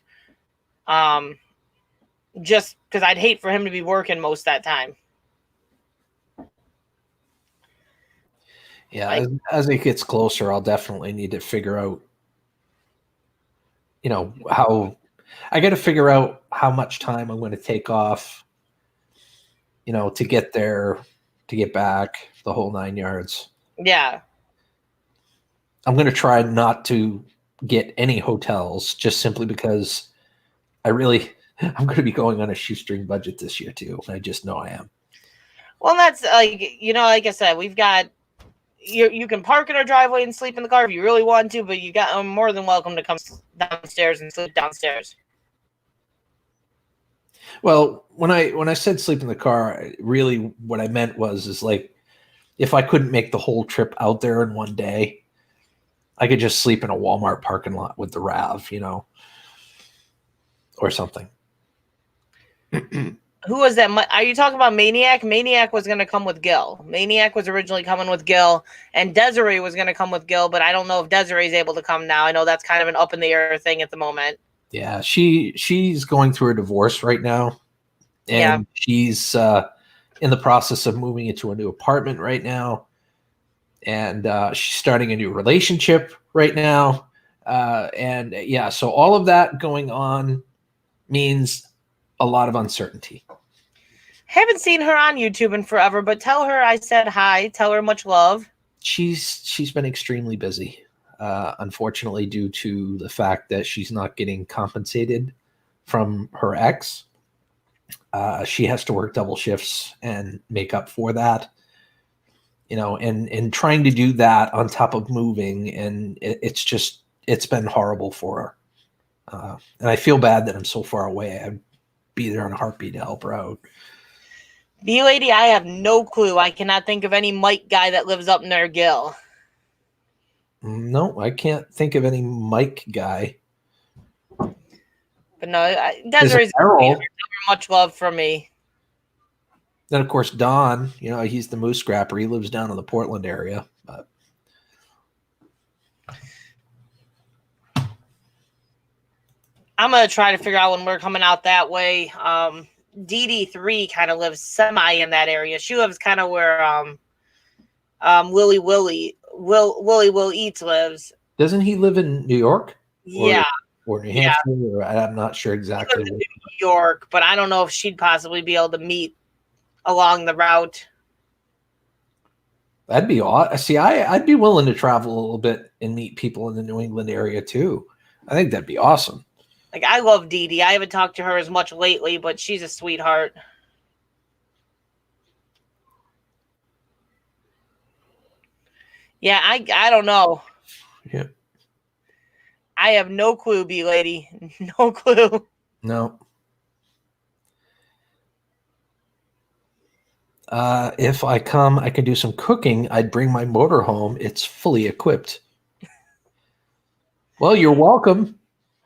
A: Just because I'd hate for him to be working most of that time.
B: Yeah, as it gets closer, I'll definitely need to figure out, how I got to figure out how much time I'm going to take off, to get there, to get back, the whole 9 yards.
A: Yeah.
B: I'm going to try not to get any hotels just simply because I'm going to be going on a shoestring budget this year too. I just know I am.
A: Well, that's like I said, we've got, you can park in our driveway and sleep in the car if you really want to, but I'm more than welcome to come downstairs and sleep downstairs.
B: Well, when I said sleep in the car, really what I meant was like, if I couldn't make the whole trip out there in one day, I could just sleep in a Walmart parking lot with the RAV, or something.
A: Who was that? Are you talking about Maniac? Maniac was going to come with Gil. Maniac was originally coming with Gil, and Desiree was going to come with Gil, but I don't know if Desiree's able to come now. I know that's kind of an up in the air thing at the moment.
B: Yeah, she's going through a divorce right now, and she's in the process of moving into a new apartment right now, and she's starting a new relationship right now, so all of that going on means a lot of uncertainty.
A: Haven't seen her on YouTube in forever, but tell her I said hi. Tell her much love.
B: She's been extremely busy, unfortunately, due to the fact that she's not getting compensated from her ex. She has to work double shifts and make up for that, and trying to do that on top of moving, and it's been horrible for her. And I feel bad that I'm so far away. I'd be there in a heartbeat to help her out.
A: B-Lady, I have no clue. I cannot think of any Mike guy that lives up near Gill.
B: No, I can't think of any Mike guy.
A: But no, Desiree's much love from me.
B: Then, of course, Don, he's the moose scrapper. He lives down in the Portland area. But
A: I'm going to try to figure out when we're coming out that way. DD3 kind of lives semi in that area. She lives kind of where Willie Will Eats lives.
B: Doesn't he live in New York?
A: Yeah.
B: Or New Hampshire? Or I'm not sure exactly.
A: New York, but I don't know if she'd possibly be able to meet along the route.
B: That'd be awesome. See, I'd be willing to travel a little bit and meet people in the New England area too. I think that'd be awesome.
A: Like, I love Dee Dee. I haven't talked to her as much lately, but she's a sweetheart. Yeah, I don't know.
B: Yeah.
A: I have no clue, B-Lady. No clue.
B: No. If I come, I can do some cooking. I'd bring my motor home. It's fully equipped. Well, you're welcome.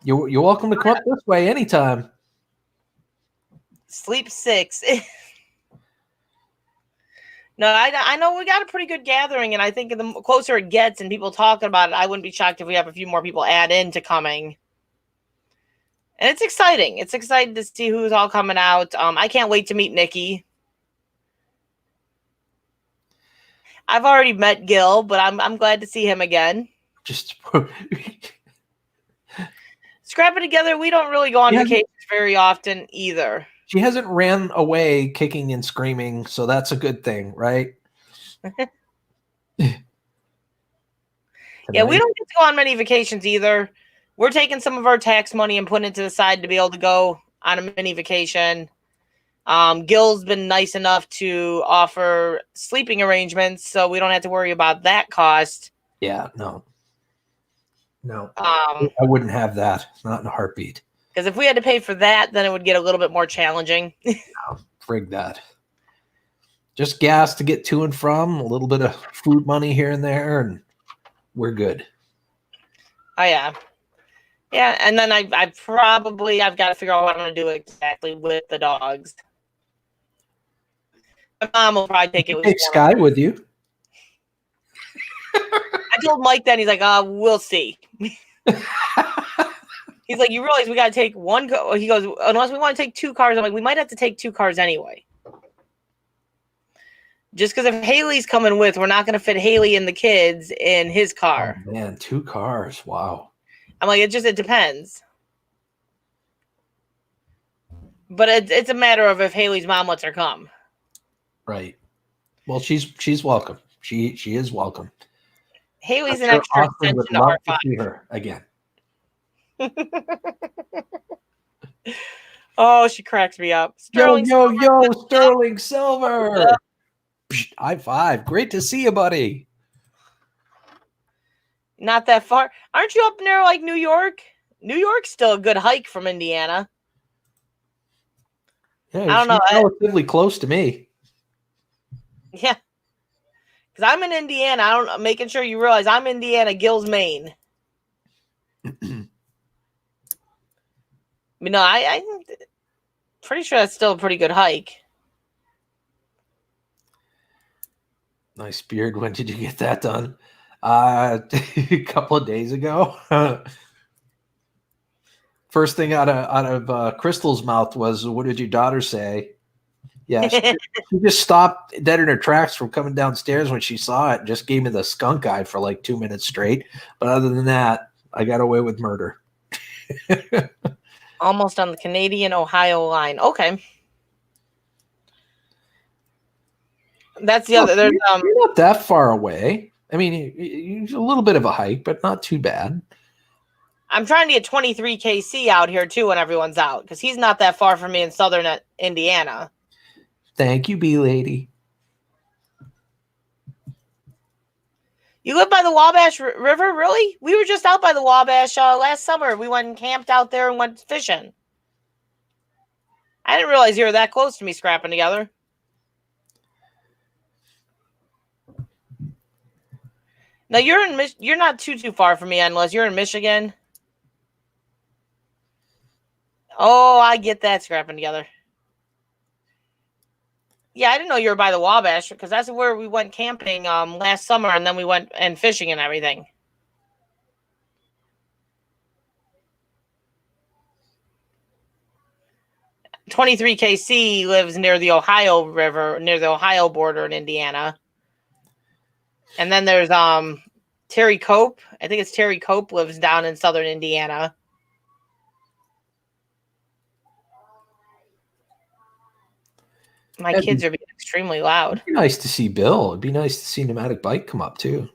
B: You're welcome to come up this way anytime.
A: Sleep 6. No, I know we got a pretty good gathering, and I think the closer it gets and people talking about it, I wouldn't be shocked if we have a few more people add into coming. And it's exciting. It's exciting to see who's all coming out. I can't wait to meet Nikki. I've already met Gil, but I'm glad to see him again.
B: Just
A: scrapping together. We don't really go on vacations very often either.
B: She hasn't ran away kicking and screaming, so that's a good thing, right?
A: Yeah, we don't get to go on many vacations either. We're taking some of our tax money and putting it to the side to be able to go on a mini vacation. Gil's been nice enough to offer sleeping arrangements, so we don't have to worry about that cost.
B: Yeah, no. I wouldn't have that. Not in a heartbeat.
A: Because if we had to pay for that, then it would get a little bit more challenging.
B: No, frig that. Just gas to get to and from, a little bit of food money here and there, and we're good.
A: Oh, yeah. Yeah, and then I've got to figure out what I'm going to do exactly with the dogs. My mom will probably take it with
B: Sky with you.
A: I told Mike that, and he's like, we'll see. He's like, you realize we got to take one car? He goes, unless we want to take 2 cars. I'm like, we might have to take 2 cars anyway. Just because if Haley's coming with, we're not going to fit Haley and the kids in his car.
B: Oh, man, 2 cars. Wow.
A: I'm like, it depends. But it's a matter of if Haley's mom lets her come.
B: Right. Well, she's welcome. She is welcome.
A: Haley's an extra extension to our
B: to see her again.
A: Oh, she cracks me up.
B: Sterling Sterling Silver. High five. Great to see you, buddy.
A: Not that far. Aren't you up near like New York? New York's still a good hike from Indiana.
B: Yeah, I don't know. Relatively close to me.
A: Yeah. Because I'm in Indiana. I'm making sure you realize I'm Indiana, Gills, Maine. No, I'm pretty sure that's still a pretty good hike.
B: Nice beard. When did you get that done? A couple of days ago. First thing out of Crystal's mouth was, "What did your daughter say?" Yeah, she just stopped dead in her tracks from coming downstairs when she saw it. And just gave me the skunk eye for like 2 minutes straight. But other than that, I got away with murder.
A: Almost on the Canadian-Ohio line. Okay. That's the other. There's
B: You're not that far away. I mean, it's a little bit of a hike, but not too bad.
A: I'm trying to get 23 KC out here too when everyone's out, because he's not that far from me in southern Indiana.
B: Thank you, B-Lady.
A: You live by the Wabash River, really? We were just out by the Wabash last summer. We went and camped out there and went fishing. I didn't realize you were that close to me scrapping together. Now you're not too far from me unless you're in Michigan. Oh, I get that scrapping together. Yeah, I didn't know you were by the Wabash because that's where we went camping last summer, and then we went and fishing and everything. $23KC lives near the Ohio River, near the Ohio border in Indiana. And then there's Terry Cope. I think it's Terry Cope lives down in southern Indiana. My kids are being extremely loud.
B: It'd be nice to see Bill. It'd be nice to see Pneumatic Bike come up too.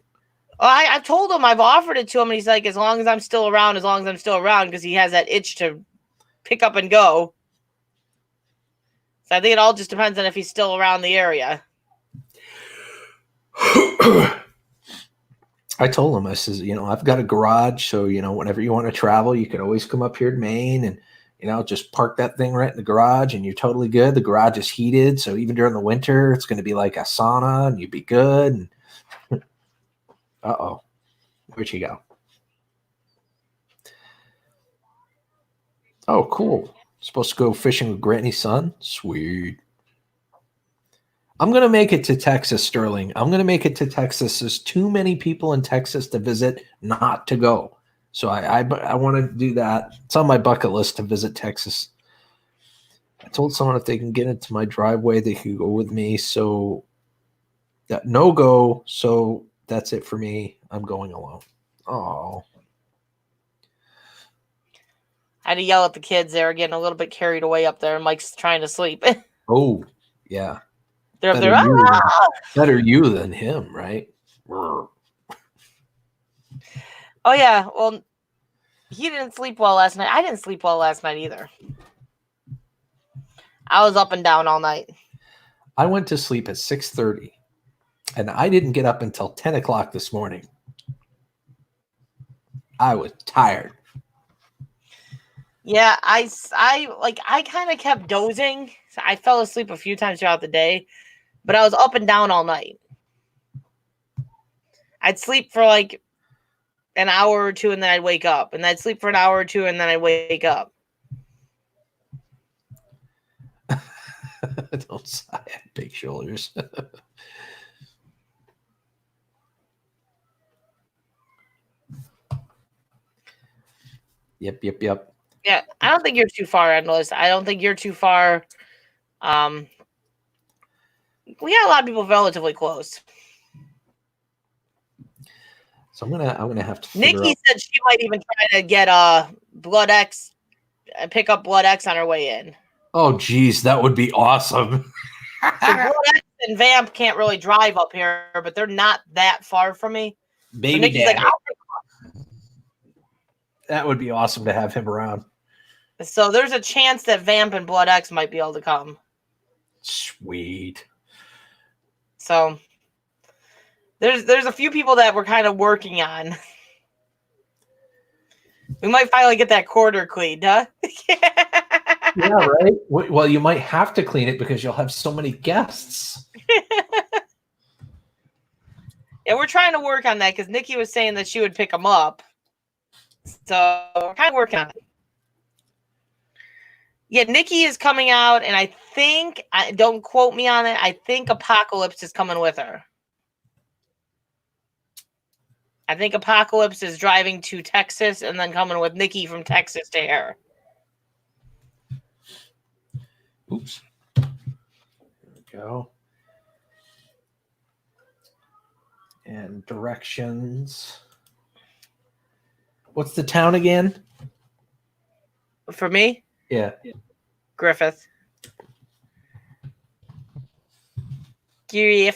A: Oh, I've told him, I've offered it to him, and he's like, as long as I'm still around, because he has that itch to pick up and go. So I think it all just depends on if he's still around the area.
B: I told him, I says, I've got a garage, so, whenever you want to travel, you can always come up here to Maine and, just park that thing right in the garage and you're totally good. The garage is heated, so even during the winter, it's going to be like a sauna and you'd be good. And uh-oh, where'd she go? Oh, cool. Supposed to go fishing with Granny's son? Sweet. I'm going to make it to Texas, Sterling. I'm going to make it to Texas. There's too many people in Texas to visit, not to go. So I want to do that. It's on my bucket list to visit Texas. I told someone if they can get into my driveway, they could go with me. So that no go. So that's it for me. I'm going alone. Oh.
A: I had to yell at the kids. They were getting a little bit carried away up there. Mike's trying to sleep.
B: Oh, yeah.
A: They're up there.
B: Better you than him, right?
A: Oh, yeah. Well, he didn't sleep well last night. I didn't sleep well last night either. I was up and down all night.
B: I went to sleep at 6:30, and I didn't get up until 10 o'clock this morning. I was tired.
A: Yeah, I kind of kept dozing. I fell asleep a few times throughout the day, but I was up and down all night. I'd sleep for like an hour or two, and then I'd wake up. And I'd sleep for an hour or two, and then I'd wake up.
B: Don't sigh. I have big shoulders. Yep.
A: Yeah, I don't think you're too far, Endless. I don't think you're too far. We got a lot of people relatively close.
B: So I'm gonna have to.
A: Nikki said she might even try to get Blood X, pick up Blood X on her way in.
B: Oh, geez, that would be awesome.
A: Blood X and Vamp can't really drive up here, but they're not that far from me.
B: Baby
A: so Nikki's
B: Daddy.
A: like,
B: that would be awesome to have him around.
A: So there's a chance that Vamp and Blood X might be able to come.
B: Sweet.
A: So there's a few people that we're kind of working on. We might finally get that quarter cleaned, huh?
B: Yeah, right? Well, you might have to clean it because you'll have so many guests.
A: Yeah, we're trying to work on that because Nikki was saying that she would pick them up. So we're kind of working on it. Yeah, Nikki is coming out, and I think, don't quote me on it, I think Apocalypse is coming with her. I think Apocalypse is driving to Texas and then coming with Nikki from Texas to here.
B: Oops. There we go. And directions. What's the town again?
A: For me?
B: Yeah.
A: Griffith.
B: Indiana.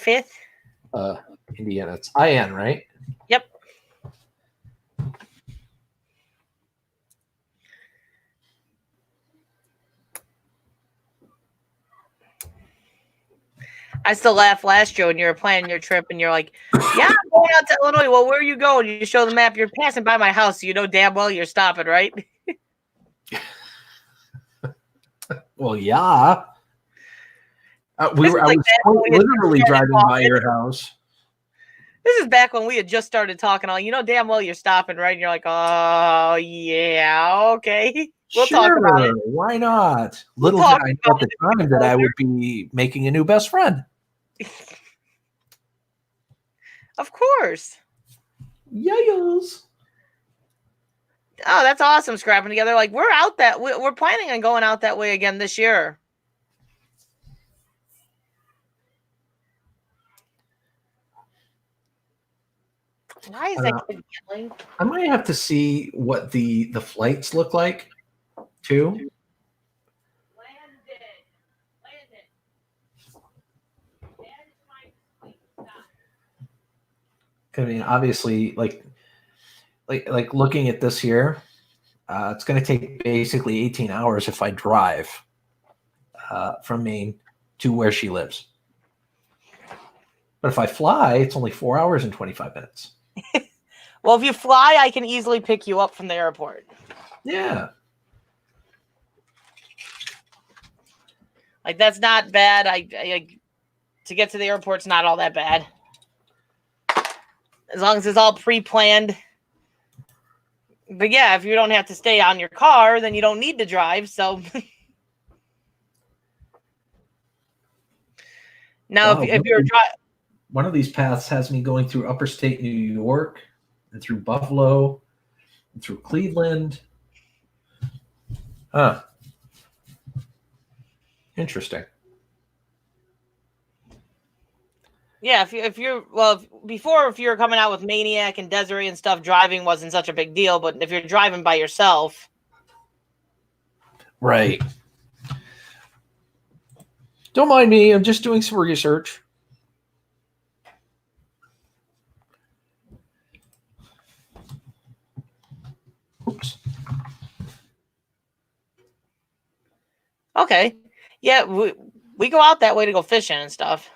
B: It's IN, right?
A: Yep. I still laugh last year when you were planning your trip and you're like, yeah, I'm going out to Illinois. Well, where are you going? You show the map. You're passing by my house. So you know damn well you're stopping, right?
B: Well, yeah. I
A: like
B: was literally driving by your house.
A: This is back when we had just started talking. All you know damn well you're stopping, right? And you're like, oh, yeah, okay. We'll talk about it.
B: Why not? Little did I know at the time that I would be making a new best friend.
A: Of course.
B: Yayos.
A: Oh, that's awesome. Scrapping together. Like we're planning on going out that way again this year. Why is that kid yelling?
B: I might have to see what the flights look like too. I mean, obviously, like looking at this here, it's going to take basically 18 hours if I drive from Maine to where she lives. But if I fly, it's only 4 hours and 25 minutes.
A: Well, if you fly, I can easily pick you up from the airport.
B: Yeah.
A: Like, that's not bad. I to get to the airport's not all that bad. As long as it's all pre-planned. But yeah, if you don't have to stay on your car, then you don't need to drive. So now, if you're driving,
B: one of these paths has me going through upper state New York and through Buffalo and through Cleveland. Huh. Interesting.
A: Yeah, if you're before, if you were coming out with Maniac and Desiree and stuff, driving wasn't such a big deal. But if you're driving by yourself,
B: right? Don't mind me. I'm just doing some research. Oops.
A: Okay. Yeah, we go out that way to go fishing and stuff.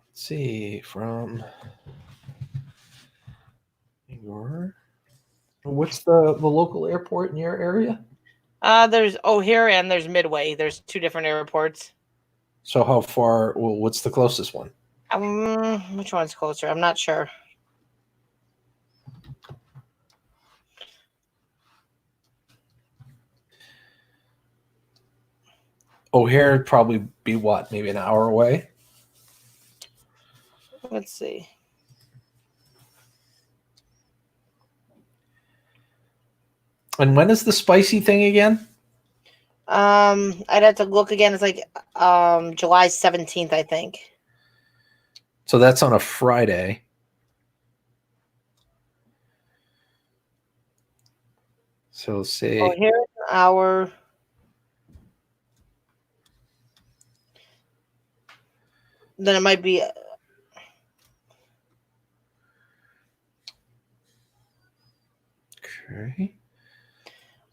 B: Let's see, from your, what's the local airport in your area?
A: There's O'Hare and there's Midway. There's two different airports.
B: So how far? Well, what's the closest one?
A: Which one's closer? I'm not sure.
B: O'Hare would probably be what? Maybe an hour away?
A: Let's see.
B: And when is the spicy thing again?
A: I'd have to look again. It's like July 17th, I think.
B: So that's on a Friday. So say
A: O'Hare an hour. Then it might be.
B: Okay.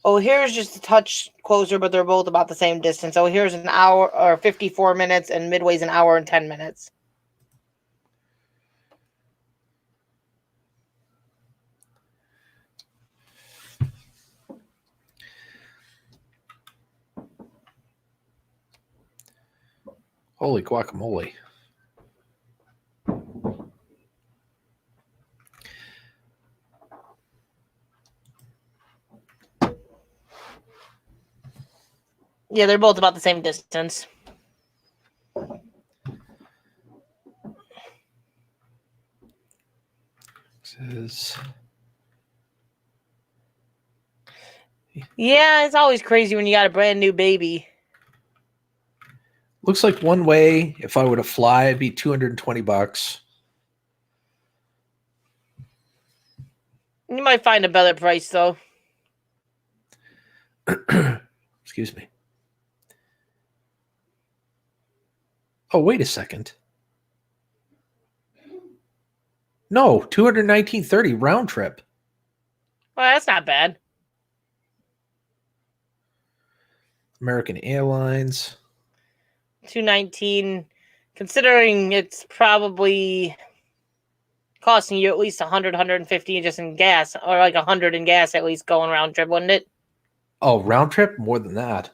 A: O'Hare's just a touch closer, but they're both about the same distance. O'Hare's an hour or 54 minutes, and Midway's an hour and 10 minutes.
B: Holy guacamole.
A: Yeah, they're both about the same distance. Yeah, it's always crazy when you got a brand new baby.
B: Looks like one way, if I were to fly, it'd be $220.
A: You might find a better price, though.
B: Excuse me. Oh, wait a second. No, $219.30 round trip.
A: Well, that's not bad.
B: American Airlines.
A: $219, considering it's probably costing you at least 100, 150 just in gas, or like 100 in gas at least going round trip, wouldn't it?
B: Oh, round trip? More than that.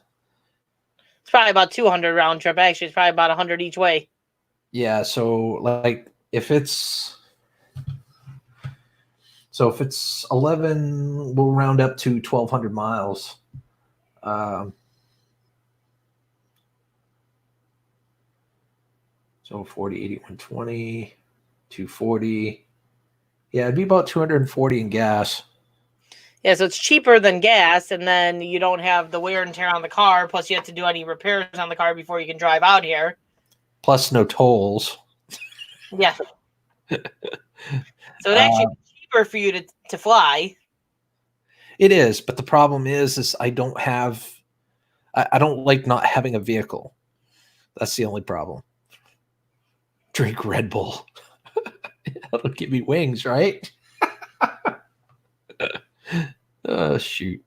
A: It's probably about 200 round trip. Actually, it's probably about 100 each way.
B: Yeah, so like if it's 11, we'll round up to 1,200 miles. So 40, 80, 120, 240. Yeah, it'd be about 240 in gas.
A: Yeah, so it's cheaper than gas, and then you don't have the wear and tear on the car, plus you have to do any repairs on the car before you can drive out here.
B: Plus no tolls.
A: Yeah. So it actually cheaper for you to fly.
B: It is, but the problem is I don't like not having a vehicle. That's the only problem. Drink Red Bull. That'll give me wings, right? Oh, shoot.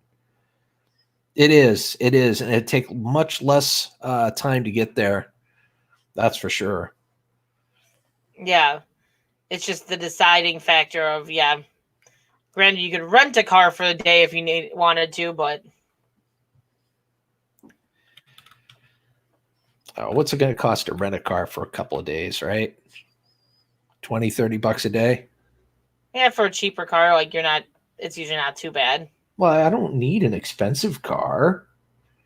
B: It is, and it'd take much less time to get there. That's for sure.
A: Yeah. It's just the deciding factor of, granted, you could rent a car for the day if you wanted to, but...
B: What's it going to cost to rent a car for a couple of days, right? 20, 30 bucks a day?
A: Yeah, for a cheaper car, like it's usually not too bad.
B: Well, I don't need an expensive car.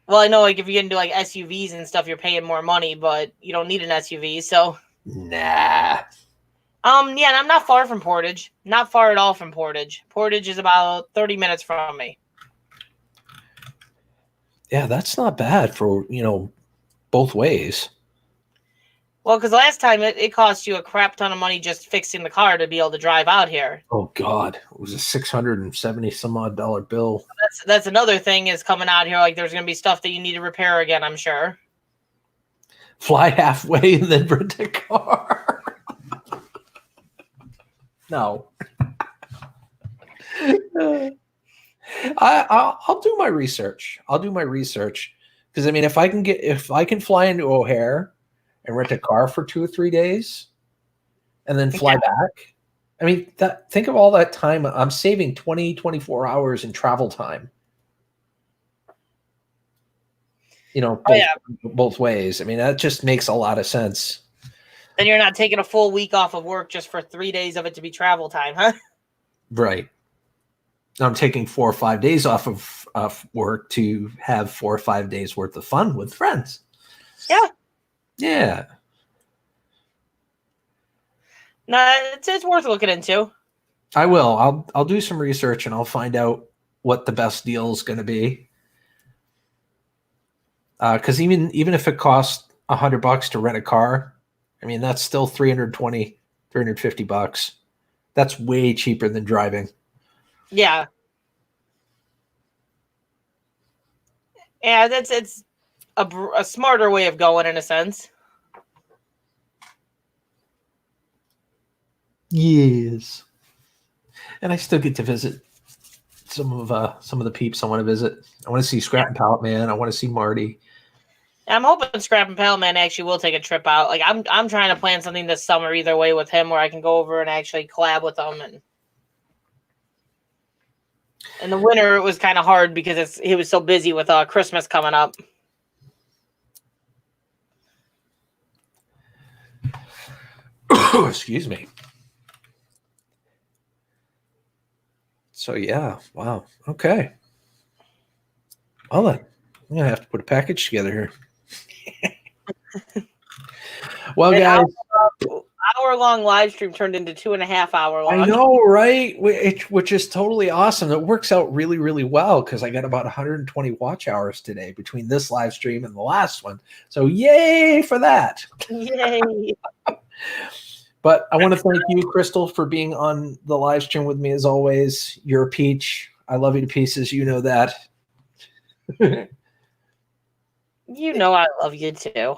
A: Well, I know, like, if you get into, like, SUVs and stuff, you're paying more money, but you don't need an SUV, so...
B: Nah.
A: Yeah, and I'm not far from Portage. Not far at all from Portage. Portage is about 30 minutes from me.
B: Yeah, that's not bad for, both ways.
A: Well, because last time it cost you a crap ton of money just fixing the car to be able to drive out here.
B: Oh, God. It was a $670 some odd bill.
A: That's another thing is coming out here. Like, there's going to be stuff that you need to repair again, I'm sure.
B: Fly halfway and then rent a car. No. I'll do my research. Because, if I can fly into O'Hare and rent a car for 2 or 3 days and then fly back. Think of all that time. I'm saving 20, 24 hours in travel time. Both ways. That just makes a lot of sense.
A: Then you're not taking a full week off of work just for 3 days of it to be travel time, huh?
B: Right. I'm taking 4 or 5 days off of work to have 4 or 5 days worth of fun with friends.
A: Yeah.
B: Yeah.
A: No, it's worth looking into.
B: I will. I'll do some research and I'll find out what the best deal is going to be. Because even if it costs $100 to rent a car, that's still $320, $350. That's way cheaper than driving.
A: Yeah. Yeah, it's a smarter way of going in a sense.
B: Yes. And I still get to visit some of the peeps I want to visit. I want to see Scrap and Pallet Man. I want to see Marty.
A: I'm hoping Scrap and Pallet Man actually will take a trip out. Like I'm trying to plan something this summer either way with him where I can go over and actually collab with him. And in the winter, it was kind of hard because he was so busy with Christmas coming up.
B: Excuse me. So, yeah. Wow. Okay. Well, then, I'm going to have to put a package together here. Well, guys.
A: Hour-long live stream turned into 2.5 hour long.
B: I know, right? Which is totally awesome. It works out really, really well because I got about 120 watch hours today between this live stream and the last one. So, yay for that.
A: Yay.
B: But I want to thank you, Crystal, for being on the live stream with me as always. You're a peach. I love you to pieces. You know that.
A: You know I love you too.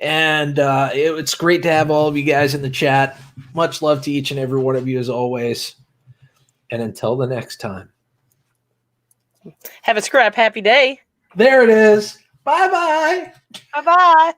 B: And it's great to have all of you guys in the chat. Much love to each and every one of you as always. And until the next time.
A: Have a scrap happy day.
B: There it is. Bye-bye.
A: Bye-bye.